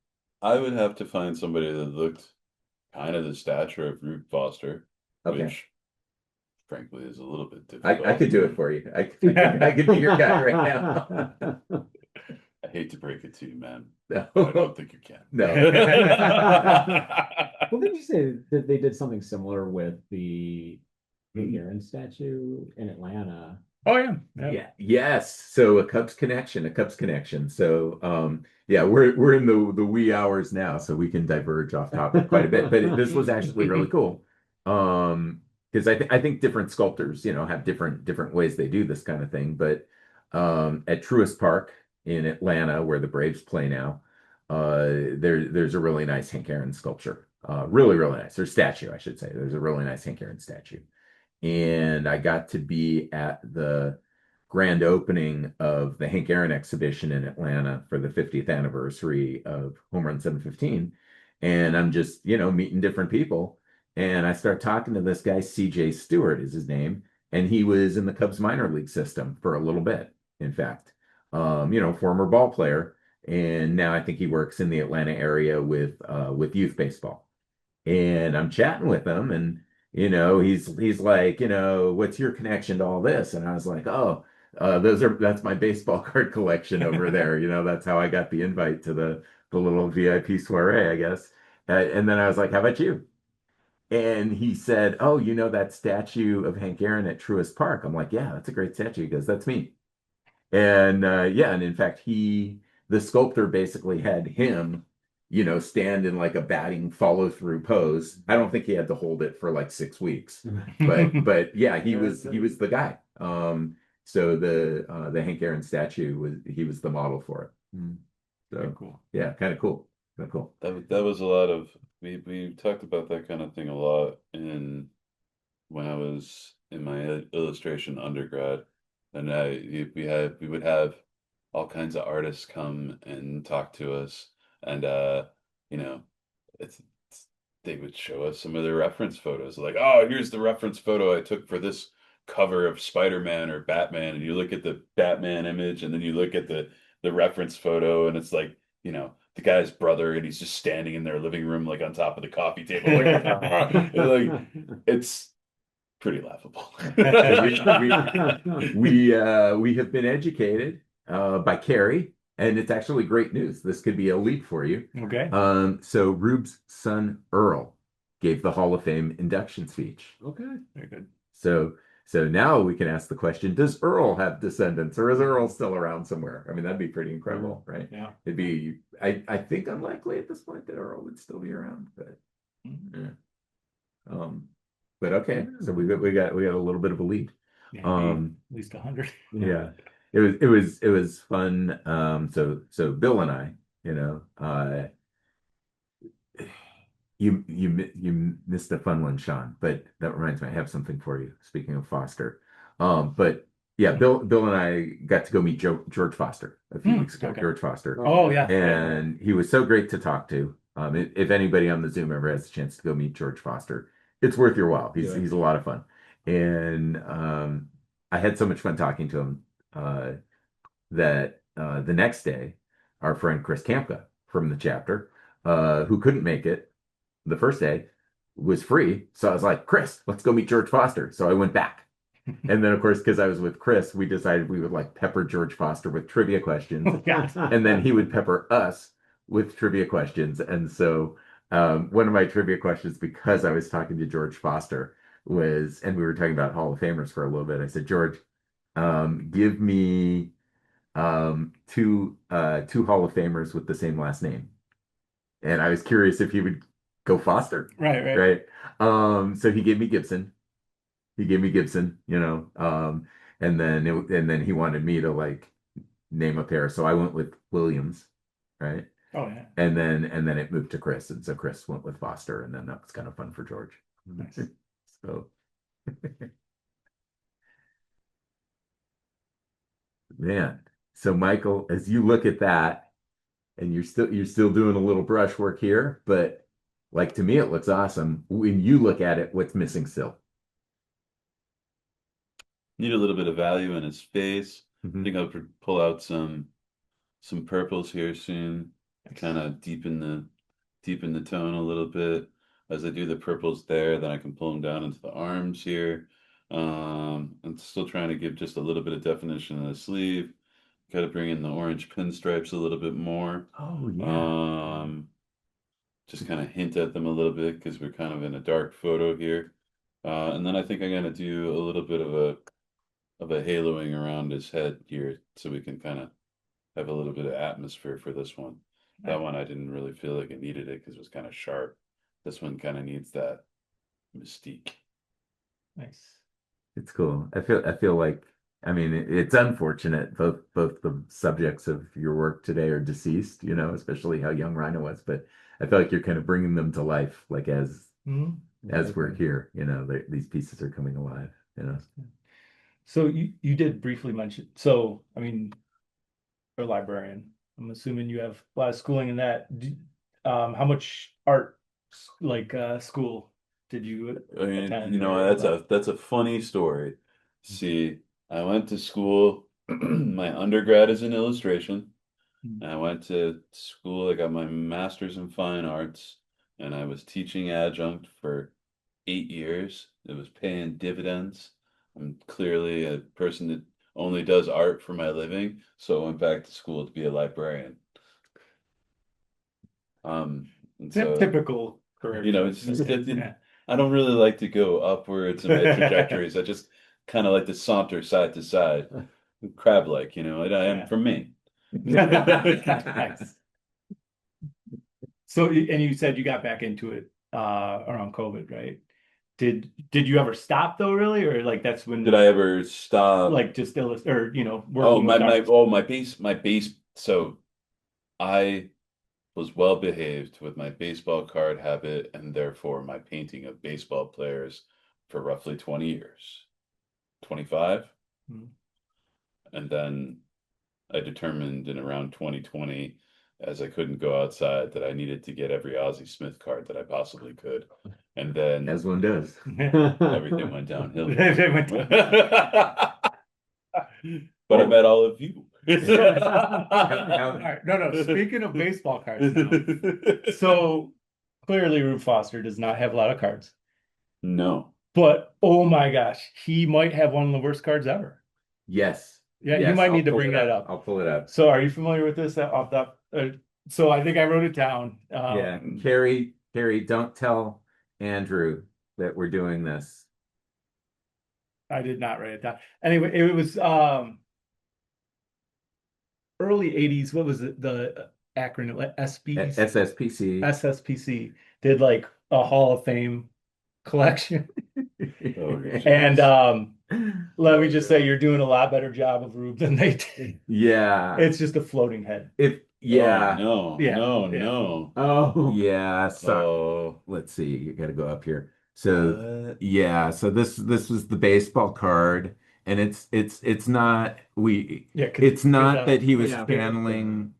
I would have to find somebody that looked kind of the stature of Rube Foster, Okay. which frankly is a little bit difficult. I could do it for you. I could be your guy right now. I hate to break it to you, man. No. But I don't think you can. No. Well, did you say that they did something similar with the Aaron statue in Atlanta? Oh yeah. Yeah. Yes. So a Cubs connection. So yeah, we're in the wee hours now, so we can diverge off topic quite a bit. But this was actually really cool. Because I think different sculptors, have different ways they do this kind of thing. But at Truist Park in Atlanta, where the Braves play now, there's a really nice Hank Aaron sculpture. Really, really nice. Or statue, I should say. There's a really nice Hank Aaron statue. And I got to be at the grand opening of the Hank Aaron exhibition in Atlanta for the 50th anniversary of Home Run 715. And I'm just, meeting different people. And I start talking to this guy, CJ Stewart is his name. And he was in the Cubs minor league system for a little bit, in fact. Former ball player. And now I think he works in the Atlanta area with youth baseball. And I'm chatting with him, and he's like, what's your connection to all this? And I was like, oh, that's my baseball card collection over there. That's how I got the invite to the little VIP soiree, I guess. And then I was like, how about you? And he said, oh, that statue of Hank Aaron at Truist Park. I'm like, yeah, that's a great statue. He goes, that's me. And yeah, and in fact, the sculptor basically had him, stand in like a batting follow through pose. I don't think he had to hold it for like 6 weeks, but yeah, he was the guy. So the Hank Aaron statue he was the model for it. So Very cool. yeah, kind of cool. Kind of cool. That was a lot of we talked about that kind of thing a lot when I was in my illustration undergrad, and we would have all kinds of artists come and talk to us, and it's they would show us some of their reference photos, like, oh, here's the reference photo I took for this cover of Spider-Man or Batman, and you look at the Batman image, and then you look at the reference photo, and it's like, the guy's brother, and he's just standing in their living room, like on top of the coffee table, like it's pretty laughable. We have been educated by Carrie, and it's actually great news. This could be a leap for you. Okay. So Rube's son Earl gave the Hall of Fame induction speech. Okay. Very good. So now we can ask the question, does Earl have descendants, or is Earl still around somewhere? I mean, that'd be pretty incredible, right? Yeah. It'd be, I think unlikely at this point that Earl would still be around, but yeah. But okay, so we got a little bit of a lead. Yeah, at least 100. Yeah. It was fun. So Bill and I, you missed a fun one, Sean, but that reminds me, I have something for you. Speaking of Foster, but yeah, Bill and I got to go meet George Foster a few weeks ago. Okay. George Foster, Oh, yeah. and he was so great to talk to. If anybody on the Zoom ever has a chance to go meet George Foster, it's worth your while. He's a lot of fun, and I had so much fun talking to him that the next day, our friend Chris Kampka from the chapter, who couldn't make it the first day, was free. So I was like, Chris, let's go meet George Foster. So I went back. And then, of course, because I was with Chris, we decided we would like pepper George Foster with trivia questions. And then he would pepper us with trivia questions. And so one of my trivia questions, because I was talking to George Foster, was, and we were talking about Hall of Famers for a little bit. I said, George, give me two Hall of Famers with the same last name. And I was curious if he would go Foster. Right. So he gave me Gibson. And then he wanted me to like name a pair. So I went with Williams, right? Oh yeah. And then it moved to Chris. And so Chris went with Foster, and then that was kind of fun for George. Nice. So man. So Michael, as you look at that, and you're still doing a little brushwork here, but like to me it looks awesome. When you look at it, what's missing still? Need a little bit of value in his face. Mhm. I think I'll pull out some purples here soon, kind of deepen the tone a little bit. As I do the purples there, then I can pull them down into the arms here. I'm still trying to give just a little bit of definition in the sleeve. Got to bring in the orange pinstripes a little bit more. Oh yeah. Just kind of hint at them a little bit because we're kind of in a dark photo here. And then I think I'm gonna do a little bit of a haloing around his head here, so we can kind of have a little bit of atmosphere for this one. That one I didn't really feel like it needed it because it was kind of sharp. This one kind of needs that mystique. Nice. It's cool. I feel like, I mean, it's unfortunate both the subjects of your work today are deceased, especially how young Ryne was, but I feel like you're kind of bringing them to life, like as we're here, these pieces are coming alive, So you did briefly mention, so I mean, you're a librarian. I'm assuming you have a lot of schooling in that. How much art school did you attend? That's a funny story. See, I went to school. My undergrad is in illustration. I went to school. I got my master's in fine arts, and I was teaching adjunct for 8 years. It was paying dividends. I'm clearly a person that only does art for my living, so I went back to school to be a librarian. And so, Typical career. you know, it's just Yeah. I don't really like to go upwards in my trajectories. I just kind of like to saunter side to side, crab-like, you know. I am Yeah. from Maine. Nice. So, and you said you got back into it around COVID, right? Did you ever stop though, really, or like that's when Did I ever stop? like just illustrate or Oh, working with artists? my base. So I was well behaved with my baseball card habit and therefore my painting of baseball players for roughly 20 years, 25. Mhm. And then I determined in around 2020, as I couldn't go outside, that I needed to get every Ozzie Smith card that I possibly could. And then As one does. everything went downhill. Everything went But I met all of you. All right. No. Speaking of baseball cards now, so clearly Rube Foster does not have a lot of cards. No. But oh my gosh, he might have one of the worst cards ever. Yes. Yeah, Yes, you might I'll need to pull bring it that up. I'll pull it up. So are you familiar with this off the so I think I wrote it down. Yeah, Carrie, don't tell Andrew that we're doing this. I did not write it down. Anyway, it was early 80s. What was it? The acronym like SSPC. SSPC did like a Hall of Fame collection. Oh, And let me just say you're doing a lot better job of Rube than they did. Yeah. It's just a floating head. Yeah. Oh, no. Yeah. No, Yeah. no. Oh. Yeah. So Oh. let's see. You got to go up here. So What? yeah. So this was the baseball card, and it's not it's not that he was channeling.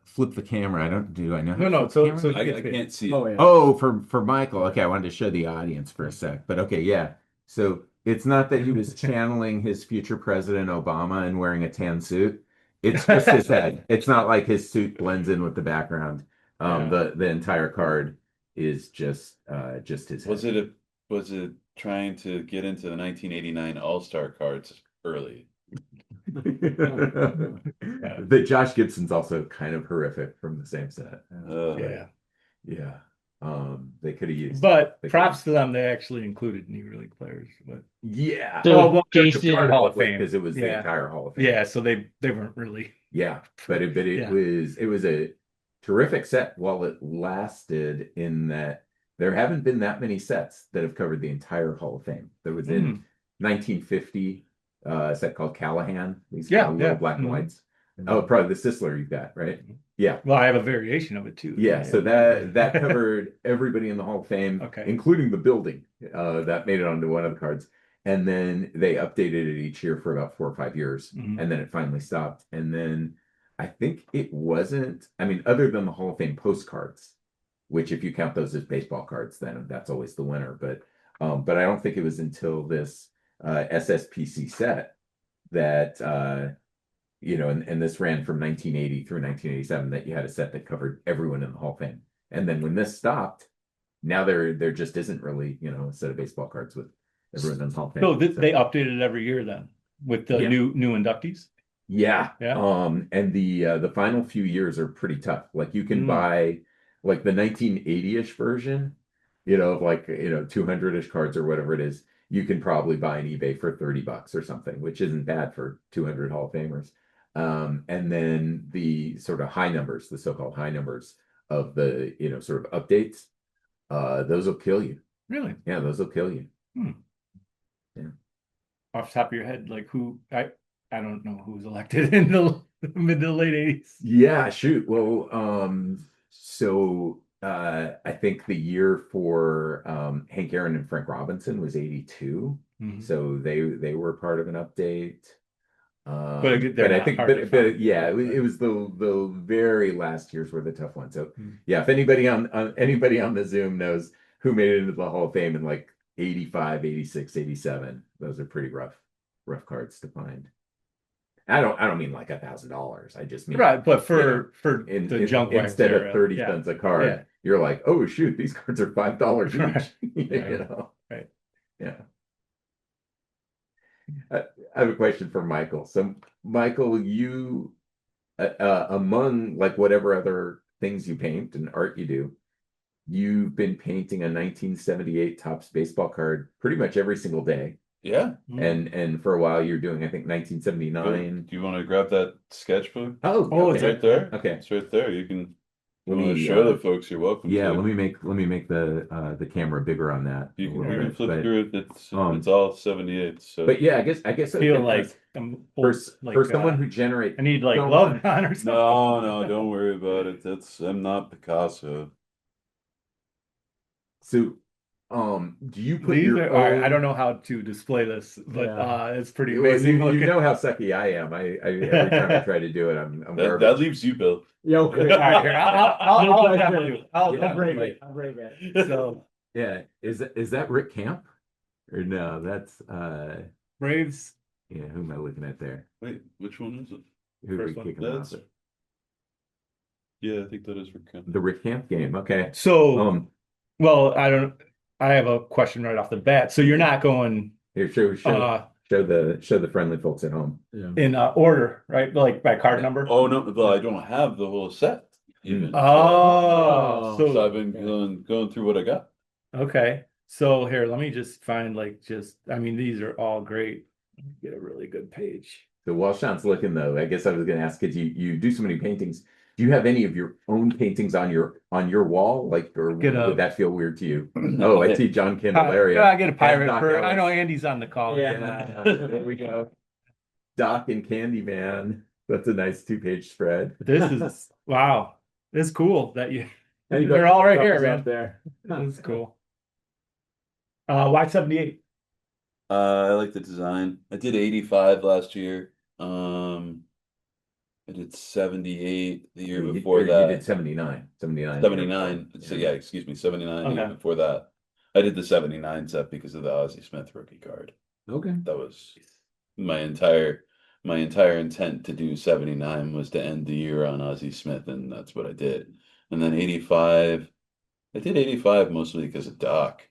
Flip the camera. I know. How to No. flip the So camera? I can't see it. Oh, yeah. Oh, for Michael. Okay, I wanted to show the audience for a sec, but okay, yeah. So it's not that he was channeling his future president Obama and wearing a tan suit. It's just his head. It's not like his suit blends in with the background. The entire card is just his head. Was it trying to get into the 1989 All-Star cards early? The Josh Gibson's also kind of horrific from the same set. yeah. Yeah. They could have used But they props to them, they actually included Negro League players. But yeah. So, Well, Jason- part Hall of Fame. because it was the Yeah. entire Hall of Fame. yeah, so they weren't really. Yeah, but it Yeah. was a terrific set while it lasted, in that there haven't been that many sets that have covered the entire Hall of Fame. There was in 1950 a set called Callahan. These Yeah, kind of little yeah. black and Mhm. whites. Oh, probably the Sisler you've got, right? Yeah. Well, I have a variation of it too. Yeah, so that covered everybody in the Hall of Fame, Okay. including the building. That made it onto one of the cards. And then they updated it each year for about 4 or 5 years. Mhm. And then it finally stopped. And then I think it wasn't, I mean, other than the Hall of Fame postcards, which if you count those as baseball cards, then that's always the winner. But I don't think it was until this SSPC set that and this ran from 1980 through 1987, that you had a set that covered everyone in the Hall of Fame. And then when this stopped, now there just isn't really, a set of baseball cards with everyone in the Hall of Fame. So they updated it every year then with the Yeah. new inductees. Yeah. Yeah. And the final few years are pretty tough. Like you can buy like the 1980-ish version, of like 200-ish cards or whatever it is. You can probably buy on eBay for $30 or something, which isn't bad for 200 Hall of Famers. And then the sort of high numbers, the so-called high numbers of the sort of updates, those will kill you. Really? Yeah, those will kill you. Yeah. Off the top of your head, like who I don't know who was elected in the mid to late 80s. Yeah, shoot. Well, so I think the year for Hank Aaron and Frank Robinson was 82. Mhm. So they were part of an update. But But I think, but yeah, it was the very last years were the tough ones. So yeah, if anybody on the Zoom knows who made it into the Hall of Fame in like 85, 86, 87, those are pretty rough cards to find. I don't mean like $1,000. I just mean right, but for the junk wax instead era, of 30 cents a card, you're like, oh shoot, these cards are $5 each. You know? Right. Yeah. I have a question for Michael. So, Michael, you, among like whatever other things you paint and art you do, you've been painting a 1978 Topps baseball card pretty much every single day. Yeah. And for a while you're doing, I think, Good. 1979. Do you want to grab that sketchbook? Oh, Oh, okay. It's right there. Okay. It's right there. You can. Let Want to me show the folks you're welcome yeah, to. let me make the camera bigger on that. You a can, little you can bit, flip but, through it. It's all 78. So. but yeah, I guess I Feel can like ask, I'm for, like for someone who generates I need like so glove much- on or something. No, don't worry about it. I'm not Picasso. So, do you put These your are, own? I don't know how to display this, but it's pretty Well, amazing you looking. know how sucky I am. I every time I try to do it, I'm That garbage. leaves you, Bill. Yo, All right, here, I'll attempt to. Yeah. I'll break it. I'll break it. So Yeah, is that Rick Camp? Or no, that's Braves. yeah, who am I looking at there? Wait, which one is it? Who First we one. kicking off That's- it? Yeah, I think that is Rick Kemp. The Rick Camp game. Okay. So, well, I have a question right off the bat. So you're not going Here, show the friendly folks at home. Yeah. in order, right? Like by card number. Oh no, well, I don't have the whole set even. Oh, So so I've been going through what I got. okay. So here, let me just find I mean, these are all great. Get a really good page. So while Sean's looking though, I guess I was going to ask, because you do so many paintings. Do you have any of your own paintings on your wall, like, or would that feel weird to you? Oh, I see John Candelaria. I get a pirate Doc for. I know Ellis. Andy's on the call. Yeah, there we go. Doc and Candyman. That's a nice 2-page spread. This is wow. It's cool that you. And They're all right here, up man. there. That's cool. Why 78? I like the design. I did 85 last year. I did 78 the year before You that. did 79. 79. 79. So yeah, excuse me, 79 the year Okay. before that. I did the 79 set because of the Ozzie Smith rookie card. Okay. That was my entire intent to do 79 was to end the year on Ozzie Smith, and that's what I did. And then 85, I did 85 mostly because of Doc.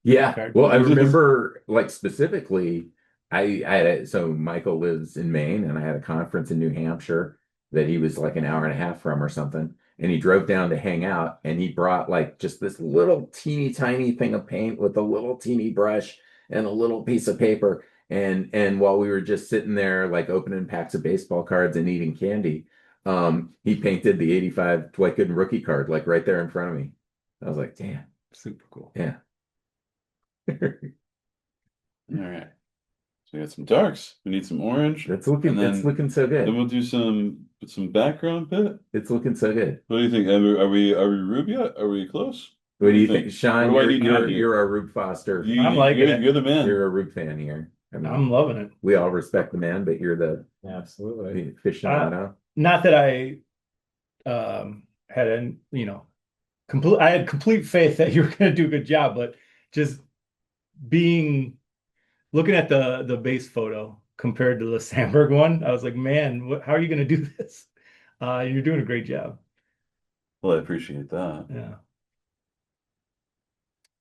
Yeah. Okay. Well, I remember like specifically, so Michael lives in Maine, and I had a conference in New Hampshire that he was like an hour and a half from or something. And he drove down to hang out, and he brought like just this little teeny tiny thing of paint with a little teeny brush and a little piece of paper. And while we were just sitting there like opening packs of baseball cards and eating candy, he painted the 85 Dwight Gooden rookie card like right there in front of me. I was like, damn, Super cool. yeah. All right. So we got some darks. We need some orange. It's looking so Then good. we'll do some background bit. It's looking so good. What do you think? Are we Rube yet? Are we close? What do you think, Sean? What do I need to do here? You're a Rube Foster. I'm liking it. You're the man. You're a Rube fan here. I mean, I'm loving it. we all respect the man, but you're the Absolutely. aficionado. Not that I had I had complete faith that you were going to do a good job, but just looking at the base photo compared to the Sandberg one, I was like, man, how are you going to do this? You're doing a great job. Well, I appreciate that. Yeah.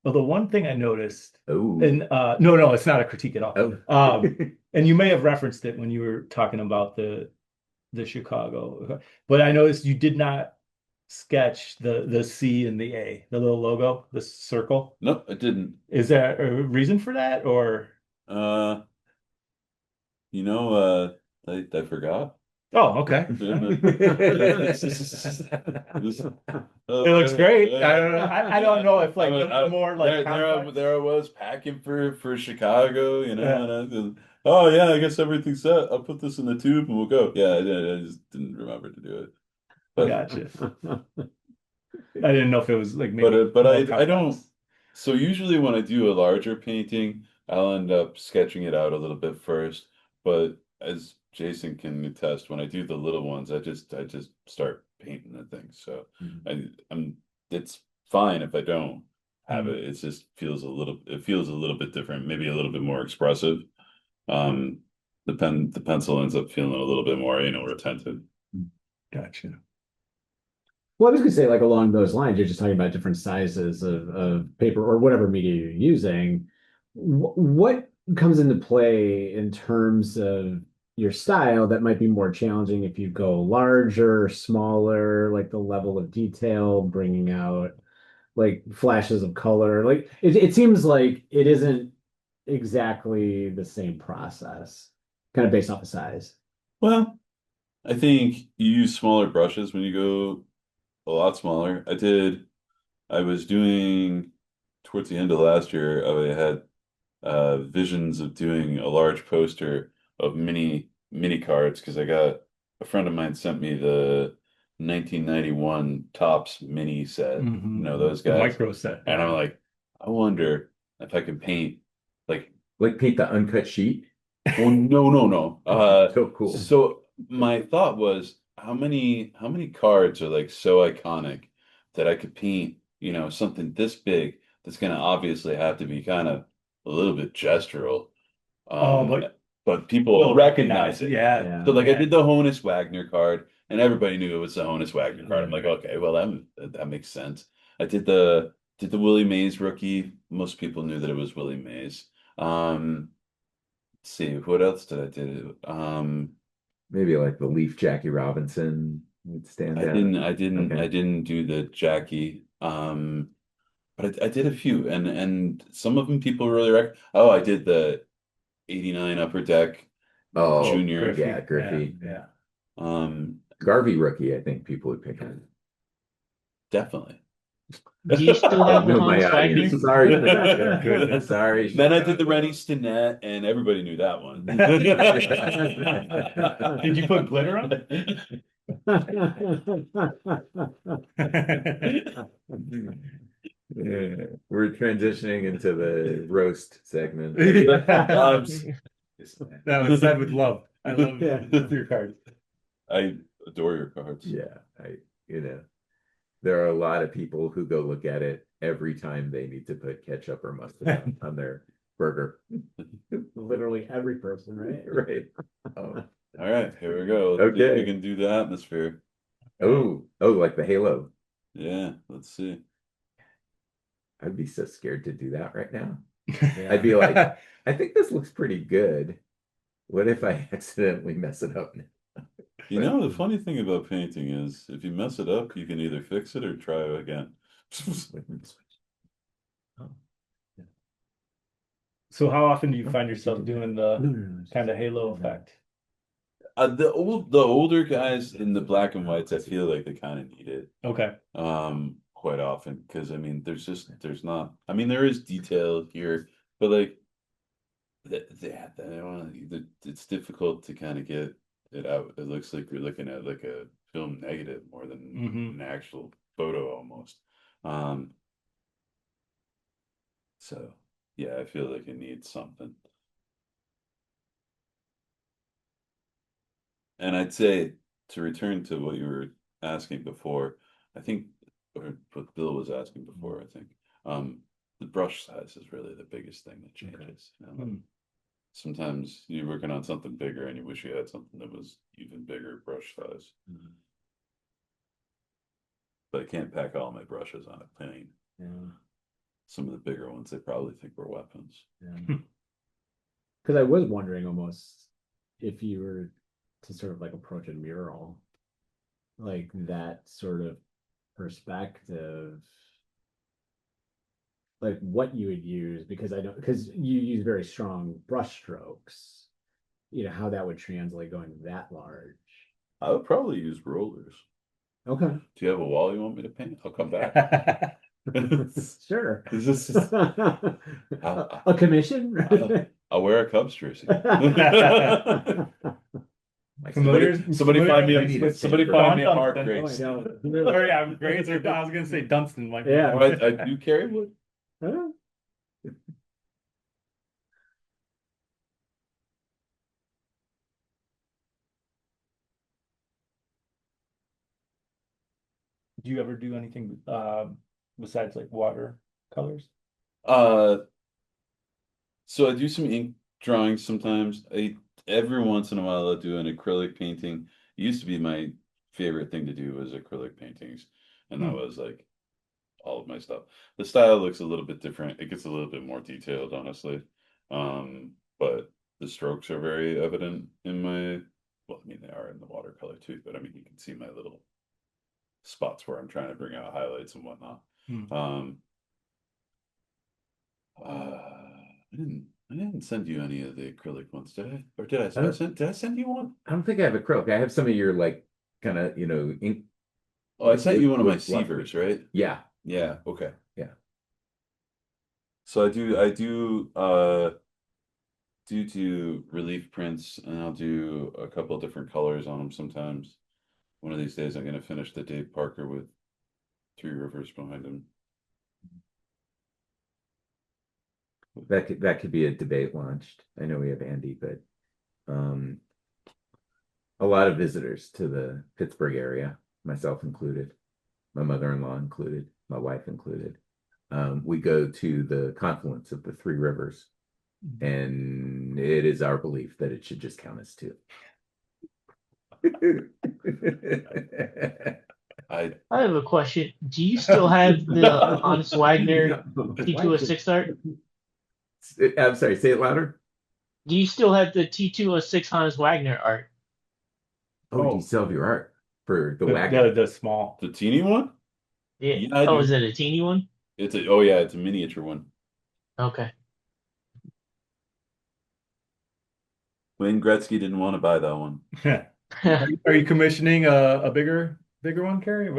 Well, the one thing I noticed, Oh, and no, it's not a critique at all. oh. And you may have referenced it when you were talking about the Chicago, but I noticed you did not sketch the C and the A, the little logo, the circle. No, I didn't. Is there a reason for that, or? I forgot. Oh, okay. It looks great. I don't know if like more like there I was packing for Chicago, and oh yeah, I guess everything's set. I'll put this in the tube and we'll go. Yeah, I just didn't remember to do it. But, Gotcha. I didn't know if it was like maybe. but I don't. So usually when I do a larger painting, I'll end up sketching it out a little bit first. But as Jason can attest, when I do the little ones, I just start painting the thing. So it's fine if I don't have it. It just feels a little bit different, maybe a little bit more expressive. The pencil ends up feeling a little bit more, retentive. Gotcha. Well, I was gonna say, like along those lines, you're just talking about different sizes of paper or whatever media you're using. What comes into play in terms of your style that might be more challenging if you go larger, smaller, like the level of detail, bringing out like flashes of color. Like it seems like it isn't exactly the same process, kind of based off of size. Well, I think you use smaller brushes when you go a lot smaller. I was doing towards the end of last year, I had visions of doing a large poster of mini cards because I got a friend of mine sent me the 1991 Topps mini set. You know those The guys, micro set. and I'm like, I wonder if I could paint like Like paint the uncut sheet. well, no. So cool. So my thought was, how many cards are like so iconic that I could paint, something this big that's gonna obviously have to be kind of a little bit gestural. But people They'll recognize it. Yeah. Yeah. So like I did the Honus Wagner card, and everybody knew it was the Honus Wagner card. I'm like, okay, well that makes sense. I did the Willie Mays rookie. Most people knew that it was Willie Mays. Let's see, what else did I do? Maybe like the Leaf Jackie Robinson would stand out. I Okay. didn't do the Jackie. But I did a few, and some of them people really oh, I did the 89 Upper Deck Oh, Junior. yeah, Griffey. Yeah. Garvey rookie, I think people would pick on. Definitely. Do you still I have the know my Honus Wagner? audience. Sorry. Goodness. Sorry. Then I did the Rennie Stinnett, and everybody knew that one. Did you put glitter on? Yeah, we're transitioning into the roast segment. That was said with love. I love Yeah. your cards. I adore your cards. Yeah, there are a lot of people who go look at it every time they need to put ketchup or mustard on their burger. Literally every person, right? Right. Oh, all right, here we go. Let's see if Okay. we can do the atmosphere. Oh, like the Halo. Yeah, let's see. I'd be so scared to do that right now. Yeah. I'd be like, I think this looks pretty good. What if I accidentally mess it up? The funny thing about painting is if you mess it up, you can either fix it or try it again. So how often do you find yourself doing the kind of halo effect? The older guys in the black and whites, I feel like they kind of need it. Okay. Quite often because there's not. I mean, there is detail here, but like it's difficult to kind of get it out. It looks like you're looking at like a film negative more than an actual photo almost. So yeah, I feel like it needs something. And I'd say to return to what you were asking before, I think, or what Bill was asking before, I think, the brush size is really the biggest thing that changes. Sometimes you're working on something bigger and you wish you had something that was even bigger brush size. But I can't pack all my brushes on a plane. Yeah. Some of the bigger ones they probably think were weapons. Yeah. Because I was wondering almost if you were to sort of like approach a mural, like that sort of perspective, like what you would use, because because you use very strong brush strokes, how that would translate going that large. I would probably use rollers. Okay. Do you have a wall you want me to paint? I'll come back. Sure. Is this a commission? I'll wear a Cubs jersey. Somebody find me a Don Mark Dunstan. Grace. Sorry, I'm Grace. I was gonna say Dunstan. Yeah. I do carry wood. Huh? Do you ever do anything besides like water colors? So I do some ink drawings sometimes. Every once in a while I'll do an acrylic painting. It used to be my favorite thing to do was acrylic paintings and that was like all of my stuff. The style looks a little bit different. It gets a little bit more detailed, honestly. But the strokes are very evident in my, well, I mean, they are in the watercolor too, but I mean, you can see my little spots where I'm trying to bring out highlights and whatnot. I didn't send you any of the acrylic ones, did I? Or did I? Did I send you one? I don't think I have acrylic. I have some of your like kind of, ink. Oh, I sent you one of my with fluff. Sievers, right? Yeah. Yeah, okay. Yeah. So I do relief prints, and I'll do a couple different colors on them sometimes. One of these days I'm gonna finish the Dave Parker with Three Rivers behind him. That could be a debate launched. I know we have Andy, but a lot of visitors to the Pittsburgh area, myself included, my mother-in-law included, my wife included. We go to the confluence of the Three Rivers, and it is our belief that it should just count as two. I have a question. Do you still have the Hans Wagner T206 art? I'm sorry, say it louder. Do you still have the T206 Hans Wagner art? Oh, do you still have your art for the Wagner? The small. The teeny one? Yeah. Yeah, I oh, do. is it a teeny one? It's a miniature one. Okay. Wayne Gretzky didn't want to buy that one. Are you commissioning a bigger one, Carrie?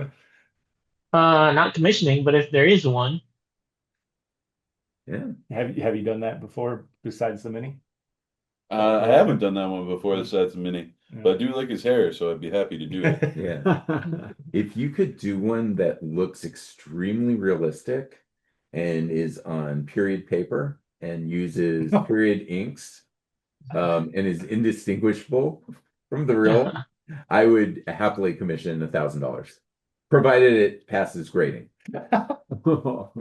Not commissioning, but if there is one. Yeah. Have you done that before besides the mini? I haven't done that one before besides the mini, but I do like his hair, so I'd be happy to do it. Yeah. If you could do one that looks extremely realistic and is on period paper and uses period inks, and is indistinguishable from the real, I would happily commission $1,000, provided it passes grading. Oh.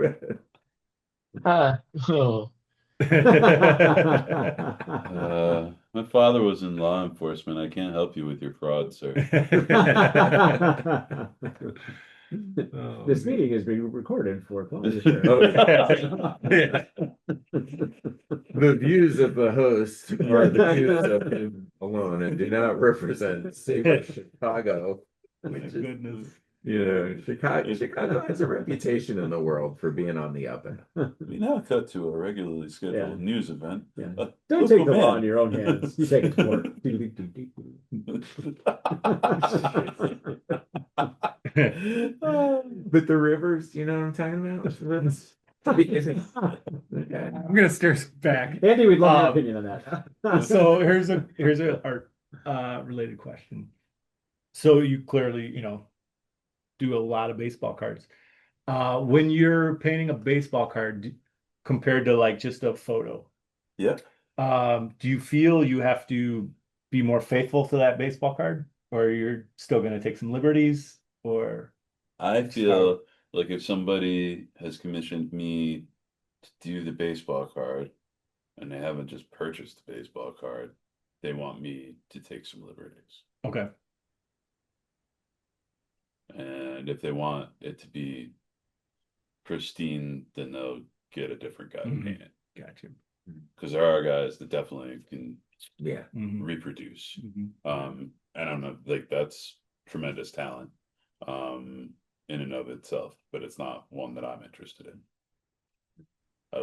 My father was in law enforcement. I can't help you with your fraud, sir. This meeting is being recorded for quality The views of the host are the views of him alone and do not represent SABR Chicago. Which is, Chicago has a reputation in the world for being on the up and up. We now cut to a regularly scheduled news event. Yeah. Don't take the law in your own hands. You take it to court. But the rivers, you know what I'm talking about? Okay. I'm gonna stare back. Andy, we'd love your opinion on that. So here's a art related question. So you clearly, do a lot of baseball cards. When you're painting a baseball card compared to like just a photo, Yeah. Do you feel you have to be more faithful to that baseball card, or you're still going to take some liberties? Or I feel like if somebody has commissioned me to do the baseball card and they haven't just purchased the baseball card, they want me to take some liberties. Okay. And if they want it to be pristine, then they'll get a different guy to paint it. Gotcha. Because there are guys that definitely can reproduce. And I'm not like that's tremendous talent in and of itself, but it's not one that I'm interested in. I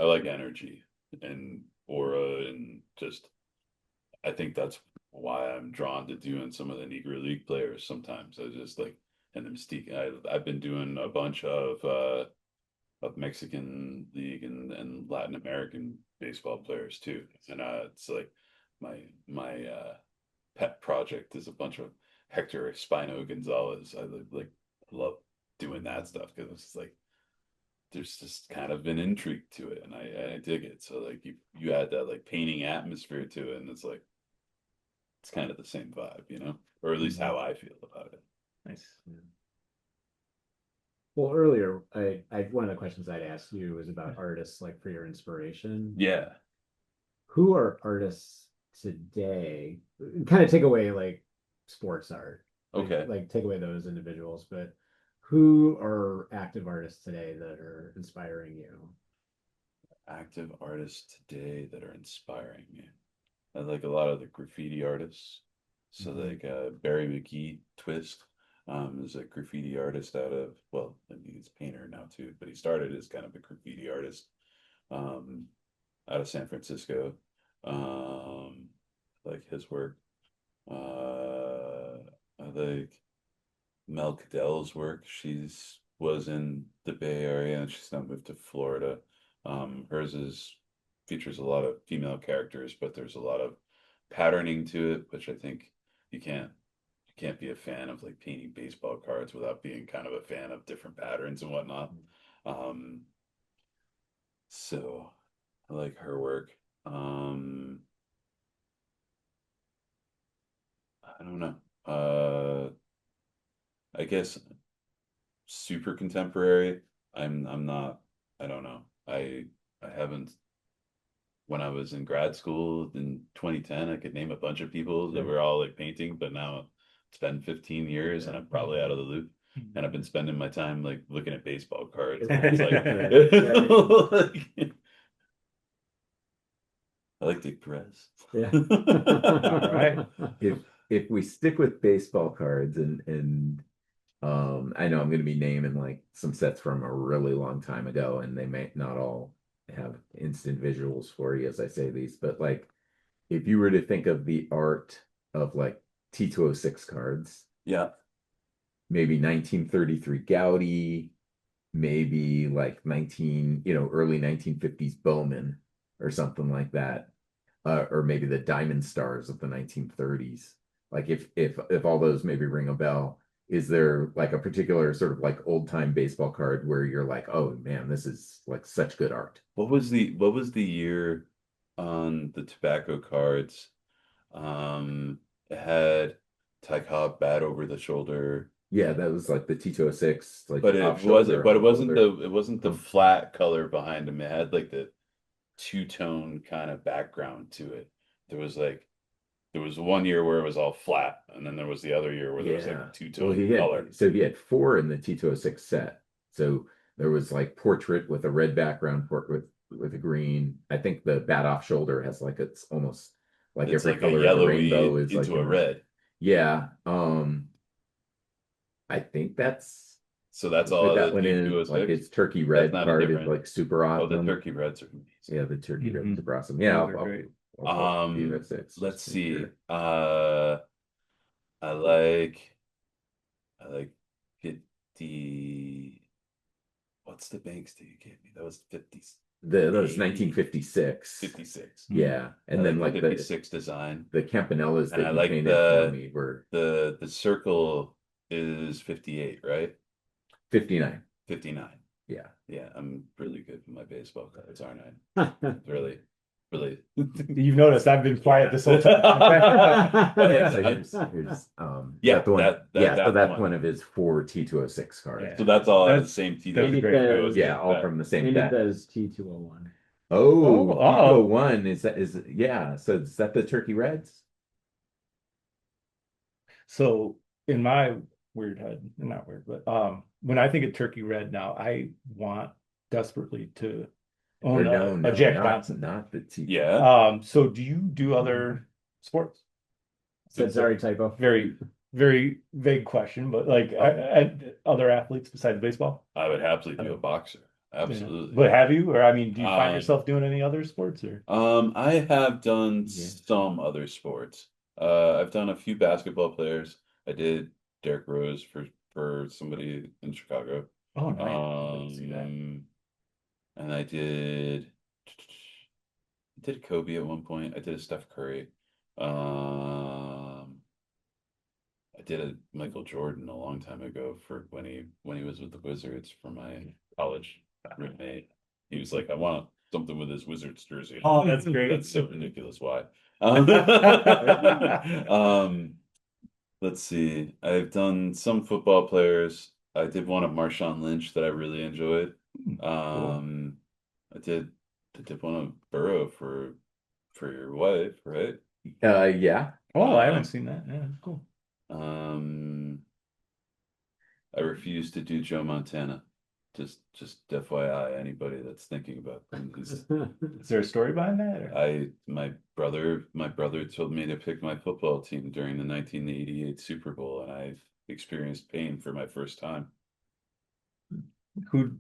like energy and aura, and just I think that's why I'm drawn to doing some of the Negro League players sometimes. I just like, and the mystique. I've been doing a bunch of Mexican League and Latin American baseball players too. And it's like my pet project is a bunch of Hector Espino Gonzalez. I love doing that stuff because it's like there's just kind of an intrigue to it, and I dig it. So like you add that like painting atmosphere to it, and it's like it's kind of the same vibe, or at least how I feel about it. Nice. Yeah. Well, earlier, I one of the questions I'd asked you was about artists, like for your inspiration. Yeah. Who are artists today? Kind of take away like sports art. Okay. Like take away those individuals, but Who are active artists today that are inspiring you? Active artists today that are inspiring me. I like a lot of the graffiti artists. So like Barry McGee Twist is a graffiti artist out of, well, I mean, he's a painter now too, but he started as kind of a graffiti artist out of San Francisco. Like his work. I like Mel Cadell's work. She's was in the Bay Area and she's now moved to Florida. Hers features a lot of female characters, but there's a lot of patterning to it, which I think you can't be a fan of like painting baseball cards without being kind of a fan of different patterns and whatnot. So I like her work. I don't know. I guess super contemporary. I'm not. I don't know. I haven't. When I was in grad school in 2010, I could name a bunch of people that were all like painting, but now it's been 15 years and I'm probably out of the loop. And I've been spending my time like looking at baseball cards. And it's like, I like Dick Perez. Yeah. All right. If we stick with baseball cards and I know I'm going to be naming like some sets from a really long time ago, and they may not all have instant visuals for you as I say these, but like if you were to think of the art of like T206 cards, Yeah. maybe 1933 Gaudy, maybe like early 1950s Bowman or something like that, or maybe the Diamond Stars of the 1930s. Like if all those maybe ring a bell. Is there like a particular sort of like old time baseball card where you're like, oh man, this is like such good art? What was the year on the tobacco cards? It had Ty Cobb bat over the shoulder. Yeah, that was like the T206, like But off shoulder, it on wasn't shoulder. it wasn't the flat color behind him. It had like the two-tone kind of background to it. There was one year where it was all flat, and then there was the other year where there was like a two-tone color. So he had four in the T206 set. So there was like portrait with a red background, portrait with a green. I think the bat off shoulder has like it's almost like It's every like a color of the yellowy rainbow is into like a red. Yeah. I think that's So that's put all that the one in. Like T206. its turkey That's red not a card is different. like super Oh, the awesome. turkey reds are amazing. Yeah, the turkey red Mhm. super awesome. Yeah, Those are great. I'll pull T206 Let's just to make see. sure. I like get the what's the Banks that you gave me? That was 50s. That was 1956. 56. Yeah, and I then like like the the 56 design. Campanellas And that I you like painted for me were the circle is 58, right? 59. 59. Yeah. Yeah, I'm really good with my baseball cards, aren't Yeah. I? Really. You've noticed I've been quiet this whole time. Yeah, so here's Yeah, the one. that So that's one. one of his four T206 cards. Yeah. So that's all out of the That's- same T. that's that great. goes Yeah, with all that. from the same Maybe bat. those T201. Oh, Oh. T201 yeah. So is that the Turkey Reds? So in my weird head, not weird, but when I think of turkey red now, I want desperately to own a Jack Johnson. Not the T. Yeah. So do you do other sports? Said sorry, typo. Very, very vague question, but like other athletes besides baseball? I would happily be a boxer. Absolutely. But have you, or I mean, do you find Um, yourself doing any other sports or? I have done Yeah. some other sports. I've done a few basketball players. I did Derrick Rose for somebody in Chicago. Oh, nice. Didn't see that. And I did Kobe at one point. I did a Steph Curry. I did a Michael Jordan a long time ago for when he was with the Wizards for my college roommate. He was like, I want something with his Wizards jersey. Oh, that's great. That's so ridiculous. Why? Let's see. I've done some football players. I did one of Marshawn Lynch that I really enjoyed. I did one of Burrow for your wife, right? Yeah. Oh, I haven't seen that. Yeah, cool. I refuse to do Joe Montana. Just FYI, anybody that's thinking about things. Is there a story behind that? Or? My brother told me to pick my football team during the 1988 Super Bowl, and I've experienced pain for my first time.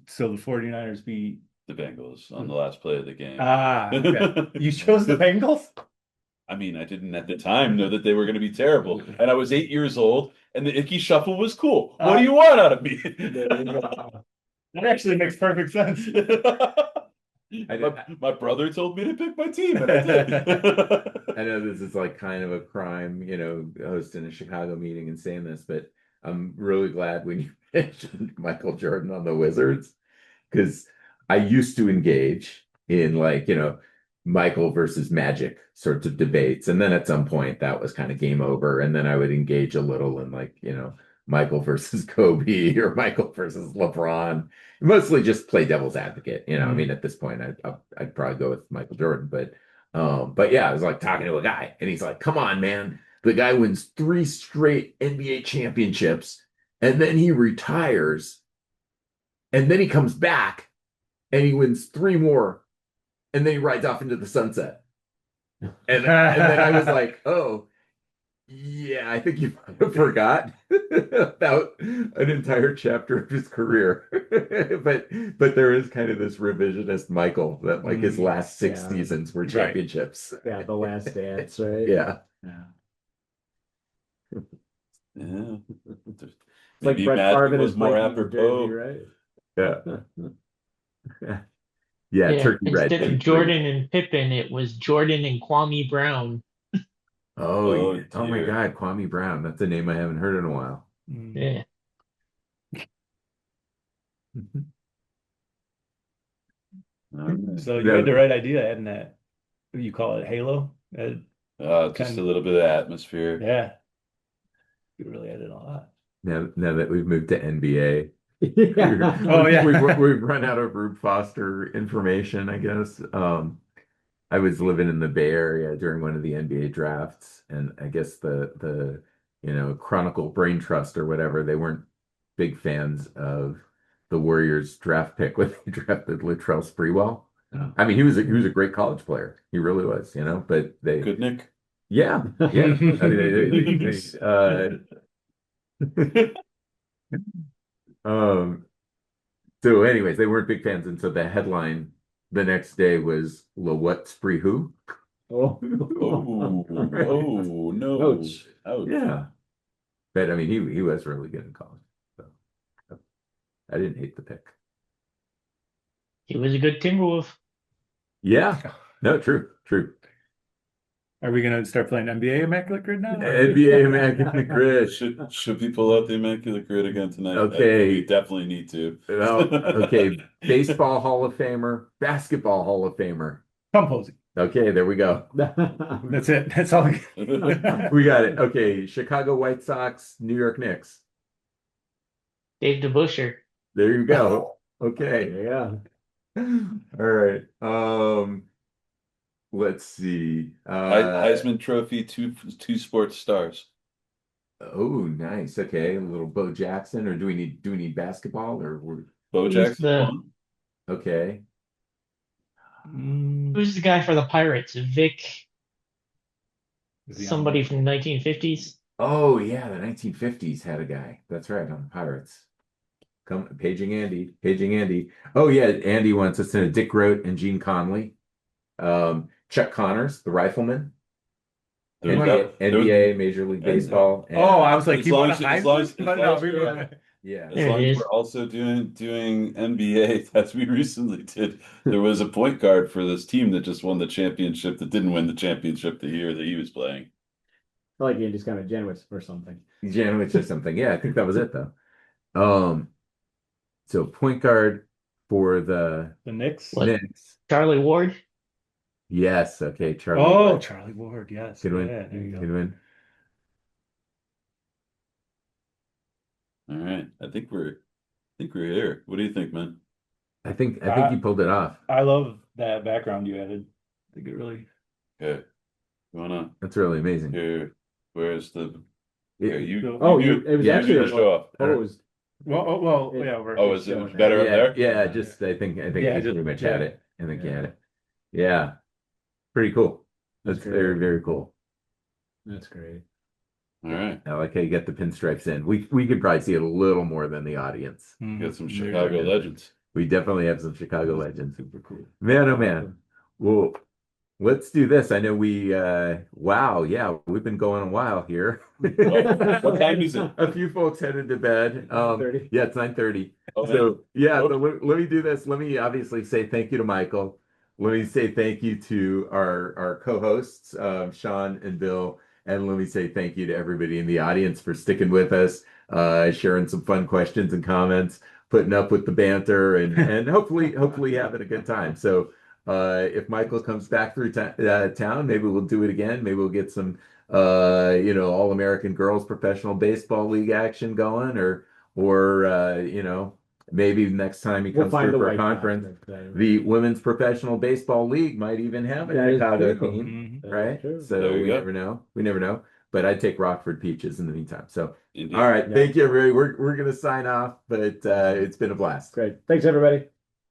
So the 49ers beat The Bengals on the last play of the game. Okay. You chose the Bengals? I mean, I didn't at the time know that they were going to be terrible, and I was 8 years old, and the Icky Shuffle was cool. What do you want out of me? That actually makes perfect sense. My brother told me to pick my team, and I did. I know this is like kind of a crime, hosting a Chicago meeting and saying this, but I'm really glad when you mentioned Michael Jordan on the Wizards, because I used to engage in Michael versus Magic sorts of debates. And then at some point that was kind of game over. And then I would engage a little in Michael versus Kobe or Michael versus LeBron. Mostly just play devil's advocate. I mean, at this point I'd probably go with Michael Jordan. But yeah, I was like talking to a guy and he's like, come on, man. The guy wins 3 straight NBA championships and then he retires and then he comes back and he wins 3 more and then he rides off into the sunset. And then I was like, oh, yeah, I think you forgot about an entire chapter of his career. but there is kind of this revisionist Michael that his last 6 seasons were championships. Yeah, the last dance, right? Yeah. Yeah. It's like Maybe Brett Magic Favre and was his more Vikings apropos. jersey, right? Yeah. Yeah, Turkey red. instead of Jordan and Pippen, it was Jordan and Kwame Brown. Oh my dear. God, Kwame Brown. That's a name I haven't heard in a while. Yeah. All right. So you had the right idea adding that. What do you call it? Halo? Just a little bit of atmosphere. Yeah. You really added a lot. Now that we've moved to NBA, Yeah. Oh, yeah. we've run out of Rube Foster information, I guess. I was living in the Bay Area during one of the NBA drafts, and I guess the Chronicle Brain Trust or whatever, they weren't big fans of the Warriors draft pick when they drafted Latrell Sprewell. Oh. I mean, he was a great college player. He really was, but they Good, Nick. yeah. I mean, so anyways, they weren't big fans, and so the headline the next day was "La what spree who?" Oh, Oh, no. Ouch. Ouch. Yeah, but I mean, he was really good in college, so I didn't hate the pick. He was a good Timberwolf. Yeah, no, true. Are we going to start playing NBA Immaculate Grid now? NBA Immaculate Grid. Should we pull out the Immaculate Grid again tonight? Okay. We definitely need to. Well, okay, baseball Hall of Famer, basketball Hall of Famer. Composing. Okay, there we go. That's it. That's all. We got it. Okay, Chicago White Sox, New York Knicks. Dave DeBuscher. There you go. Okay. yeah. All right. Let's see. Heisman Trophy, two sports stars. Oh, nice. Okay, a little Bo Jackson, or do we need basketball or Bo He's Jackson. the- okay. Who's the guy for the Pirates? Vic, somebody from the 1950s. Oh yeah, the 1950s had a guy. That's right, on the Pirates. Paging Andy. Oh yeah, Andy wants us to know Dick Groat and Gene Conley. Chuck Connors, the rifleman. NBA, Major League Baseball. and- I was like, As he long won a as- as long as- Heisman? But as long no, as- we were- yeah. As There long it as is. we're also doing NBA, as we recently did, there was a point guard for this team that just won the championship that didn't win the championship the year that he was playing. I like Andy's kind of Janowitz or something. Janowitz or something. Yeah, I think that was it though. So point guard for the The Knicks. What? Knicks. Charlie Ward. Yes. Okay, Charlie. Oh, Ward. Charlie Ward. Yes. Good win. Yeah, there you go. Good win. All right, I think we're here. What do you think, man? I think you pulled it off. I love that background you added. I think it really. Okay, you wanna That's really amazing. here? Where's the? It- Here, you. Oh, you it was you actually do the show off. posed Yeah. Oh, is it better up there? Yeah, just I think Yeah, you just- pretty much yeah. had it. I think you Yeah. had it. Yeah. Pretty cool. That's That's very, great. very cool. That's great. All right. I like how you get the pinstripes in. We could probably see it a little more than the audience. Got some There you Chicago go. legends. We definitely have some Chicago legends. Super cool. Man, oh man. Well, let's do this. I know wow, yeah, we've been going a while here. What time is it? A few folks headed to bed. 9:30? Yeah, it's 9:30. Oh, So yeah, Oh. so let me do this. Let me obviously say thank you to Michael. Let me say thank you to our co-hosts, Sean and Bill, and let me say thank you to everybody in the audience for sticking with us, sharing some fun questions and comments, putting up with the banter, and hopefully having a good time. So if Michael comes back through town, maybe we'll do it again. Maybe we'll get some All-American Girls Professional Baseball League action going, or maybe next time he We'll comes find through the for a white conference, plastic. the Women's Professional Baseball League might even have a That is Chicago true. team, Mhm. That is right? true. So There you we go. never know. We never know. But I'd take Rockford Peaches in the meantime. So Indeed. all right, Yeah. thank you, everybody. We're gonna sign off, but it's been a blast. Great. Thanks, everybody.